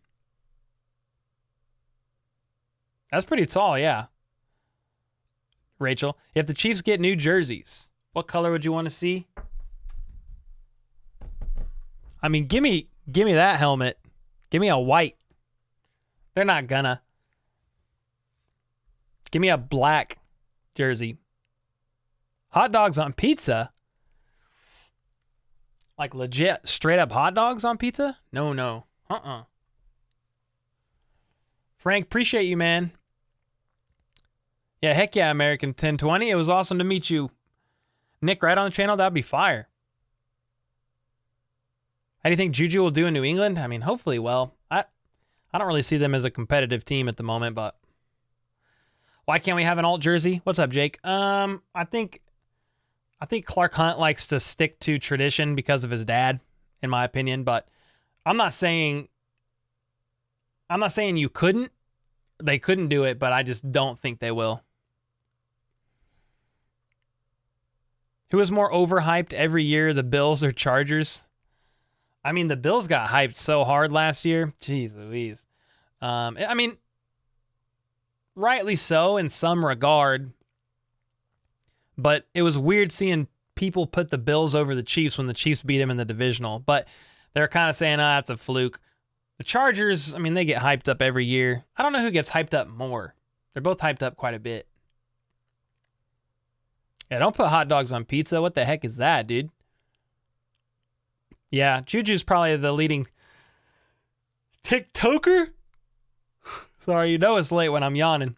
That's pretty tall, yeah. Rachel, if the Chiefs get new jerseys, what color would you want to see? I mean, give me that helmet. Give me a white. They're not gonna. Give me a black jersey. Hot dogs on pizza? Like legit, straight up hot dogs on pizza? No. Frank, appreciate you, man. Yeah, heck yeah, American 1020. It was awesome to meet you. Nick, right on the channel? That'd be fire. How do you think Juju will do in New England? I mean, hopefully well. I don't really see them as a competitive team at the moment, but why can't we have an alt jersey? What's up, Jake? I think Clark Hunt likes to stick to tradition because of his dad, in my opinion, but I'm not saying you couldn't. They couldn't do it, but I just don't think they will. Who is more overhyped every year, the Bills or Chargers? I mean, the Bills got hyped so hard last year. Jeez Louise. I mean, rightly so in some regard, but it was weird seeing people put the Bills over the Chiefs when the Chiefs beat them in the divisional. But they're kind of saying, that's a fluke. The Chargers, I mean, they get hyped up every year. I don't know who gets hyped up more. They're both hyped up quite a bit. Yeah, don't put hot dogs on pizza. What the heck is that, dude? Yeah, Juju's probably the leading TikToker. Sorry, you know it's late when I'm yawning.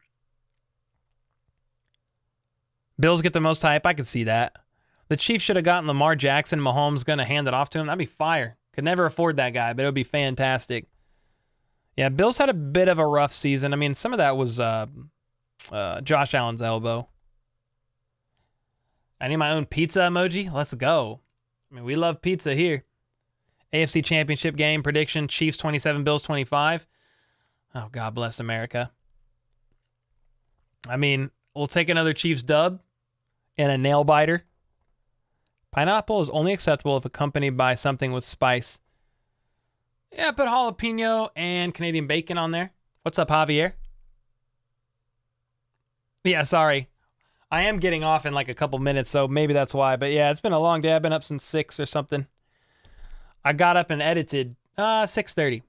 Bills get the most hype. I could see that. The Chiefs should have gotten Lamar Jackson. Mahomes going to hand it off to him. That'd be fire. Could never afford that guy, but it would be fantastic. Yeah, Bills had a bit of a rough season. I mean, some of that was Josh Allen's elbow. I need my own pizza emoji. Let's go. I mean, we love pizza here. AFC Championship game prediction, Chiefs 27, Bills 25. Oh, God bless America. I mean, we'll take another Chiefs dub and a nail biter. Pineapple is only acceptable if accompanied by something with spice. Yeah, put jalapeno and Canadian bacon on there. What's up, Javier? Yeah, sorry. I am getting off in like a couple minutes, so maybe that's why. But yeah, it's been a long day. I've been up since 6 or something. I got up and edited 6:30.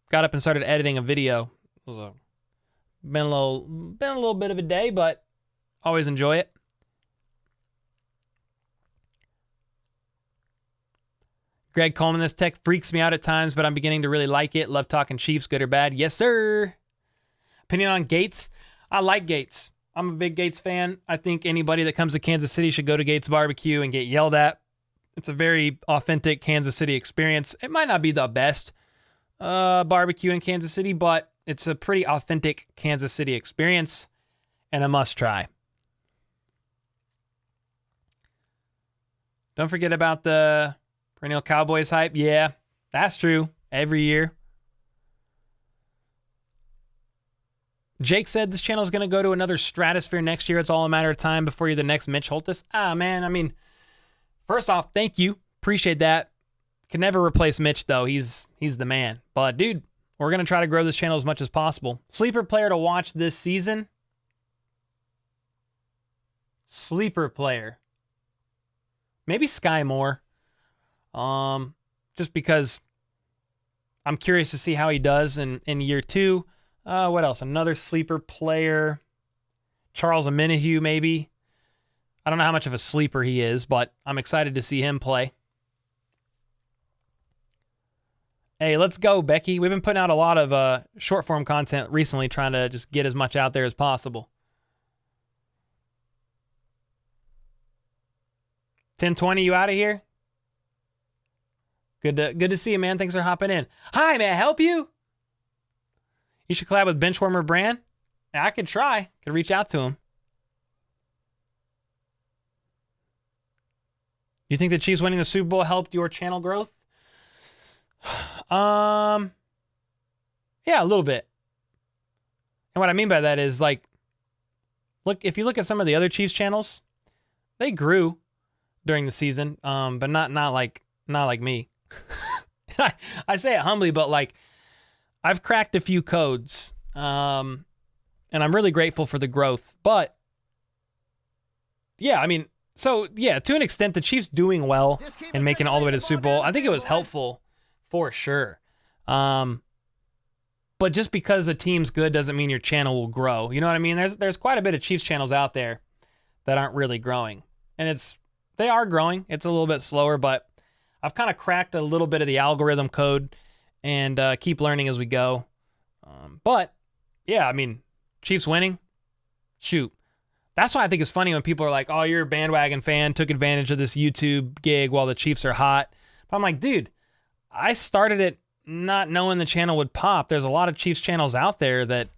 Got up and started editing a video. It was been a little bit of a day, but always enjoy it. Greg Coleman, this tech freaks me out at times, but I'm beginning to really like it. Love talking Chiefs, good or bad. Yes, sir. Opinion on Gates? I like Gates. I'm a big Gates fan. I think anybody that comes to Kansas City should go to Gates Barbecue and get yelled at. It's a very authentic Kansas City experience. It might not be the best barbecue in Kansas City, but it's a pretty authentic Kansas City experience and a must try. Don't forget about the perennial Cowboys hype. Yeah, that's true. Every year. Jake said this channel is going to go to another stratosphere next year. It's all a matter of time before you're the next Mitch Holthus. Man, I mean, first off, thank you. Appreciate that. Can never replace Mitch, though. He's the man. But, dude, we're going to try to grow this channel as much as possible. Sleeper player to watch this season? Sleeper player. Maybe Sky Moore. Just because I'm curious to see how he does in year 2. What else? Another sleeper player. Charles Omenihu, maybe. I don't know how much of a sleeper he is, but I'm excited to see him play. Hey, let's go, Becky. We've been putting out a lot of short form content recently, trying to just get as much out there as possible. 1020, you out of here? Good to see you, man. Thanks for hopping in. Hi, may I help you? You should collab with Benchwarmer Brand. Yeah, I could try. Could reach out to him. You think the Chiefs winning the Super Bowl helped your channel growth? Yeah, a little bit. And what I mean by that is, like, look, if you look at some of the other Chiefs channels, they grew during the season, but not like me. I say it humbly, but like, I've cracked a few codes, and I'm really grateful for the growth. But yeah, I mean, so yeah, to an extent, the Chiefs doing well and making it all the way to the Super Bowl, I think it was helpful for sure. But just because a team's good doesn't mean your channel will grow. You know what I mean? There's quite a bit of Chiefs channels out there that aren't really growing, and they are growing. It's a little bit slower, but I've kind of cracked a little bit of the algorithm code and keep learning as we go. But yeah, I mean, Chiefs winning, shoot. That's why I think it's funny when people are like, oh, you're a bandwagon fan, took advantage of this YouTube gig while the Chiefs are hot. But I'm like, dude, I started it not knowing the channel would pop. There's a lot of Chiefs channels out there that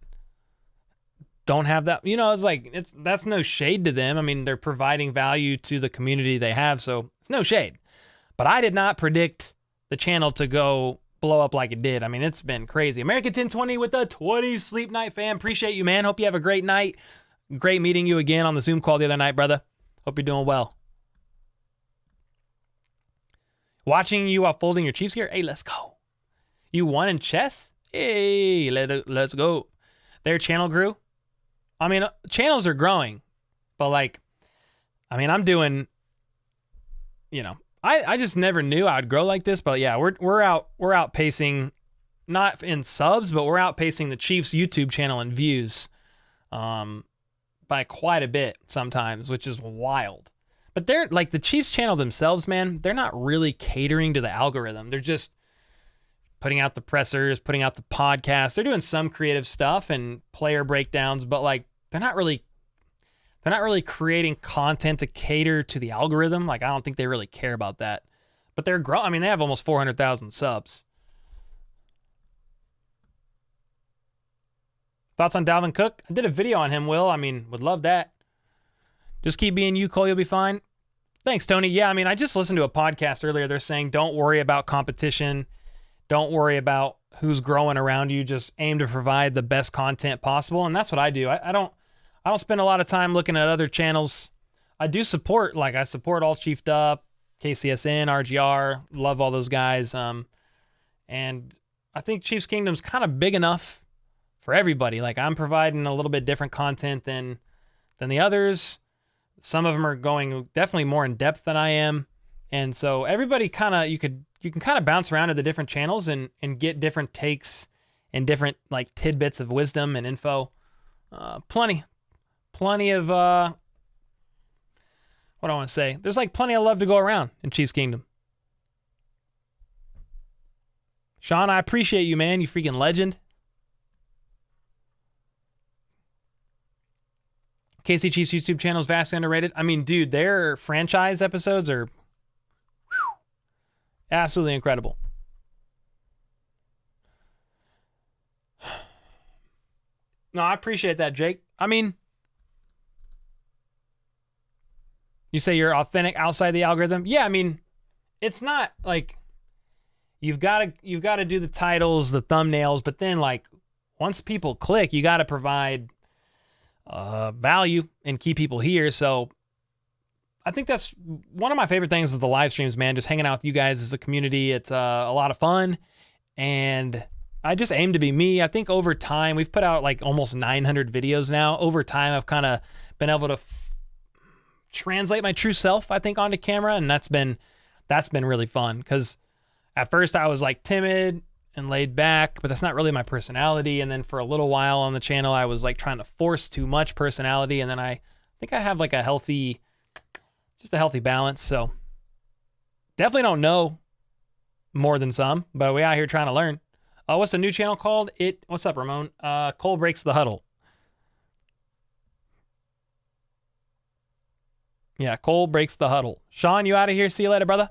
don't have that. You know, it's like, that's no shade to them. I mean, they're providing value to the community they have, so it's no shade. But I did not predict the channel to go blow up like it did. I mean, it's been crazy. American 1020 with the 20 Sleep Night fam. Appreciate you, man. Hope you have a great night. Great meeting you again on the Zoom call the other night, brother. Hope you're doing well. Watching you while folding your Chiefs gear. Hey, let's go. You won in chess? Hey, let's go. Their channel grew. I mean, channels are growing, but like, I mean, I'm doing, you know, I just never knew I'd grow like this, but yeah, we're outpacing, not in subs, but we're outpacing the Chiefs YouTube channel in views, by quite a bit sometimes, which is wild. But they're like, the Chiefs channel themselves, man, they're not really catering to the algorithm. They're just putting out the pressers, putting out the podcast. They're doing some creative stuff and player breakdowns, but like, they're not really creating content to cater to the algorithm. Like, I don't think they really care about that. But they're growing. I mean, they have almost 400,000 subs. Thoughts on Dalvin Cook? I did a video on him, Will. I mean, would love that. Just keep being you, Cole. You'll be fine. Thanks, Tony. Yeah, I mean, I just listened to a podcast earlier. They're saying don't worry about competition. Don't worry about who's growing around you. Just aim to provide the best content possible. And that's what I do. I don't spend a lot of time looking at other channels. I do support, like, I support All Chiefed Up, KCSN, RGR, love all those guys. And I think Chiefs Kingdom's kind of big enough for everybody. Like, I'm providing a little bit different content than the others. Some of them are going definitely more in depth than I am. And so everybody kind of, you can kind of bounce around to the different channels and get different takes and different like tidbits of wisdom and info. Plenty of, what do I want to say? There's like plenty of love to go around in Chiefs Kingdom. Sean, I appreciate you, man. You freaking legend. KC Chiefs YouTube channel is vastly underrated. I mean, dude, their franchise episodes are absolutely incredible. No, I appreciate that, Jake. I mean, you say you're authentic outside the algorithm. Yeah, I mean, it's not like you've got to do the titles, the thumbnails, but then like once people click, you got to provide value and keep people here. So I think that's one of my favorite things is the live streams, man. Just hanging out with you guys as a community. It's a lot of fun, and I just aim to be me. I think over time, we've put out like almost 900 videos now. Over time, I've kind of been able to translate my true self, I think, onto camera, and that's been really fun. Because at first I was like timid and laid back, but that's not really my personality. And then for a little while on the channel, I was like trying to force too much personality, and then I think I have like a healthy balance. So definitely don't know more than some, but we out here trying to learn. What's the new channel called? What's up, Ramon? Cole Breaks the Huddle. Yeah, Cole Breaks the Huddle. Sean, you out of here? See you later, brother.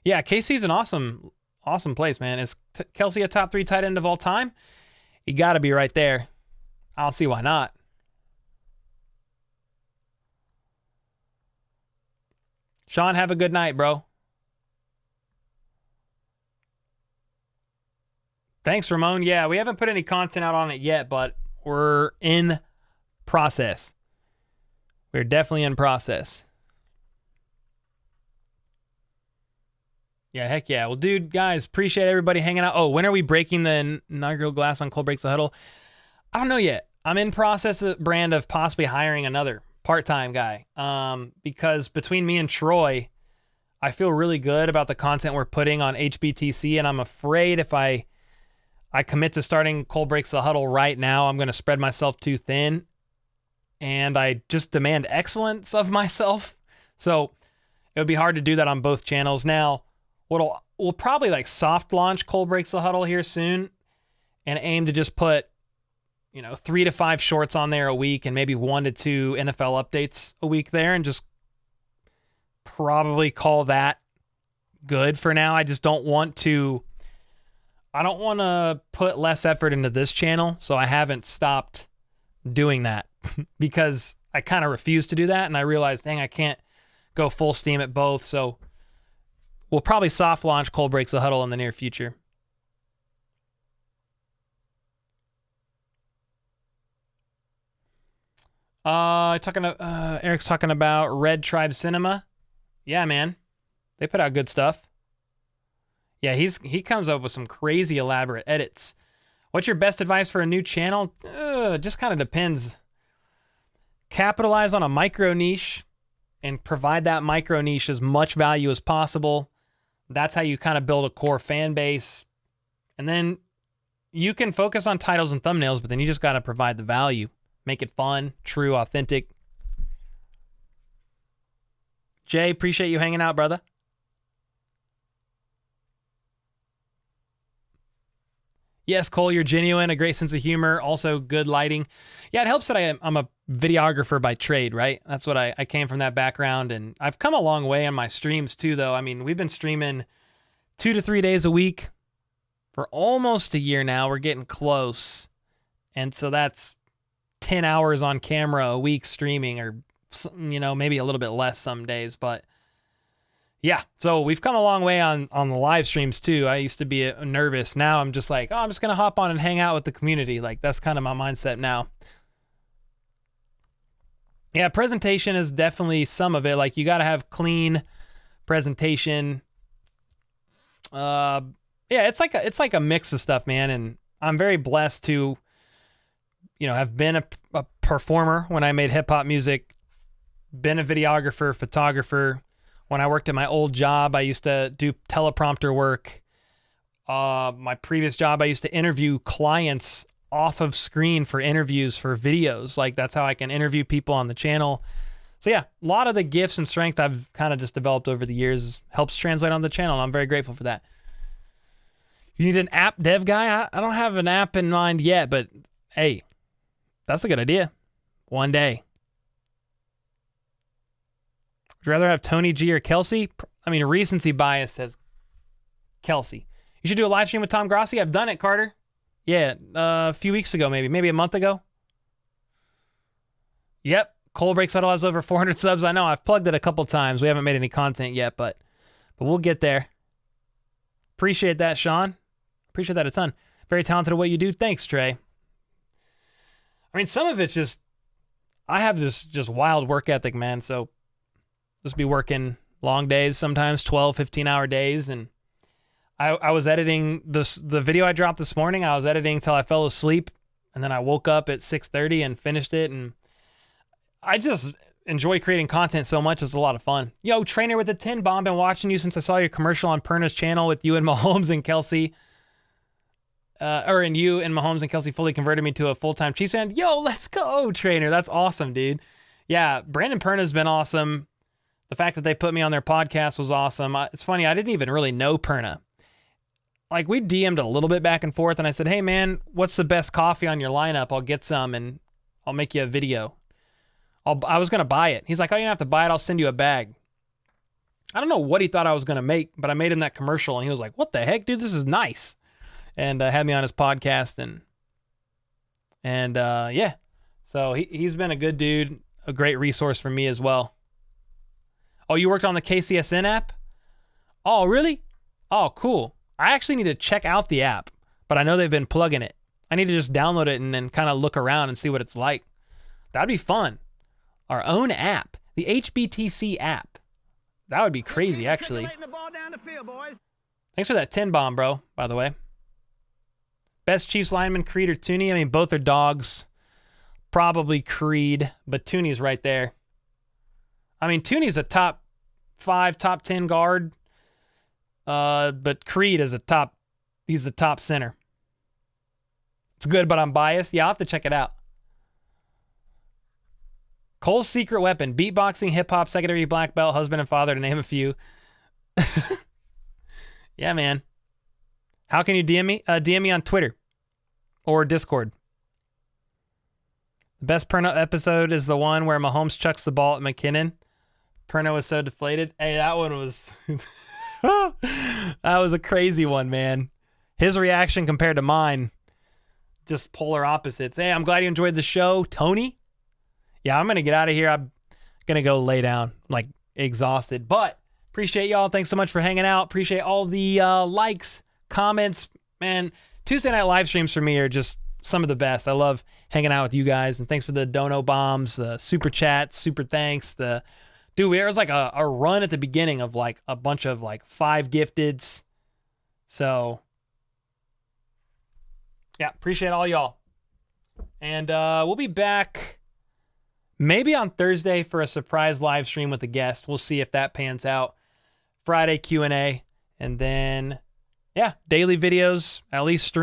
Yeah, KC's an awesome place, man. Is Kelsey a top 3 tight end of all time? You got to be right there. I don't see why not. Sean, have a good night, bro. Thanks, Ramon. Yeah, we haven't put any content out on it yet, but we're in process. We're definitely in process. Yeah, heck yeah. Well, dude, guys, appreciate everybody hanging out. Oh, when are we breaking the inaugural glass on Cole Breaks the Huddle? I don't know yet. I'm in process, Brand, of possibly hiring another part-time guy. Because between me and Troy, I feel really good about the content we're putting on HBTC, and I'm afraid if I commit to starting Cole Breaks the Huddle right now, I'm going to spread myself too thin, and I just demand excellence of myself. So it would be hard to do that on both channels. Now, we'll probably like soft launch Cole Breaks the Huddle here soon and aim to just put, 3 to 5 shorts on there a week and maybe 1 to 2 NFL updates a week there, and just probably call that good for now. I just don't want to put less effort into this channel, so I haven't stopped doing that because I kind of refuse to do that, and I realized, dang, I can't go full steam at both, so we'll probably soft launch Cole Breaks the Huddle in the near future. Eric's talking about Red Tribe Cinema. Yeah, man. They put out good stuff. Yeah, he comes up with some crazy elaborate edits. What's your best advice for a new channel? Just kind of depends. Capitalize on a micro niche and provide that micro niche as much value as possible. That's how you kind of build a core fan base. And then you can focus on titles and thumbnails, but then you just got to provide the value. Make it fun, true, authentic. Jay, appreciate you hanging out, brother. Yes, Cole, you're genuine, a great sense of humor, also good lighting. Yeah, it helps that I'm a videographer by trade, right? That's what I came from that background, and I've come a long way on my streams too, though. I mean, we've been streaming 2 to 3 days a week for almost a year now. We're getting close. And so that's 10 hours on camera a week streaming, or, maybe a little bit less some days, but yeah, so we've come a long way on the live streams too. I used to be nervous. Now I'm just like, I'm just going to hop on and hang out with the community. Like, that's kind of my mindset now. Yeah, presentation is definitely some of it. Like, you got to have clean presentation. Yeah, it's like a mix of stuff, man. And I'm very blessed to, have been a performer when I made hip hop music, been a videographer, photographer. When I worked at my old job, I used to do teleprompter work. My previous job, I used to interview clients off of screen for interviews for videos. Like, that's how I can interview people on the channel. So yeah, a lot of the gifts and strength I've kind of just developed over the years helps translate on the channel, and I'm very grateful for that. You need an app dev guy? I don't have an app in mind yet, but hey, that's a good idea. One day. Would you rather have Tony G or Kelsey? I mean, recency bias says Kelsey. You should do a live stream with Tom Grossi. I've done it, Carter. Yeah, a few weeks ago, maybe a month ago. Yep, Cole Breaks Huddle has over 400 subs. I know, I've plugged it a couple times. We haven't made any content yet, but we'll get there. Appreciate that, Sean. Appreciate that a ton. Very talented at what you do. Thanks, Trey. I mean, some of it's just, I have this just wild work ethic, man. So just be working long days, sometimes 12, 15-hour days. And I was editing the video I dropped this morning. I was editing till I fell asleep, and then I woke up at 6:30 and finished it. And I just enjoy creating content so much. It's a lot of fun. Yo, Trainer with the 10 bomb. Been watching you since I saw your commercial on Perna's channel with you and Mahomes and Kelsey. You and Mahomes and Kelsey fully converted me to a full-time Chiefs fan. Yo, let's go, Trainer. That's awesome, dude. Yeah, Brandon Perna's been awesome. The fact that they put me on their podcast was awesome. It's funny, I didn't even really know Perna. Like, we DM'd a little bit back and forth, and I said, hey, man, what's the best coffee on your lineup? I'll get some, and I'll make you a video. I was going to buy it. He's like, oh, you don't have to buy it. I'll send you a bag. I don't know what he thought I was going to make, but I made him that commercial, and he was like, what the heck, dude? This is nice. And had me on his podcast, and yeah. So he's been a good dude, a great resource for me as well. Oh, you worked on the KCSN app? Oh, really? Oh, cool. I actually need to check out the app, but I know they've been plugging it. I need to just download it and then kind of look around and see what it's like. That'd be fun. Our own app, the HBTC app. That would be crazy, actually. Thanks for that 10 bomb, bro, by the way. Best Chiefs lineman, Creed or Tooney? I mean, both are dogs. Probably Creed, but Tooney's right there. I mean, Tooney's a top 5, top 10 guard. But Creed is he's the top center. It's good, but I'm biased. Yeah, I'll have to check it out. Cole's secret weapon, beatboxing, hip-hop, secondary black belt, husband and father, to name a few. Yeah, man. How can you DM me? DM me on Twitter or Discord. The best Perno episode is the one where Mahomes chucks the ball at McKinnon. Perno was so deflated. Hey, that one was... that was a crazy one, man. His reaction compared to mine, just polar opposites. Hey, I'm glad you enjoyed the show, Tony. Yeah, I'm going to get out of here. I'm going to go lay down, like, exhausted. But appreciate y'all. Thanks so much for hanging out. Appreciate all the likes, comments. Man, Tuesday night live streams for me are just some of the best. I love hanging out with you guys. And thanks for the dono bombs, the super chats, super thanks. Dude, there was like a run at the beginning of like a bunch of like 5 gifteds. So, yeah, appreciate all y'all. And we'll be back maybe on Thursday for a surprise live stream with a guest. We'll see if that pans out. Friday Q&A. And then, yeah, daily videos, at least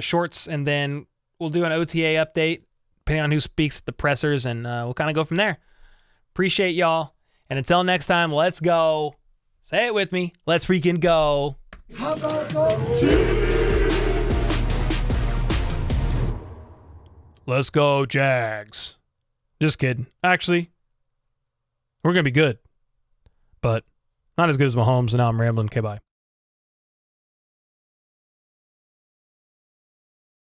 shorts. And then we'll do an OTA update, depending on who speaks at the pressers. And we'll kind of go from there. Appreciate y'all. And until next time, let's go. Say it with me. Let's freaking go. How about those Chiefs? Let's go, Jags. Just kidding. Actually, we're going to be good. But not as good as Mahomes, and now I'm rambling. Okay, bye.